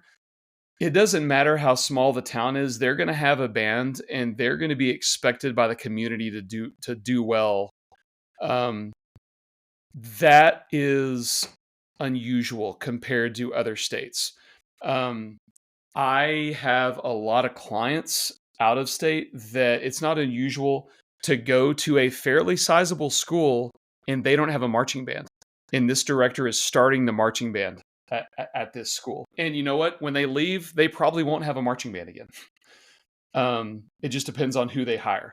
Speaker 2: it doesn't matter how small the town is. They're going to have a band, and they're going to be expected by the community to do well. Um, that is unusual compared to other states. I have a lot of clients out of state that it's not unusual to go to a fairly sizable school and they don't have a marching band. And this director is starting the marching band at this school. And you know what? When they leave, they probably won't have a marching band again. It just depends on who they hire.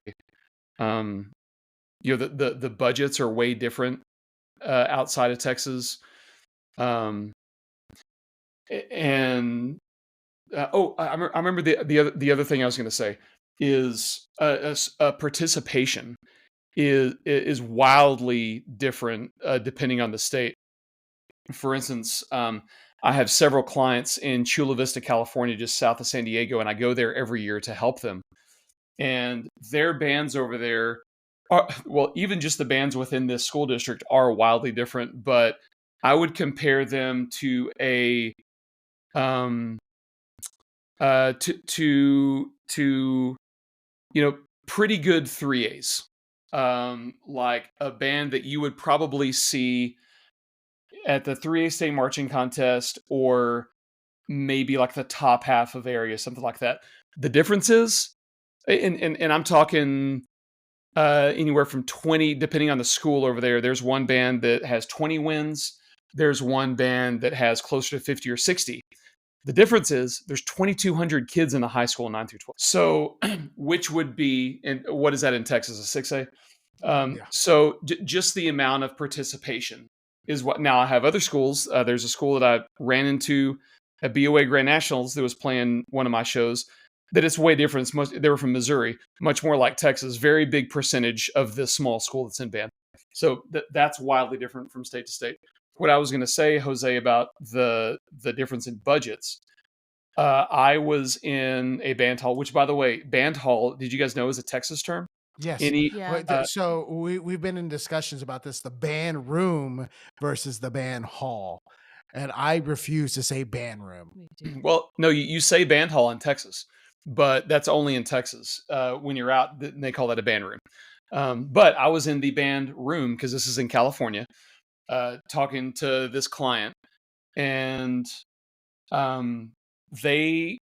Speaker 2: The budgets are way different outside of Texas. And I remember the other thing I was going to say is participation is wildly different depending on the state. For instance, I have several clients in Chula Vista, California, just south of San Diego, and I go there every year to help them. And their bands over there are, well, even just the bands within this school district are wildly different, but I would compare them to a pretty good 3As. Like a band that you would probably see at the 3A state marching contest, or maybe like the top half of area, something like that. The difference is, and I'm talking anywhere from 20, depending on the school over there. There's one band that has 20 wins. There's one band that has closer to 50 or 60. The difference is there's 2,200 kids in the high school, 9 through 12. So which would be, and what is that in Texas, a 6A? So just the amount of participation is what. Now I have other schools. There's a school that I ran into at BOA Grand Nationals that was playing one of my shows that it's way different. They were from Missouri, much more like Texas, very big percentage of this small school that's in band. So that's wildly different from state to state. What I was going to say, Jose, about the difference in budgets. I was in a band hall, which, by the way, band hall, did you guys know is a Texas term?
Speaker 3: Yes.
Speaker 4: Yeah.
Speaker 3: So we've been in discussions about this, the band room versus the band hall. And I refuse to say band room.
Speaker 4: Me too.
Speaker 2: Well, no, you say band hall in Texas, but that's only in Texas. When you're out, they call that a band room. But I was in the band room because this is in California, talking to this client, and they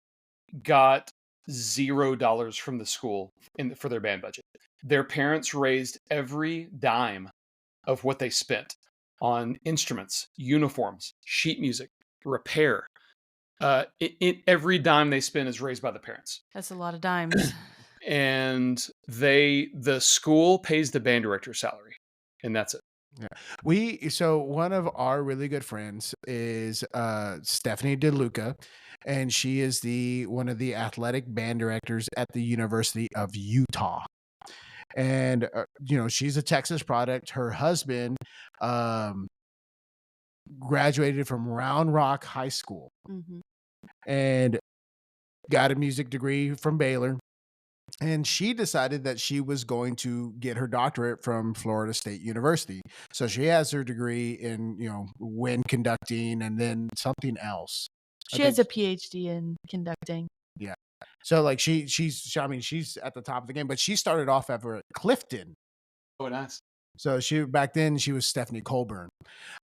Speaker 2: got $0 from the school for their band budget. Their parents raised every dime of what they spent on instruments, uniforms, sheet music, repair. Every dime they spend is raised by the parents.
Speaker 4: That's a lot of dimes.
Speaker 2: And the school pays the band director's salary, and that's it.
Speaker 3: Yeah. So one of our really good friends is Stephanie DeLuca, and she is one of the athletic band directors at the University of Utah. And she's a Texas product. Her husband graduated from Round Rock High School and got a music degree from Baylor. And she decided that she was going to get her doctorate from Florida State University. So she has her degree in, wind conducting and then something else.
Speaker 4: She has a PhD in conducting.
Speaker 3: Yeah. So like she's at the top of the game, but she started off at Clifton.
Speaker 2: Oh, nice.
Speaker 3: So back then she was Stephanie Colburn.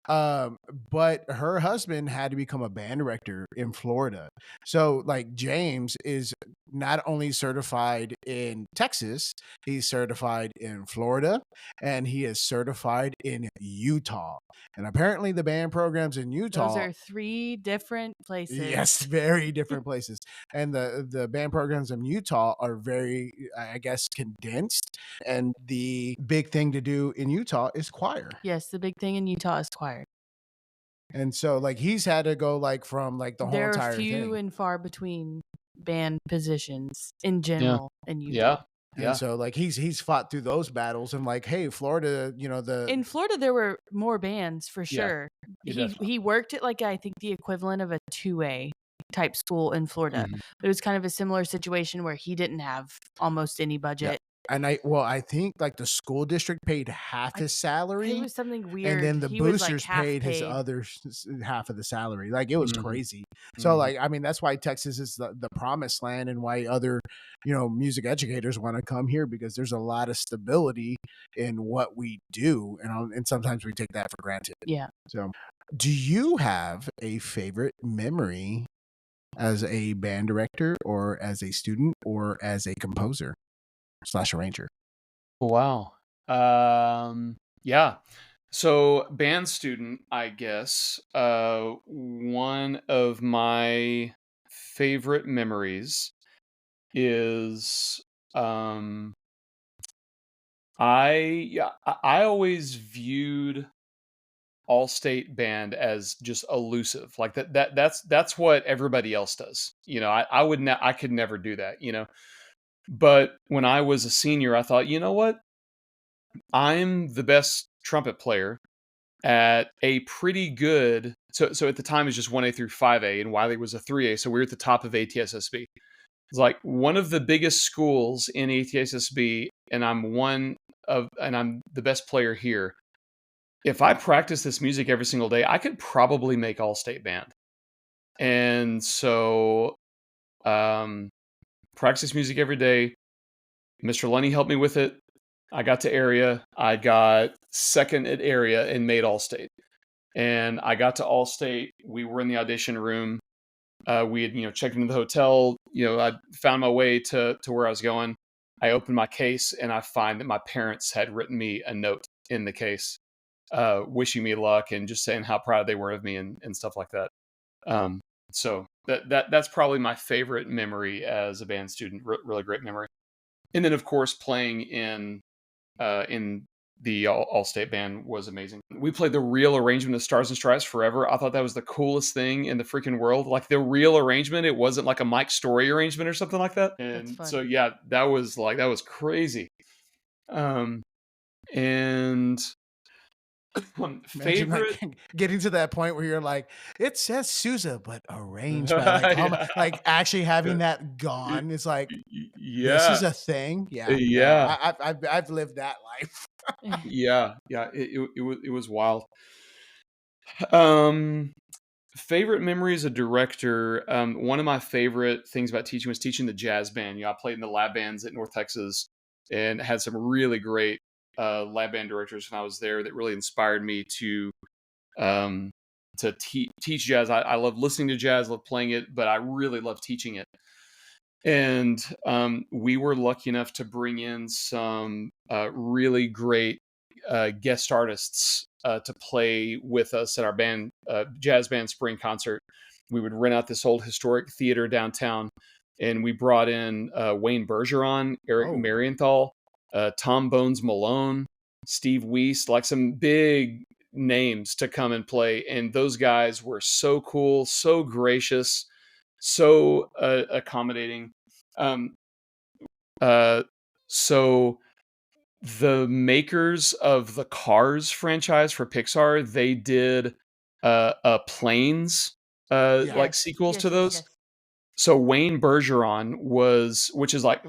Speaker 3: But her husband had to become a band director in Florida. So like James is not only certified in Texas, he's certified in Florida, and he is certified in Utah. And apparently the band programs in Utah,
Speaker 4: those are 3 different places.
Speaker 3: Yes, very different places. And the band programs in Utah are very, I guess, condensed. And the big thing to do in Utah is choir.
Speaker 4: Yes, the big thing in Utah is choir.
Speaker 3: And so like he's had to go like from like the whole entire thing.
Speaker 4: There are few and far between band positions in general in Utah.
Speaker 3: Yeah. And so like he's fought through those battles, and like, hey, Florida,
Speaker 4: in Florida there were more bands for sure. He worked at like I think the equivalent of a 2A type school in Florida. But it was kind of a similar situation where he didn't have almost any budget.
Speaker 3: I think like the school district paid half his
Speaker 4: It
Speaker 3: salary,
Speaker 4: was something
Speaker 3: and
Speaker 4: weird.
Speaker 3: then the
Speaker 4: He was like
Speaker 3: boosters
Speaker 4: half
Speaker 3: paid his
Speaker 4: paid.
Speaker 3: other half of the salary. Like it was
Speaker 2: Mhm.
Speaker 3: crazy. So
Speaker 2: Mhm.
Speaker 3: like I mean that's why Texas is the promised land, and why other music educators want to come here, because there's a lot of stability in what we do, and sometimes we take that for granted.
Speaker 4: Yeah.
Speaker 3: So, do you have a favorite memory as a band director, or as a student, or as a composer slash arranger?
Speaker 2: Wow. Yeah. So band student, I guess. One of my favorite memories is I always viewed all state band as just elusive. Like that's what everybody else does. I could never do that. But when I was a senior, I thought, you know what? I'm the best trumpet player at a pretty good so at the time it was just 1A through 5A, and Wiley was a 3A, so we were at the top of ATSSB. It's like one of the biggest schools in ATSSB, and I'm the best player here. If I practice this music every single day, I could probably make all state band. And so practice music every day. Mr. Lenny helped me with it. I got to area. I got second at area and made all state. And I got to all state. We were in the audition room. We had, checked into the hotel. I found my way to where I was going. I opened my case and I find that my parents had written me a note in the case, wishing me luck and just saying how proud they were of me and stuff like that. So that's probably my favorite memory as a band student. Really great memory. And then of course playing in the all-state band was amazing. We played the real arrangement of Stars and Stripes Forever. I thought that was the coolest thing in the freaking world. Like the real arrangement, it wasn't like a Mike Story arrangement or something like that.
Speaker 4: That's
Speaker 2: And
Speaker 4: fun.
Speaker 2: so yeah, that was crazy. And
Speaker 3: Imagine
Speaker 2: favorite
Speaker 3: like getting to that point where you're like, it says Sousa, but arranged by like
Speaker 2: yeah.
Speaker 3: like actually having that gone is like, this
Speaker 2: Yeah.
Speaker 3: is a thing. Yeah, no,
Speaker 2: Yeah.
Speaker 3: I've lived that life.
Speaker 2: Yeah. Yeah. It was wild. Um Favorite memory as a director. One of my favorite things about teaching was teaching the jazz band. I played in the lab bands at North Texas and had some really great lab band directors when I was there that really inspired me um, to teach jazz. I love listening to jazz, love playing it, but I really love teaching it. And we were lucky enough to bring in some really great guest artists to play with us at our band jazz band spring concert. We would rent out this old historic theater downtown, and we brought in Wayne Bergeron, Eric
Speaker 3: Oh,
Speaker 2: Marienthal, Tom Bones Malone, Steve Weiss, like some big names to come and play. And those guys were so cool, so gracious, so accommodating. Um, uh, so the makers of the Cars franchise for Pixar, they did Planes
Speaker 3: yeah.
Speaker 2: like
Speaker 4: Yes.
Speaker 2: sequels to
Speaker 4: Yes. Yes.
Speaker 2: those.
Speaker 4: Yes.
Speaker 2: So Wayne Bergeron which is like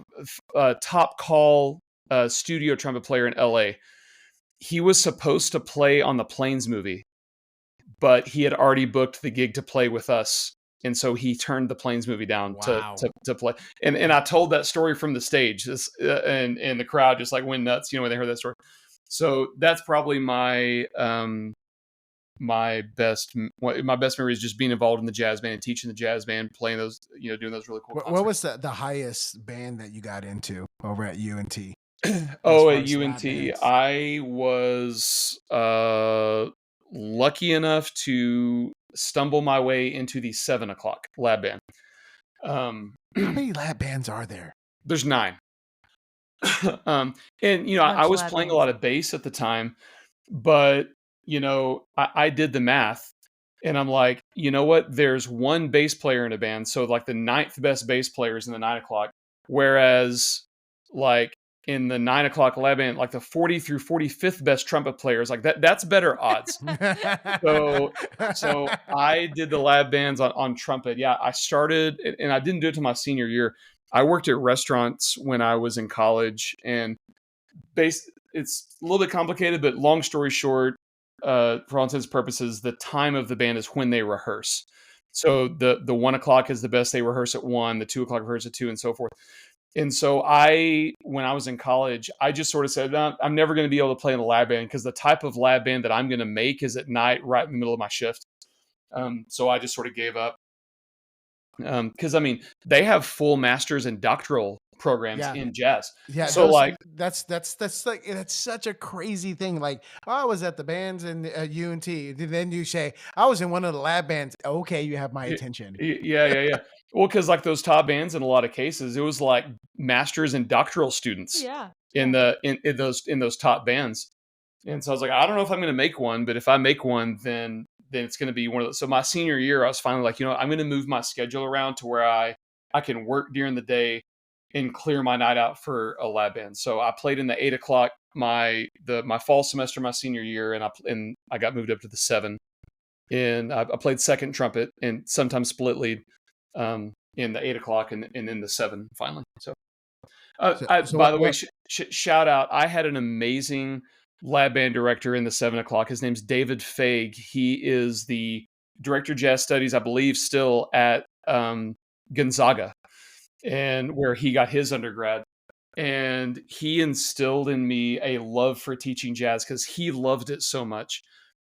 Speaker 2: a top call studio trumpet player in LA. He was supposed to play on the Planes movie, but he had already booked the gig to play with us. And so he turned the Planes movie down
Speaker 3: Wow.
Speaker 2: to play. And I told that story from the stage, and the crowd just like went nuts, when they heard that story. So that's probably my best memory is just being involved in the jazz band and teaching the jazz band, playing those, doing those really cool
Speaker 3: What
Speaker 2: concerts.
Speaker 3: was the highest band that you got into over at UNT?
Speaker 2: Oh,
Speaker 3: far
Speaker 2: at
Speaker 3: as lab
Speaker 2: UNT,
Speaker 3: bands?
Speaker 2: I was lucky enough to stumble my way into the 7 o'clock lab band.
Speaker 3: How many lab bands are there?
Speaker 2: There's 9. And
Speaker 4: It's
Speaker 2: I
Speaker 4: much
Speaker 2: was
Speaker 4: lab
Speaker 2: playing a
Speaker 4: bands.
Speaker 2: lot of bass at the time, but I did the math, and I'm like, you know what? There's one bass player in a band, so like the 9th best bass player is in the 9 o'clock, whereas like in the 9 o'clock lab band, like the 40 through 45th best trumpet players, like that's better odds. So I did the lab bands on trumpet. Yeah, I started, and I didn't do it till my senior year. I worked at restaurants when I was in college, and it's a little bit complicated, but long story short, for all intents and purposes, the time of the band is when they rehearse. So the 1 o'clock is the best. They rehearse at 1, the 2 o'clock rehearse at 2, and so forth. And so when I was in college, I just sort of said, "No, I'm never going to be able to play in a lab band because the type of lab band that I'm going to make is at night, right in the middle of my shift." So I just sort of gave up. Because I mean, they have full master's and doctoral programs
Speaker 3: Yeah.
Speaker 2: in jazz.
Speaker 3: Yeah,
Speaker 2: So
Speaker 3: those
Speaker 2: like,
Speaker 3: that's like that's such a crazy thing. Like, oh, I was at the bands in UNT. Then you say I was in one of the lab bands. Okay, you have my attention.
Speaker 2: yeah. Well, because like those top bands, in a lot of cases, it was like masters and doctoral students
Speaker 4: Yeah.
Speaker 2: in those top bands. And so I was like, I don't know if I'm going to make one, but if I make one, then it's going to be one of those. So my senior year, I was finally like, I'm going to move my schedule around to where I can work during the day and clear my night out for a lab band. So I played in the 8 o'clock my fall semester my senior year, and I got moved up to the 7. And I played second trumpet and sometimes split lead in the 8 o'clock and then the 7 finally. So,
Speaker 3: So
Speaker 2: by the way, shout out! I had an amazing lab band director in the 7 o'clock. His name's David Faig. He is the director of jazz studies, I believe, still at Gonzaga, and where he got his undergrad. And he instilled in me a love for teaching jazz because he loved it so much.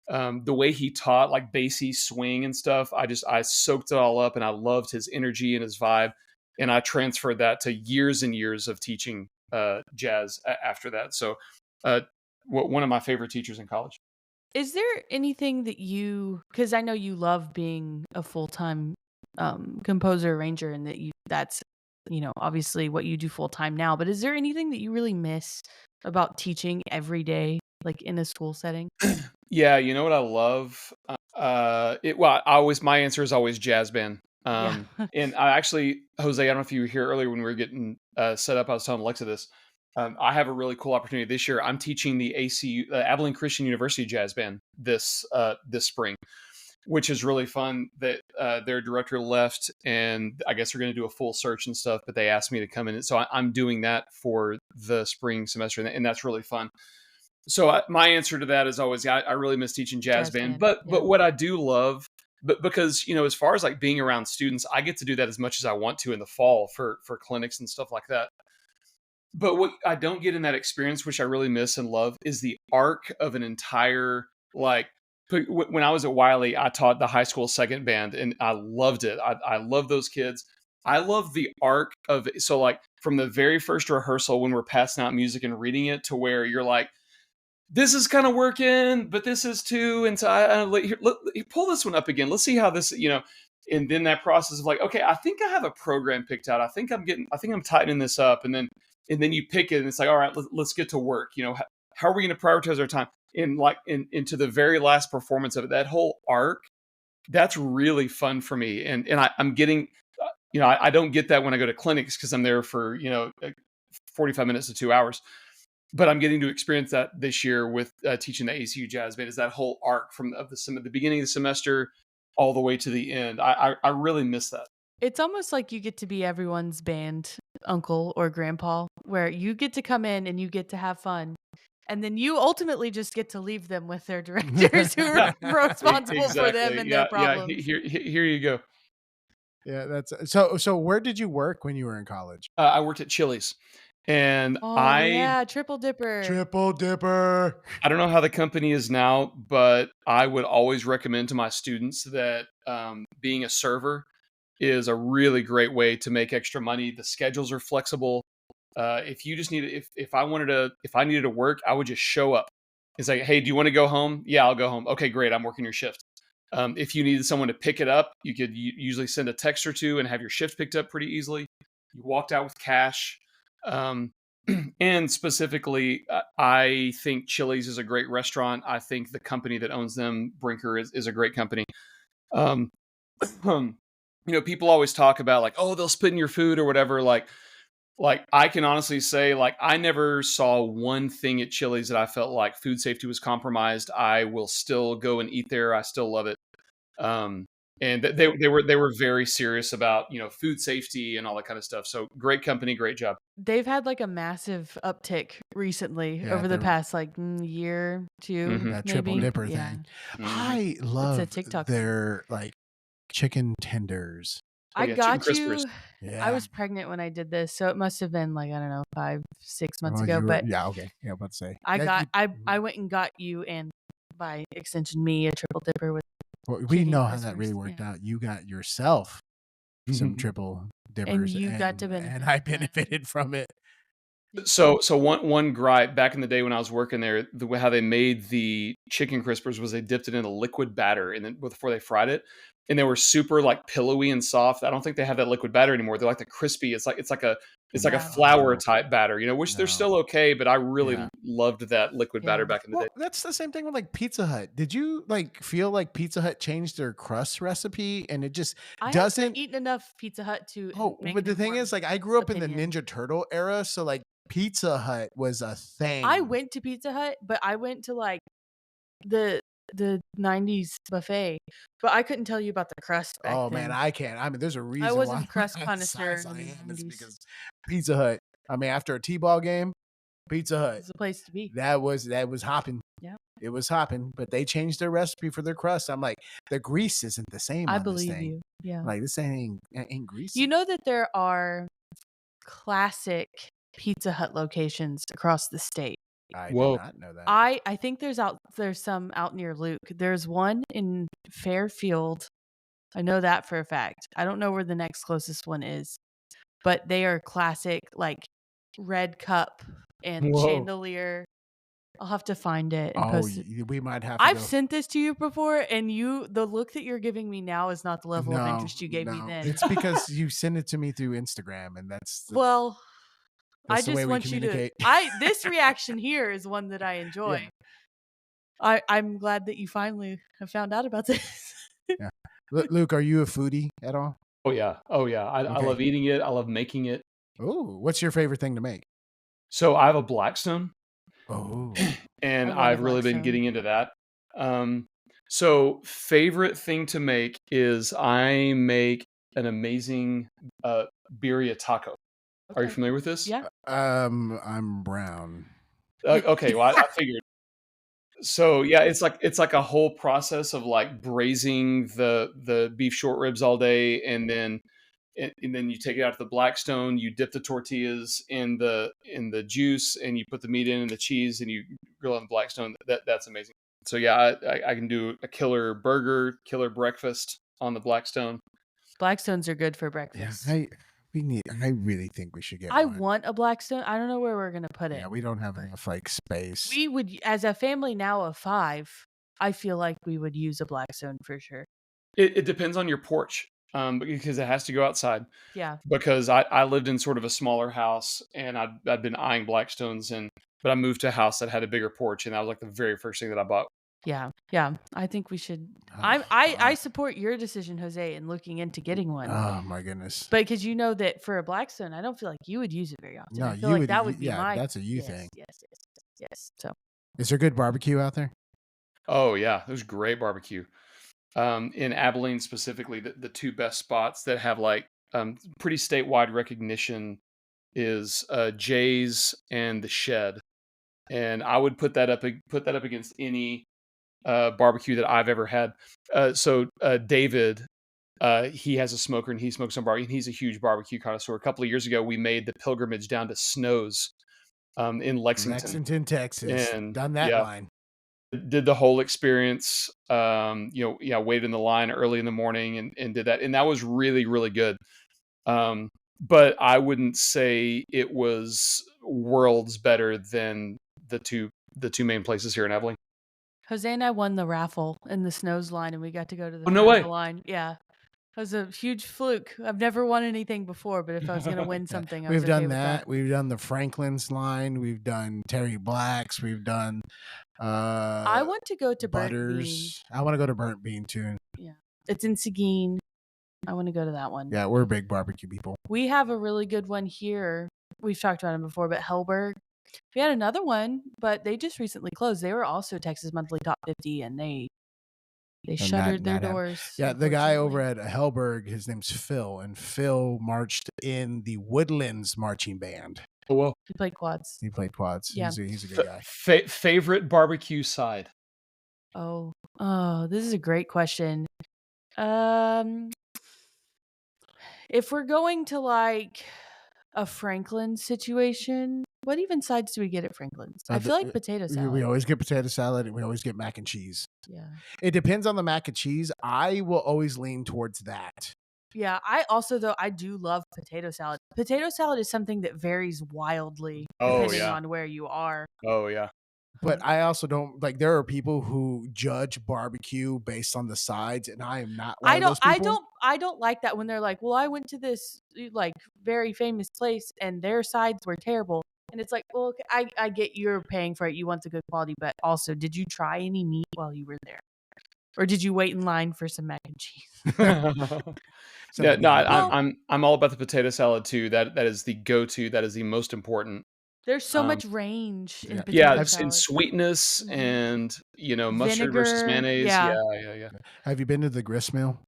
Speaker 2: The way he taught like bassy swing and stuff, I soaked it all up, and I loved his energy and his vibe. And I transferred that to years and years of teaching jazz after that. So one of my favorite teachers in college.
Speaker 4: Is there anything that because I know you love being a full-time composer arranger, and that's obviously what you do full-time now, but is there anything that you really miss about teaching every day, like in a school setting?
Speaker 2: Yeah, you know what I love? My answer is always jazz band.
Speaker 4: Yeah.
Speaker 2: And I actually, Jose, I don't know if you were here earlier when we were getting set up. I was telling Alexa this. I have a really cool opportunity this year. I'm teaching the ACU, Abilene Christian University Jazz Band this spring, which is really fun. That their director left, and I guess they're going to do a full search and stuff. But they asked me to come in, so I'm doing that for the spring semester, and that's really fun. So my answer to that is always, I really miss teaching jazz band. But what I do love, because as far as like being around students, I get to do that as much as I want to in the fall for clinics and stuff like that. But what I don't get in that experience, which I really miss and love, is the arc of an entire, like, when I was at Wiley, I taught the high school second band, and I loved it. I love those kids. I love the arc of it. So like from the very first rehearsal when we're passing out music and reading it to where you're like, this is kind of working, but this is too. And so pull this one up again. Let's see how this, and then that process of like, okay, I think I have a program picked out. I think I'm tightening this up. And then you pick it and it's like, all right, let's get to work. How are we going to prioritize our time? Into the very last performance of it, that whole arc, that's really fun for me. And I'm getting, I don't get that when I go to clinics because I'm there for, 45 minutes to 2 hours. But I'm getting to experience that this year with teaching the ACU Jazz Band, is that whole arc from the beginning of the semester all the way to the end. I really miss that.
Speaker 4: It's almost like you get to be everyone's band uncle or grandpa, where you get to come in and you get to have fun. And then you ultimately just get to leave them with their directors who are responsible for them and their problems.
Speaker 2: Yeah, here you go.
Speaker 3: Yeah, that's so. Where did you work when you were in college?
Speaker 2: I worked at Chili's. And
Speaker 4: Triple Dipper.
Speaker 3: Triple Dipper.
Speaker 2: I don't know how the company is now, but I would always recommend to my students that being a server is a really great way to make extra money. The schedules are flexible. If you just if I needed to work, I would just show up. It's like, hey, do you want to go home? Yeah, I'll go home. Okay, great. I'm working your shift. If you needed someone to pick it up, you could usually send a text or two and have your shift picked up pretty easily. You walked out with cash. And specifically, I think Chili's is a great restaurant. I think the company that owns them, Brinker, is a great company. People always talk about like, oh, they'll spit in your food or whatever. Like I can honestly say, like, I never saw one thing at Chili's that I felt like food safety was compromised. I will still go and eat there. I still love it. and they were very serious about food safety and all that kind of stuff. So great company, great job.
Speaker 4: They've had like a massive uptick recently over the past like year, two,
Speaker 2: Mhm.
Speaker 3: that triple
Speaker 4: maybe.
Speaker 3: dipper
Speaker 4: Yeah.
Speaker 3: thing.
Speaker 2: Mhm.
Speaker 3: I love
Speaker 4: TikTok
Speaker 3: their like chicken tenders.
Speaker 2: Oh,
Speaker 4: I
Speaker 2: yeah, chicken
Speaker 4: got
Speaker 2: crispers.
Speaker 4: you.
Speaker 3: Yeah.
Speaker 4: I was pregnant when I did this, so it must have been like, I don't know, 5, 6 months
Speaker 3: Well,
Speaker 4: ago.
Speaker 3: you were,
Speaker 4: But
Speaker 3: yeah, okay. Yeah, about to say.
Speaker 4: I
Speaker 3: That
Speaker 4: got
Speaker 3: you-
Speaker 4: I went and got you, and by extension me, a triple dipper with
Speaker 3: well, we
Speaker 4: chicken
Speaker 3: know how that
Speaker 4: crispers,
Speaker 3: really worked
Speaker 4: yeah.
Speaker 3: out. You got yourself some triple dippers,
Speaker 4: you got to
Speaker 3: and
Speaker 4: benefit
Speaker 3: I
Speaker 4: from that.
Speaker 3: benefited from it.
Speaker 2: So one gripe back in the day when I was working there, the way how they made the chicken crispers was they dipped it in a liquid batter and then before they fried it, and they were super like pillowy and soft. I don't think they have that liquid batter anymore. They're like the crispy. It's like a
Speaker 4: Yeah.
Speaker 2: flour type batter, which they're
Speaker 3: No.
Speaker 2: still okay, but I really
Speaker 3: Yeah.
Speaker 2: loved that liquid batter
Speaker 4: Yeah.
Speaker 2: back in the
Speaker 3: Well,
Speaker 2: day.
Speaker 3: that's the same thing with like Pizza Hut. Did you like feel like Pizza Hut changed their crust recipe and it just
Speaker 4: I
Speaker 3: doesn't?
Speaker 4: haven't eaten enough Pizza Hut to
Speaker 3: Oh,
Speaker 4: make
Speaker 3: but
Speaker 4: an
Speaker 3: the thing
Speaker 4: informed
Speaker 3: is, like, I grew up in the
Speaker 4: opinion.
Speaker 3: Ninja Turtle era, so like Pizza Hut was a thing.
Speaker 4: I went to Pizza Hut, but I went to like the 90s buffet, but I couldn't tell you about the crust back
Speaker 3: Oh
Speaker 4: then.
Speaker 3: man, I can't. I mean, there's a reason
Speaker 4: wasn't
Speaker 3: why
Speaker 4: a crust
Speaker 3: I'm the
Speaker 4: connoisseur
Speaker 3: size
Speaker 4: in
Speaker 3: I
Speaker 4: the
Speaker 3: am. It's
Speaker 4: 90s.
Speaker 3: because Pizza Hut. I mean, after a T-ball game, Pizza Hut.
Speaker 4: It's a place to be.
Speaker 3: That was hopping.
Speaker 4: Yeah.
Speaker 3: It was hopping, but they changed their recipe for their crust. I'm like, the grease isn't the same
Speaker 4: I
Speaker 3: on this
Speaker 4: believe
Speaker 3: thing.
Speaker 4: you. Yeah.
Speaker 3: Like this ain't greasy.
Speaker 4: You know that there are classic Pizza Hut locations across the state.
Speaker 3: I did
Speaker 2: Whoa.
Speaker 3: not know that.
Speaker 4: I think there's some out near Luke. There's one in Fairfield. I know that for a fact. I don't know where the next closest one is, but they are classic, like red cup and
Speaker 2: Whoa.
Speaker 4: chandelier. I'll have to find it and post it.
Speaker 3: We might have to
Speaker 4: I've
Speaker 3: go.
Speaker 4: sent this to you before, and the look that you're giving me now is not the level of interest you gave me then.
Speaker 3: It's because you send it to me through Instagram, and that's
Speaker 4: Well, I
Speaker 3: that's the way
Speaker 4: just
Speaker 3: we
Speaker 4: want you to.
Speaker 3: communicate.
Speaker 4: This reaction here is one that I enjoy. I'm glad that you finally have found out about this.
Speaker 3: Yeah. Luke, are you a foodie at all?
Speaker 2: Oh yeah. I
Speaker 3: Okay.
Speaker 2: love eating it. I love making it.
Speaker 3: Oh, what's your favorite thing to make?
Speaker 2: So I have a Blackstone.
Speaker 3: Oh,
Speaker 2: And
Speaker 4: I love a
Speaker 2: I've really been
Speaker 4: Blackstone.
Speaker 2: getting into that. So favorite thing to make is I make an amazing birria taco. Are you
Speaker 4: Okay.
Speaker 2: familiar with this?
Speaker 4: Yeah.
Speaker 3: I'm brown.
Speaker 2: Okay, well I figured. So yeah, it's like a whole process of like braising the beef short ribs all day, and then you take it out to the Blackstone. You dip the tortillas in the juice, and you put the meat in and the cheese, and you grill on the Blackstone. That's amazing. So yeah, I can do a killer burger, killer breakfast on the Blackstone.
Speaker 4: Blackstones are good for
Speaker 3: Yeah,
Speaker 4: breakfast.
Speaker 3: I really think we should get
Speaker 4: I
Speaker 3: one.
Speaker 4: want a Blackstone. I don't know where we're gonna put it.
Speaker 3: Yeah, we don't have enough like space.
Speaker 4: We would, as a family now of 5, I feel like we would use a Blackstone for sure.
Speaker 2: It depends on your porch, because it has to go outside.
Speaker 4: Yeah.
Speaker 2: Because I lived in sort of a smaller house, and I'd been eyeing Blackstones, but I moved to a house that had a bigger porch, and that was like the very first thing that I bought.
Speaker 4: Yeah. Yeah. I think we should. I support your decision, Jose, in looking into getting one.
Speaker 3: Oh my goodness.
Speaker 4: But because you know that for a Blackstone, I don't feel like you would use it very often.
Speaker 3: No,
Speaker 4: I feel
Speaker 3: you
Speaker 4: like
Speaker 3: would.
Speaker 4: that would be
Speaker 3: Yeah,
Speaker 4: my.
Speaker 3: that's a you
Speaker 4: yes,
Speaker 3: thing.
Speaker 4: Yes. So
Speaker 3: Is there good barbecue out there?
Speaker 2: Oh yeah, there's great barbecue. In Abilene specifically, the two best spots that have like pretty statewide recognition is Jay's and the Shed, and I would put that up against any barbecue that I've ever had. So David, he has a smoker and he smokes on barbecue. And he's a huge barbecue connoisseur. A couple of years ago, we made the pilgrimage down to Snow's in Lexington,
Speaker 3: Texas.
Speaker 2: and
Speaker 3: Done that
Speaker 2: yeah,
Speaker 3: line.
Speaker 2: did the whole experience. Waited in the line early in the morning and did that, and that was really really good. But I wouldn't say it was worlds better than the two main places here in Abilene.
Speaker 4: Jose and I won the raffle in the Snows line, and we got to go to the
Speaker 2: Oh, no
Speaker 4: front of
Speaker 2: way.
Speaker 4: the line. Yeah. It was a huge fluke. I've never won anything before, but if I was going to win something, I was
Speaker 3: We've
Speaker 4: okay
Speaker 3: done
Speaker 4: with
Speaker 3: that. We've done the Franklin's line. We've done Terry Black's. We've done
Speaker 4: I want to go to Burnt Bean.
Speaker 3: Butters. I want to go to Burnt Bean too.
Speaker 4: Yeah. It's in Seguin. I want to go to that one.
Speaker 3: Yeah, we're big barbecue people.
Speaker 4: We have a really good one here. We've talked about them before, but Hellberg. We had another one, but they just recently closed. They were also Texas Monthly Top 50, and they They
Speaker 3: And
Speaker 4: shuttered their
Speaker 3: that happened.
Speaker 4: doors.
Speaker 3: Yeah, the guy over
Speaker 4: unfortunately.
Speaker 3: at Hellberg, his name's Phil, and Phil marched in the Woodlands marching band.
Speaker 2: Oh, well.
Speaker 4: He played quads.
Speaker 3: He played quads.
Speaker 4: Yeah.
Speaker 3: He's a good guy.
Speaker 2: Favorite barbecue side?
Speaker 4: Oh, this is a great question. Um, if we're going to like a Franklin situation, what even sides do we get at Franklin's? I feel like potato
Speaker 3: We
Speaker 4: salad.
Speaker 3: always get potato salad, and we always get mac and cheese.
Speaker 4: Yeah.
Speaker 3: It depends on the mac and cheese. I will always lean towards that.
Speaker 4: Yeah, I also though I do love potato salad. Potato salad is something that varies wildly
Speaker 2: Oh,
Speaker 4: depending
Speaker 2: yeah.
Speaker 4: on where you are.
Speaker 2: Oh, yeah.
Speaker 3: But I also don't like. There are people who judge barbecue based on the sides, and I am not one of those people.
Speaker 4: I don't like that when they're like, "Well, I went to this like very famous place and their sides were terrible." And it's like, "Well, okay, I get you're paying for it. You want the good quality, but also, did you try any meat while you were there? Or did you wait in line for some mac and cheese?"
Speaker 2: Yeah, no,
Speaker 4: Well-
Speaker 2: I'm all about the potato salad too. That is the go-to. That is the most important.
Speaker 4: There's so much range in
Speaker 3: yeah.
Speaker 4: potato
Speaker 2: Yeah,
Speaker 4: salad.
Speaker 2: and sweetness
Speaker 4: Mhm.
Speaker 2: and mustard versus
Speaker 4: Vinegar,
Speaker 2: mayonnaise.
Speaker 4: yeah.
Speaker 2: Yeah.
Speaker 3: Have you been to the gristmill?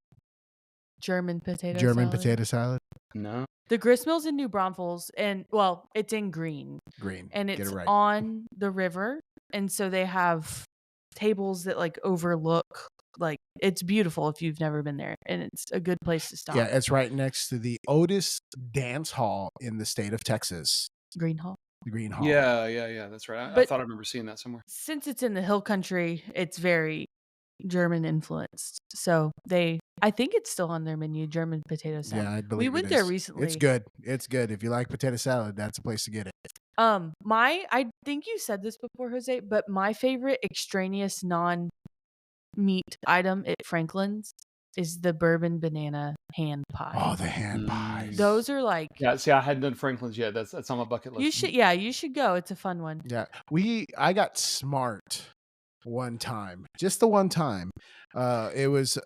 Speaker 4: German potato
Speaker 3: German
Speaker 4: salad.
Speaker 3: potato salad?
Speaker 2: No.
Speaker 4: The gristmill's in New Braunfels, and well, it's in Green,
Speaker 3: Green.
Speaker 4: and
Speaker 3: Get
Speaker 4: it's
Speaker 3: it right.
Speaker 4: on the river, and so they have tables that like overlook, like it's beautiful if you've never been there, and it's a good place to stop.
Speaker 3: Yeah, it's right next to the oldest dance hall in the state of Texas,
Speaker 4: Green Hall.
Speaker 3: the Green Hall.
Speaker 2: Yeah. That's right. I
Speaker 4: But-
Speaker 2: thought I remember seeing that somewhere.
Speaker 4: Since it's in the hill country, it's very German influenced. So I think it's still on their menu, German potato salad.
Speaker 3: Yeah, I believe
Speaker 4: we
Speaker 3: it
Speaker 4: went there
Speaker 3: is.
Speaker 4: recently.
Speaker 3: It's good. It's good. If you like potato salad, that's a place to get it.
Speaker 4: I think you said this before, Jose, but my favorite extraneous non-meat item at Franklin's is the bourbon banana hand pie.
Speaker 3: Oh, the hand pies.
Speaker 4: Those are like
Speaker 2: Yeah, see, I hadn't done Franklin's yet. That's on my bucket list.
Speaker 4: you should go. It's a fun one.
Speaker 3: Yeah, I got smart one time, just the one time. It was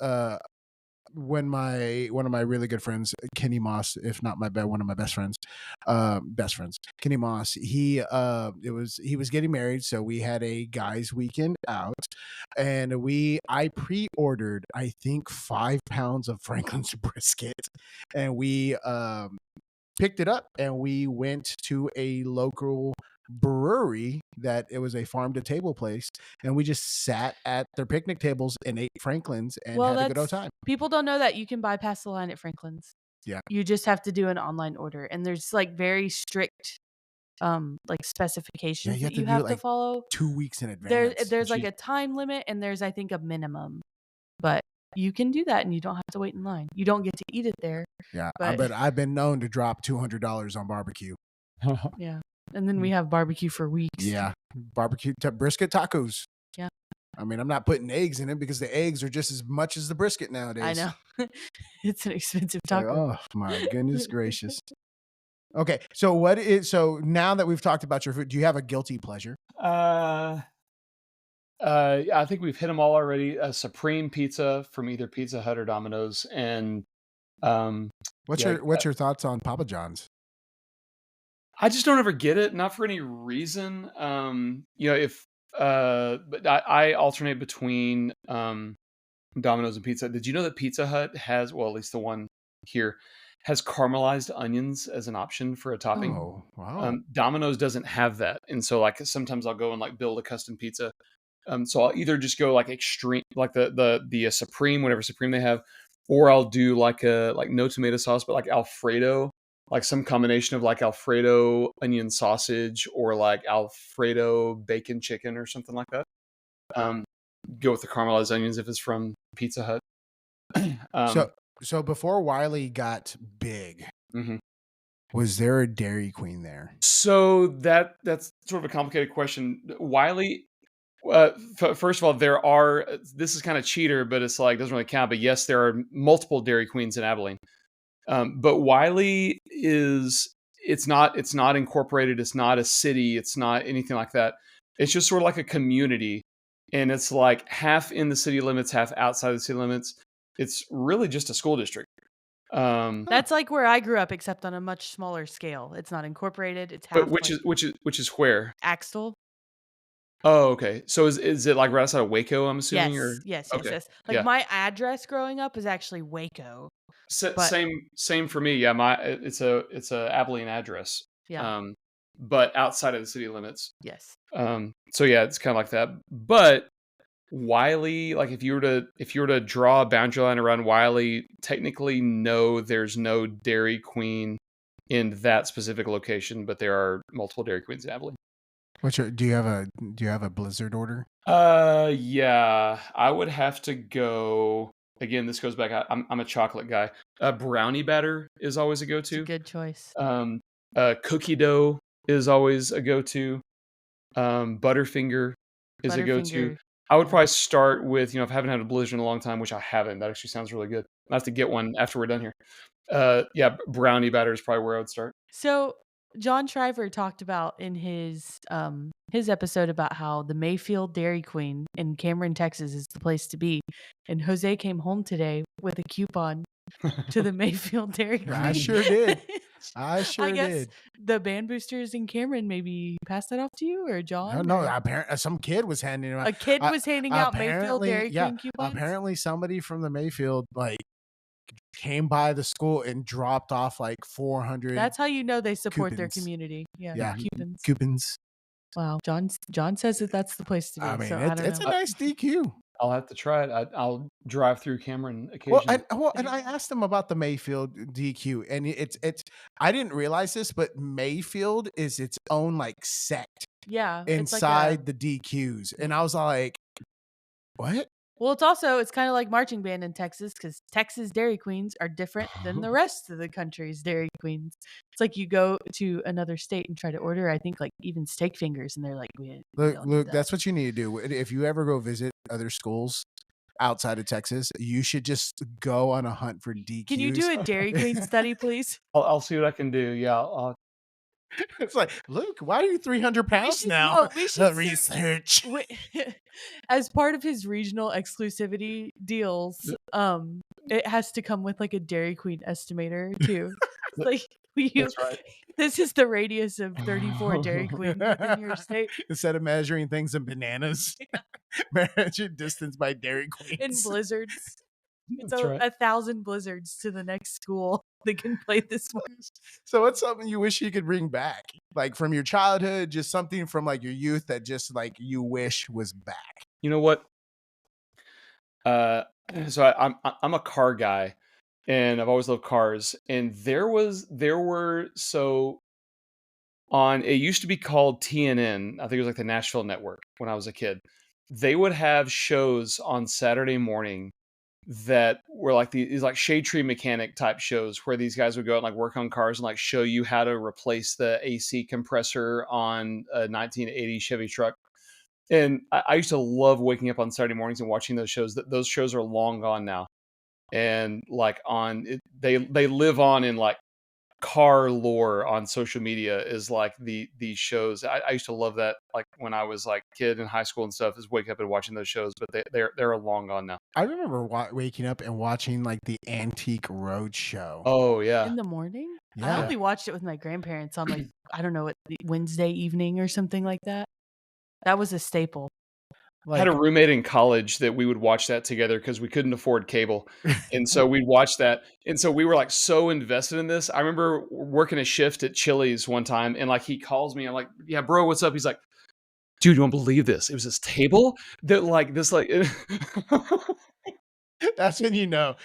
Speaker 3: when one of my really good friends, Kenny Moss, if not one of my best friends, Kenny Moss. He was getting married, so we had a guys' weekend out, and I pre-ordered I think 5 pounds of Franklin's brisket, and we picked it up and we went to a local brewery that it was a farm to table place, and we just sat at their picnic tables and ate Franklin's and had a good old time.
Speaker 4: People don't know that you can bypass the line at Franklin's.
Speaker 3: Yeah.
Speaker 4: You just have to do an online order, and there's like very strict like specifications that you have to follow
Speaker 3: 2 weeks in advance.
Speaker 4: there's like a time limit, and there's I think a minimum, but you can do that and you don't have to wait in line. You don't get to eat it there.
Speaker 3: Yeah,
Speaker 4: but
Speaker 3: but I've been known to drop $200 on barbecue.
Speaker 4: yeah, and then we have barbecue for weeks.
Speaker 3: Yeah, barbecue brisket tacos.
Speaker 4: Yeah.
Speaker 3: I mean, I'm not putting eggs in it because the eggs are just as much as the brisket nowadays.
Speaker 4: I know. It's an expensive
Speaker 3: Like,
Speaker 4: taco.
Speaker 3: oh my goodness gracious. Okay, so now that we've talked about your food, do you have a guilty pleasure?
Speaker 2: I think we've hit them all already. A supreme pizza from either Pizza Hut or Domino's, and
Speaker 3: What's your thoughts on Papa John's?
Speaker 2: I just don't ever get it, not for any reason. If but I alternate between Domino's and Pizza. Did you know that Pizza Hut has, well, at least the one here, has caramelized onions as an option for a topping?
Speaker 3: Oh, wow.
Speaker 2: Domino's doesn't have that, and so like sometimes I'll go and like build a custom pizza. So I'll either just go like extreme, like the supreme, whatever supreme they have, or I'll do like no tomato sauce, but like Alfredo, like some combination of like Alfredo onion sausage or like Alfredo bacon chicken or something like that. Go with the caramelized onions if it's from Pizza Hut.
Speaker 3: So before Wiley got big,
Speaker 2: Mhm.
Speaker 3: was there a Dairy Queen there?
Speaker 2: So that's sort of a complicated question. Wiley, first of all, this is kind of cheater, but it's like doesn't really count. But yes, there are multiple Dairy Queens in Abilene. But Wiley it's not incorporated. It's not a city. It's not anything like that. It's just sort of like a community, and it's like half in the city limits, half outside the city limits. It's really just a school district.
Speaker 4: That's like where I grew up, except on a much smaller scale. It's not incorporated. It's half.
Speaker 2: But which is where?
Speaker 4: Axtell?
Speaker 2: Oh, okay. So is it like right outside of Waco, I'm assuming, or
Speaker 4: Yes.
Speaker 2: okay.
Speaker 4: Like
Speaker 2: Yeah.
Speaker 4: my address growing up is actually Waco, but
Speaker 2: Same for me. Yeah, it's a Abilene address.
Speaker 4: yeah,
Speaker 2: Um, but outside of the city limits.
Speaker 4: yes.
Speaker 2: So yeah, it's kind of like that. But Wiley, like if you were to draw a boundary line around Wiley, technically no, there's no Dairy Queen in that specific location, but there are multiple Dairy Queens in Abilene.
Speaker 3: Do you have a Blizzard order?
Speaker 2: Yeah, I would have to go. Again, this goes back. I'm a chocolate guy. Brownie batter is always a
Speaker 4: It's a
Speaker 2: go-to.
Speaker 4: good choice.
Speaker 2: Cookie dough is always a go-to. Butterfinger is a go-to.
Speaker 4: Butterfinger.
Speaker 2: I would
Speaker 4: Yeah.
Speaker 2: probably start with, if I haven't had a Blizzard in a long time, which I haven't, that actually sounds really good. I have to get one after we're done here. Yeah, brownie batter is probably where I would start.
Speaker 4: So John Shriver talked about in his episode about how the Mayfield Dairy Queen in Cameron, Texas is the place to be. And Jose came home today with a coupon to the Mayfield Dairy Queen.
Speaker 3: I sure did. I
Speaker 4: I
Speaker 3: sure
Speaker 4: guess
Speaker 3: did.
Speaker 4: the band boosters in Cameron maybe passed that off to you or John.
Speaker 3: No,
Speaker 4: or-
Speaker 3: apparently some kid was handing around.
Speaker 4: a kid was handing out Mayfield Dairy
Speaker 3: Yeah,
Speaker 4: Queen coupons.
Speaker 3: apparently somebody from the Mayfield like came by the school and dropped off like 400
Speaker 4: That's how you know they support their
Speaker 3: coupons.
Speaker 4: community. Yeah,
Speaker 3: Yeah.
Speaker 4: coupons.
Speaker 3: coupons.
Speaker 4: Wow, John says that that's the place to be.
Speaker 3: I mean,
Speaker 4: so I don't
Speaker 3: it's
Speaker 4: know.
Speaker 3: a nice DQ.
Speaker 2: I'll have to try it. I'll drive through Cameron occasionally.
Speaker 3: And I asked them about the Mayfield DQ, and it's I didn't realize this, but Mayfield is its own like sect
Speaker 4: Yeah, it's like
Speaker 3: inside the DQs, and I was like, what?
Speaker 4: well, it's kind of like marching band in Texas because Texas Dairy Queens are different than the rest of the country's Dairy Queens. It's like you go to another state and try to order, I think, like even steak fingers, and they're like, we don't need
Speaker 3: Look,
Speaker 4: that.
Speaker 3: that's what you need to do. If you ever go visit other schools outside of Texas, you should just go on a hunt for DQs.
Speaker 4: Can you do a Dairy Queen study, please?
Speaker 2: I'll see what I can do. Yeah,
Speaker 3: It's like, Luke, why are you 300 pounds
Speaker 4: should-
Speaker 3: now?
Speaker 4: no, we should
Speaker 3: research.
Speaker 4: As part of his regional exclusivity deals, it has to come with like a Dairy Queen estimator too. It's like
Speaker 2: That's right.
Speaker 4: this is the radius of 34 Dairy Queens within your state.
Speaker 3: Instead of measuring things in bananas, measure distance by Dairy Queens.
Speaker 4: In blizzards. It's
Speaker 2: That's right.
Speaker 4: 1,000 blizzards to the next school. They can play this one.
Speaker 3: So what's something you wish you could bring back? Like from your childhood, just something from like your youth that just like you wish was back.
Speaker 2: You know what? So I'm a car guy, and I've always loved cars. And there were so on. It used to be called TNN. I think it was like the Nashville Network when I was a kid. They would have shows on Saturday morning that were like these like shade tree mechanic type shows where these guys would go out and like work on cars and like show you how to replace the AC compressor on a 1980 Chevy truck. And I used to love waking up on Saturday mornings and watching those shows. Those shows are long gone now, and like they live on in like car lore on social media is like these shows. I used to love that, like when I was like kid in high school and stuff, is waking up and watching those shows, but they're long gone now.
Speaker 3: I remember waking up and watching like the Antique Roadshow.
Speaker 2: Oh yeah.
Speaker 4: In the morning? I
Speaker 3: Yeah.
Speaker 4: only watched it with my grandparents on like, I don't know, what, Wednesday evening or something like that. That was a staple.
Speaker 2: I had a roommate in college that we would watch that together because we couldn't afford cable. And so we'd watch that. And so we were like so invested in this. I remember working a shift at Chili's one time, and like he calls me. I'm like, yeah, bro, what's up? He's like, dude, you won't believe this. It was this table that like this, like,
Speaker 3: That's when you know.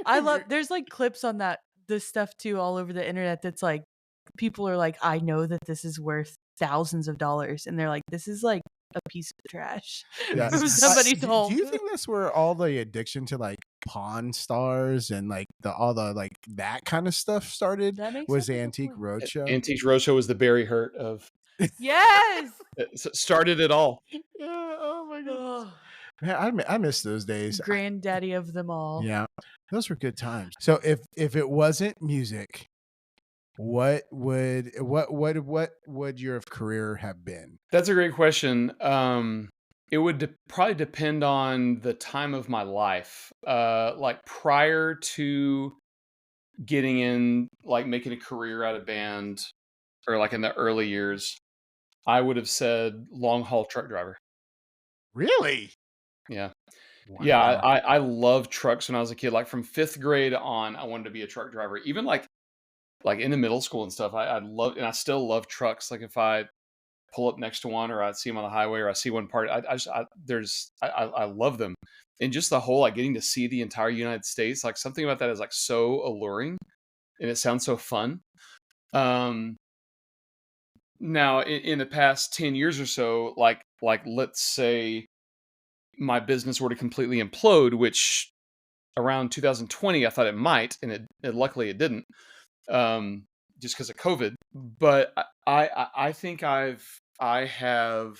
Speaker 4: I love, there's like clips on this stuff too all over the internet that's like, people are like, I know that this is worth thousands of dollars. And they're like, this is like a piece of trash.
Speaker 3: Yeah.
Speaker 4: From somebody's home.
Speaker 3: Do you think that's where all the addiction to like Pawn Stars and like all the like that kind of stuff started?
Speaker 4: That makes
Speaker 3: Was
Speaker 4: sense.
Speaker 3: the Antique Roadshow?
Speaker 2: Antiques Roadshow was the Barry Hurt of
Speaker 4: Yes.
Speaker 2: started it all.
Speaker 3: Yeah. Oh my god.
Speaker 4: Ugh.
Speaker 3: Man, I miss those days.
Speaker 4: Granddaddy of them all.
Speaker 3: Yeah, those were good times. So if it wasn't music, what would your career have been?
Speaker 2: That's a great question. It would probably depend on the time of my life. Like prior to getting in, like making a career out of band, or like in the early years, I would have said long haul truck driver.
Speaker 3: Really?
Speaker 2: Yeah. Yeah,
Speaker 3: Wow.
Speaker 2: I loved trucks when I was a kid. Like from 5th grade on, I wanted to be a truck driver. Even like into middle school and stuff, I love and I still love trucks. Like if I pull up next to one or I see them on the highway or I see one part, I love them. And just the whole like getting to see the entire United States, like something about that is like so alluring and it sounds so fun. Um Now in the past 10 years or so, like let's say my business were to completely implode, which around 2020 I thought it might, and it luckily it didn't, just because of COVID. But I think I have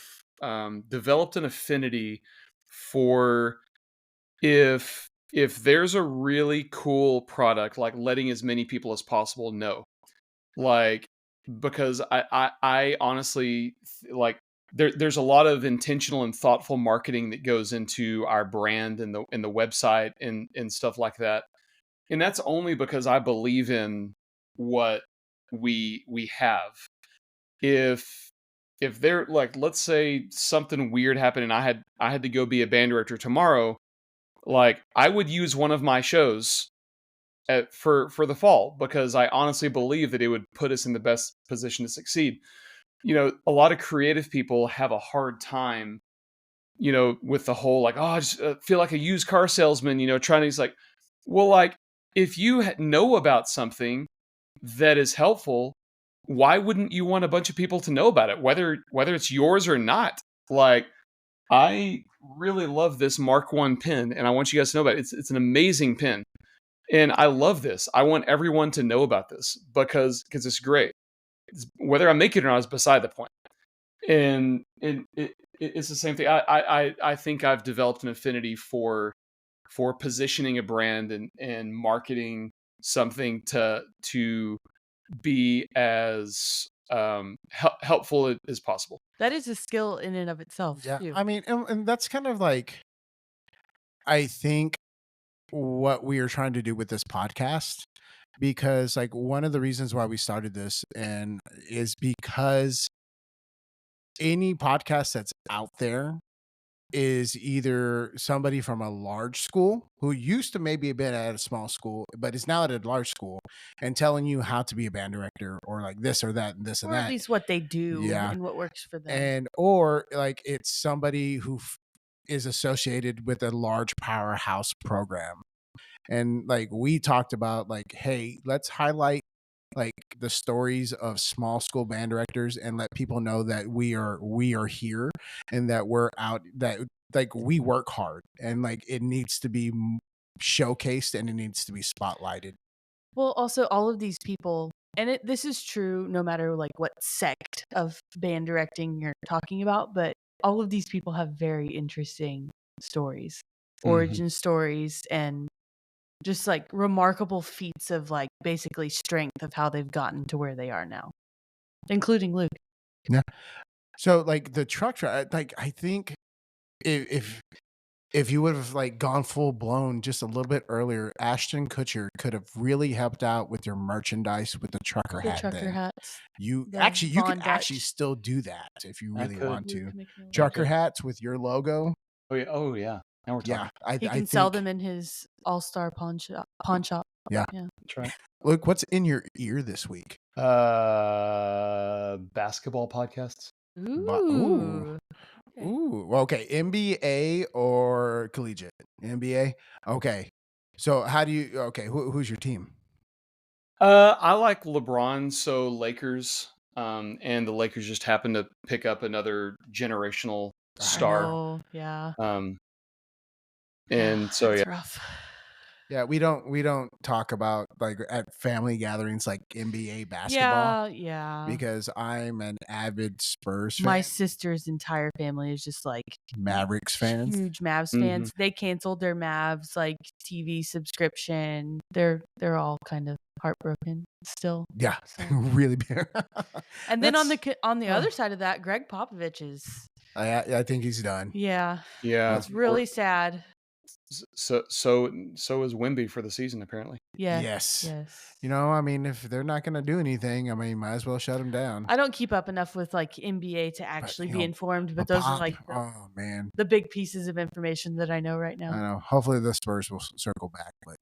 Speaker 2: developed an affinity for if there's a really cool product, like letting as many people as possible know, like because I honestly like there's a lot of intentional and thoughtful marketing that goes into our brand and the website and stuff like that, and that's only because I believe in what we have. If if there like let's say something weird happened and I had to go be a band director tomorrow, like I would use one of my shows for the fall because I honestly believe that it would put us in the best position to succeed. A lot of creative people have a hard time, with the whole like, oh, I just feel like a used car salesman, trying to, it's like, well, like, if you know about something that is helpful, why wouldn't you want a bunch of people to know about it, whether it's yours or not? Like, I really love this Mark One pen, and I want you guys to know about it. It's an amazing pen, and I love this. I want everyone to know about this because it's great. Whether I make it or not is beside the point. And it's the same thing. I think I've developed an affinity for positioning a brand and marketing something to be as helpful as possible.
Speaker 4: That is a skill in and of itself,
Speaker 3: Yeah.
Speaker 4: too.
Speaker 3: I mean, and that's kind of like, I think what we are trying to do with this podcast, because like one of the reasons why we started this and is because any podcast that's out there is either somebody from a large school who used to maybe have been at a small school but is now at a large school and telling you how to be a band director or like this or that and this and
Speaker 4: Or at
Speaker 3: that.
Speaker 4: least what they do
Speaker 3: Yeah.
Speaker 4: and what works for them.
Speaker 3: And or like it's somebody who is associated with a large powerhouse program. And like we talked about, like, hey, let's highlight like the stories of small school band directors and let people know that we are here and that we're out, that like we work hard and like it needs to be showcased and it needs to be spotlighted.
Speaker 4: Well, also all of these people, and this is true no matter like what sect of band directing you're talking about, but all of these people have very interesting stories, origin stories, and just like remarkable feats of like basically strength of how they've gotten to where they are now, including Luke.
Speaker 3: Yeah. So like the like I think if if you would have like gone full blown just a little bit earlier, Ashton Kutcher could have really helped out with your merchandise with the trucker
Speaker 4: The
Speaker 3: hat
Speaker 4: trucker
Speaker 3: thing.
Speaker 4: hats.
Speaker 3: You
Speaker 4: The
Speaker 3: actually you
Speaker 4: Von
Speaker 3: can actually
Speaker 4: Dutch.
Speaker 3: still do that if you
Speaker 2: I
Speaker 3: really
Speaker 2: could.
Speaker 3: want to.
Speaker 4: Luke McMillan.
Speaker 3: Trucker
Speaker 2: could.
Speaker 3: hats with your logo.
Speaker 2: Oh yeah. Oh yeah. Now we're talking.
Speaker 3: Yeah,
Speaker 4: He
Speaker 3: I
Speaker 4: can sell
Speaker 3: think
Speaker 4: them in his all-star pawn shop.
Speaker 3: Yeah.
Speaker 4: Yeah.
Speaker 2: That's right.
Speaker 3: Look, what's in your ear this week?
Speaker 2: Basketball podcasts.
Speaker 3: Ooh.
Speaker 4: Okay.
Speaker 3: Ooh. Well, okay. NBA or collegiate? NBA? Okay. So how do you okay, who's your team?
Speaker 2: I like LeBron, so Lakers. And the Lakers just happen to pick up another generational
Speaker 3: I
Speaker 4: I
Speaker 2: star.
Speaker 4: know. Yeah.
Speaker 2: Um,
Speaker 4: Yeah.
Speaker 2: and so
Speaker 4: It's
Speaker 2: yeah,
Speaker 4: rough.
Speaker 3: Yeah, we don't talk about like at family gatherings like NBA basketball
Speaker 4: Yeah.
Speaker 3: because I'm an avid Spurs fan,
Speaker 4: My sister's entire family is just like
Speaker 3: Mavericks fans.
Speaker 4: huge Mavs
Speaker 2: Mhm.
Speaker 4: fans. They canceled their Mavs like TV subscription. They're all kind of heartbroken still.
Speaker 3: Yeah,
Speaker 4: So.
Speaker 3: really bad.
Speaker 4: And then on
Speaker 3: That's-
Speaker 4: the other side of that, Greg Popovich is
Speaker 3: I think he's done.
Speaker 4: yeah.
Speaker 2: yeah.
Speaker 4: It's really sad.
Speaker 2: So is Wimby for the season apparently.
Speaker 4: Yeah.
Speaker 3: Yes.
Speaker 4: Yes.
Speaker 3: I mean, if they're not going to do anything, I mean, might as well shut them down.
Speaker 4: I don't keep up enough with like NBA to
Speaker 3: But,
Speaker 4: actually
Speaker 3: you
Speaker 4: be
Speaker 3: know,
Speaker 4: informed, but
Speaker 3: but
Speaker 4: those are
Speaker 3: Pop,
Speaker 4: like
Speaker 3: oh man,
Speaker 4: the big pieces of information that I know right
Speaker 3: I
Speaker 4: now.
Speaker 3: know. Hopefully the Spurs will circle back, but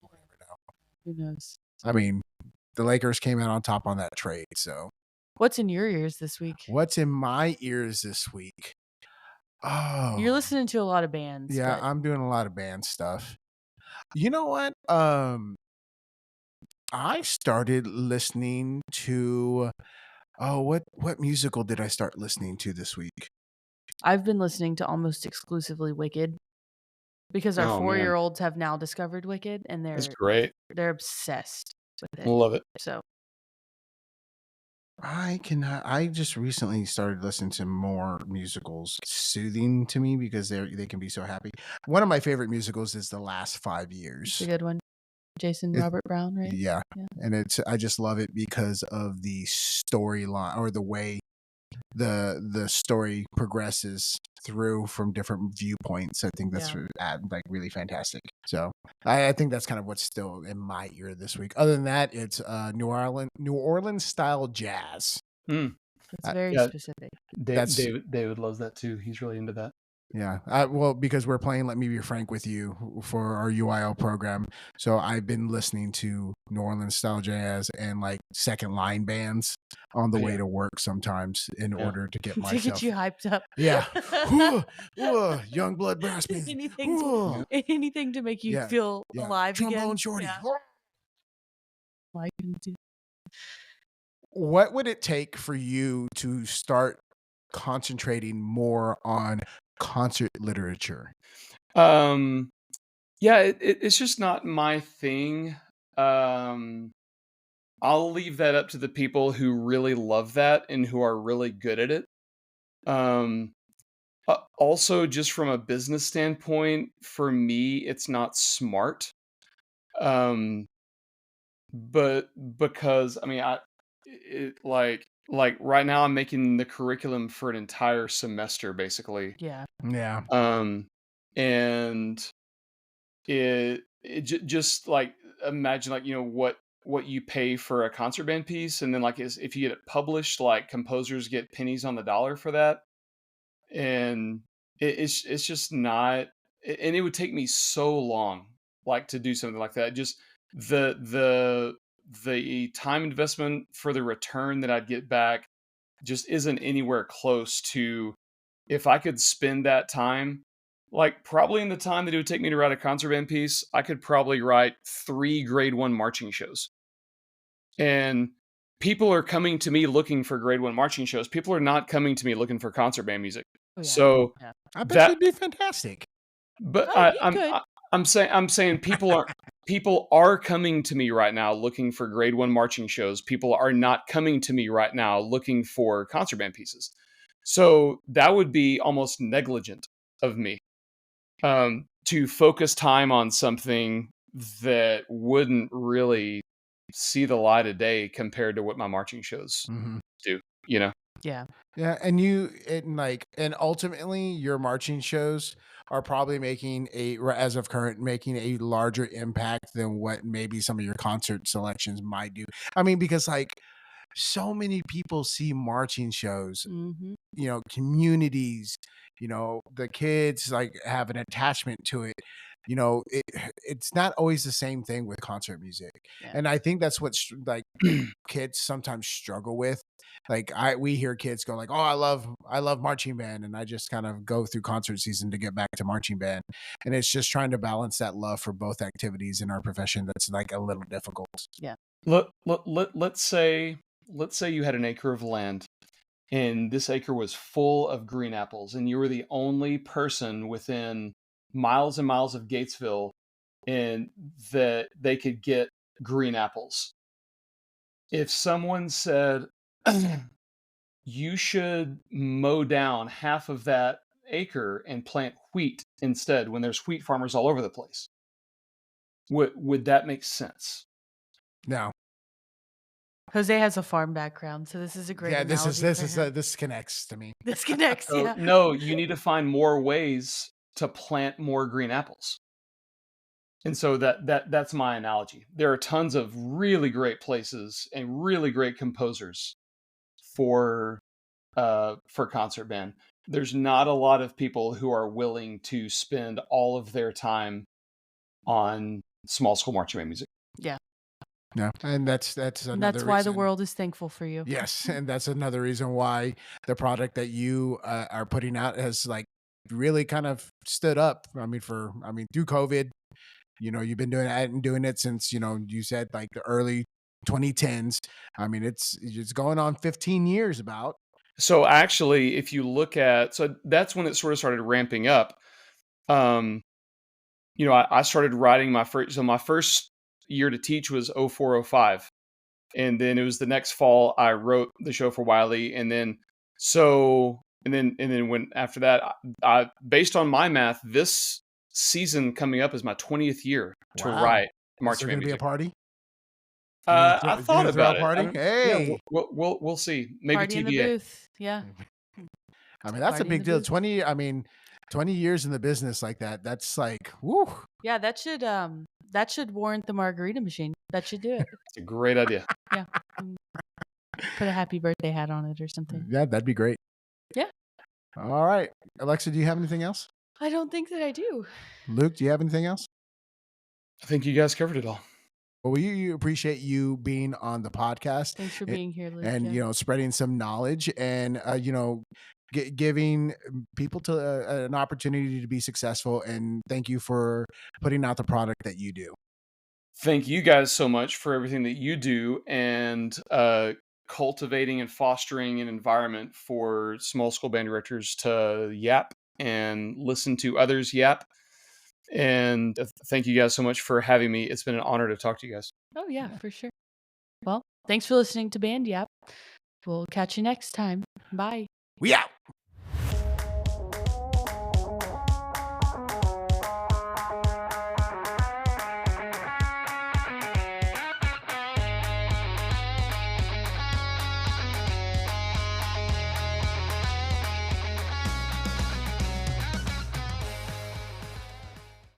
Speaker 3: we'll never know.
Speaker 4: Who knows?
Speaker 3: I mean, the Lakers came out on top on that trade. So,
Speaker 4: What's in your ears this week?
Speaker 3: what's in my ears this week? Oh,
Speaker 4: You're listening to a lot of bands.
Speaker 3: yeah,
Speaker 4: but
Speaker 3: I'm doing a lot of band stuff. You know what? I started listening to what musical did I start listening to this week?
Speaker 4: I've been listening to almost exclusively Wicked because our
Speaker 2: Oh, man.
Speaker 4: 4-year-olds have now discovered Wicked and
Speaker 2: That's great.
Speaker 4: they're obsessed with it.
Speaker 2: Love it.
Speaker 4: So
Speaker 3: I just recently started listening to more musicals, soothing to me because they can be so happy. One of my favorite musicals is The Last 5
Speaker 4: it's
Speaker 3: Years.
Speaker 4: a good one. Jason
Speaker 3: It-
Speaker 4: Robert Brown, right?
Speaker 3: Yeah.
Speaker 4: Yeah.
Speaker 3: And I just love it because of the storyline or the way the story progresses through from different viewpoints. I think that's like really fantastic. So I think that's kind of what's still in my ear this week. Other than that, it's New Orleans style jazz.
Speaker 2: Hmm.
Speaker 4: It's very
Speaker 2: yeah.
Speaker 4: specific.
Speaker 2: David loves that too. He's really into that.
Speaker 3: Yeah. Well, because we're playing Let Me Be Frank with You for our UIL program. So I've been listening to New Orleans style jazz and like second line bands on the way to work sometimes in order to get
Speaker 4: To
Speaker 3: myself.
Speaker 4: get you hyped up.
Speaker 3: Yeah. Young blood brass band.
Speaker 4: anything to make you feel alive
Speaker 3: Trombone
Speaker 4: again.
Speaker 3: shorty.
Speaker 4: Yeah. Why couldn't do?
Speaker 3: What would it take for you to start concentrating more on concert literature?
Speaker 2: Yeah, it's just not my thing. I'll leave that up to the people who really love that and who are really good at it. Also, just from a business standpoint, for me, it's not smart. But because I mean, like right now, I'm making the curriculum for an entire semester, basically.
Speaker 4: Yeah.
Speaker 3: Yeah.
Speaker 2: And just like imagine like what you pay for a concert band piece, and then like if you get it published, like composers get pennies on the dollar for that, and it's just not, and it would take me so long like to do something like that. Just the time investment for the return that I'd get back just isn't anywhere close to if I could spend that time, like probably in the time that it would take me to write a concert band piece, I could probably write 3 grade 1 marching shows. And people are coming to me looking for grade 1 marching shows. People are not coming to me looking for concert band music.
Speaker 4: Oh, yeah.
Speaker 2: So
Speaker 4: Yeah.
Speaker 3: I bet you'd be fantastic.
Speaker 2: but
Speaker 4: Oh, you could.
Speaker 2: I'm saying people are coming to me right now looking for grade 1 marching shows. People are not coming to me right now looking for concert band pieces. So that would be almost negligent of me to focus time on something that wouldn't really see the light of day compared to what my marching shows do, you know?
Speaker 4: Yeah.
Speaker 3: Yeah, and ultimately your marching shows are probably making as of current making a larger impact than what maybe some of your concert selections might do. I mean, because like so many people see marching shows,
Speaker 4: Mm-hmm.
Speaker 3: communities, the kids like have an attachment to it. It's not always the same thing with concert music.
Speaker 4: Yeah.
Speaker 3: And I think that's what like kids sometimes struggle with. Like we hear kids go like, "Oh, I love marching band," and I just kind of go through concert season to get back to marching band. And it's just trying to balance that love for both activities in our profession that's like a little difficult.
Speaker 4: Yeah.
Speaker 2: Let's say you had an acre of land, and this acre was full of green apples, and you were the only person within miles and miles of Gatesville, and that they could get green apples. If someone said, you should mow down half of that acre and plant wheat instead when there's wheat farmers all over the place, would that make sense?
Speaker 3: No.
Speaker 4: Jose has a farm background, so this is a great analogy.
Speaker 3: This connects to me.
Speaker 4: This connects.
Speaker 2: So,
Speaker 4: Yeah.
Speaker 2: no, you need to find more ways to plant more green apples. And so that's my analogy. There are tons of really great places and really great composers for concert band. There's not a lot of people who are willing to spend all of their time on small school marching band music.
Speaker 1: Yeah.
Speaker 3: Yeah, and that's another
Speaker 1: That's why the
Speaker 3: reason.
Speaker 1: world is thankful for you.
Speaker 3: Yes, and that's another reason why the product that you are putting out has like really kind of stood up. I mean, through COVID, you've been doing it since you said like the early 2010s. I mean, it's going on 15 years about.
Speaker 2: So actually, if you look at, so that's when it sort of started ramping up. I started writing my first year to teach was 0405. And then it was the next fall I wrote the show for Wiley. And then when after that, I based on my math, this season coming up is my 20th year to
Speaker 3: Wow.
Speaker 2: write
Speaker 3: Is
Speaker 2: marching
Speaker 3: there
Speaker 2: band
Speaker 3: going to be a
Speaker 2: music.
Speaker 3: party?
Speaker 2: I thought
Speaker 3: throw a
Speaker 2: about it.
Speaker 3: party? Hey.
Speaker 2: We'll see. Maybe
Speaker 1: Party in the
Speaker 2: TBA.
Speaker 1: booth. Yeah.
Speaker 3: I mean, that's
Speaker 1: Party
Speaker 3: a
Speaker 1: in
Speaker 3: big
Speaker 1: the
Speaker 3: deal.
Speaker 1: booth.
Speaker 3: 20 years in the business like that. That's like, woo.
Speaker 1: Yeah, that should warrant the margarita machine. That should do it.
Speaker 2: It's a great idea.
Speaker 1: Yeah. Put a happy birthday hat on it or something.
Speaker 3: Yeah, that'd be great.
Speaker 1: Yeah.
Speaker 3: All right. Alexa, do you have anything else?
Speaker 1: I don't think that I do.
Speaker 3: Luke, do you have anything else?
Speaker 2: I think you guys covered it all.
Speaker 3: Well, we appreciate you being on the podcast.
Speaker 1: Thanks for being here, Luke.
Speaker 3: And,
Speaker 1: yeah.
Speaker 3: spreading some knowledge and, giving people an opportunity to be successful. And thank you for putting out the product that you do.
Speaker 2: Thank you guys so much for everything that you do and cultivating and fostering an environment for small school band directors to yap and listen to others yap. And thank you guys so much for having me. It's been an honor to talk to you guys.
Speaker 1: Oh, yeah, for sure. Well, thanks for listening to Band Yap. We'll catch you next time. Bye.
Speaker 3: We out.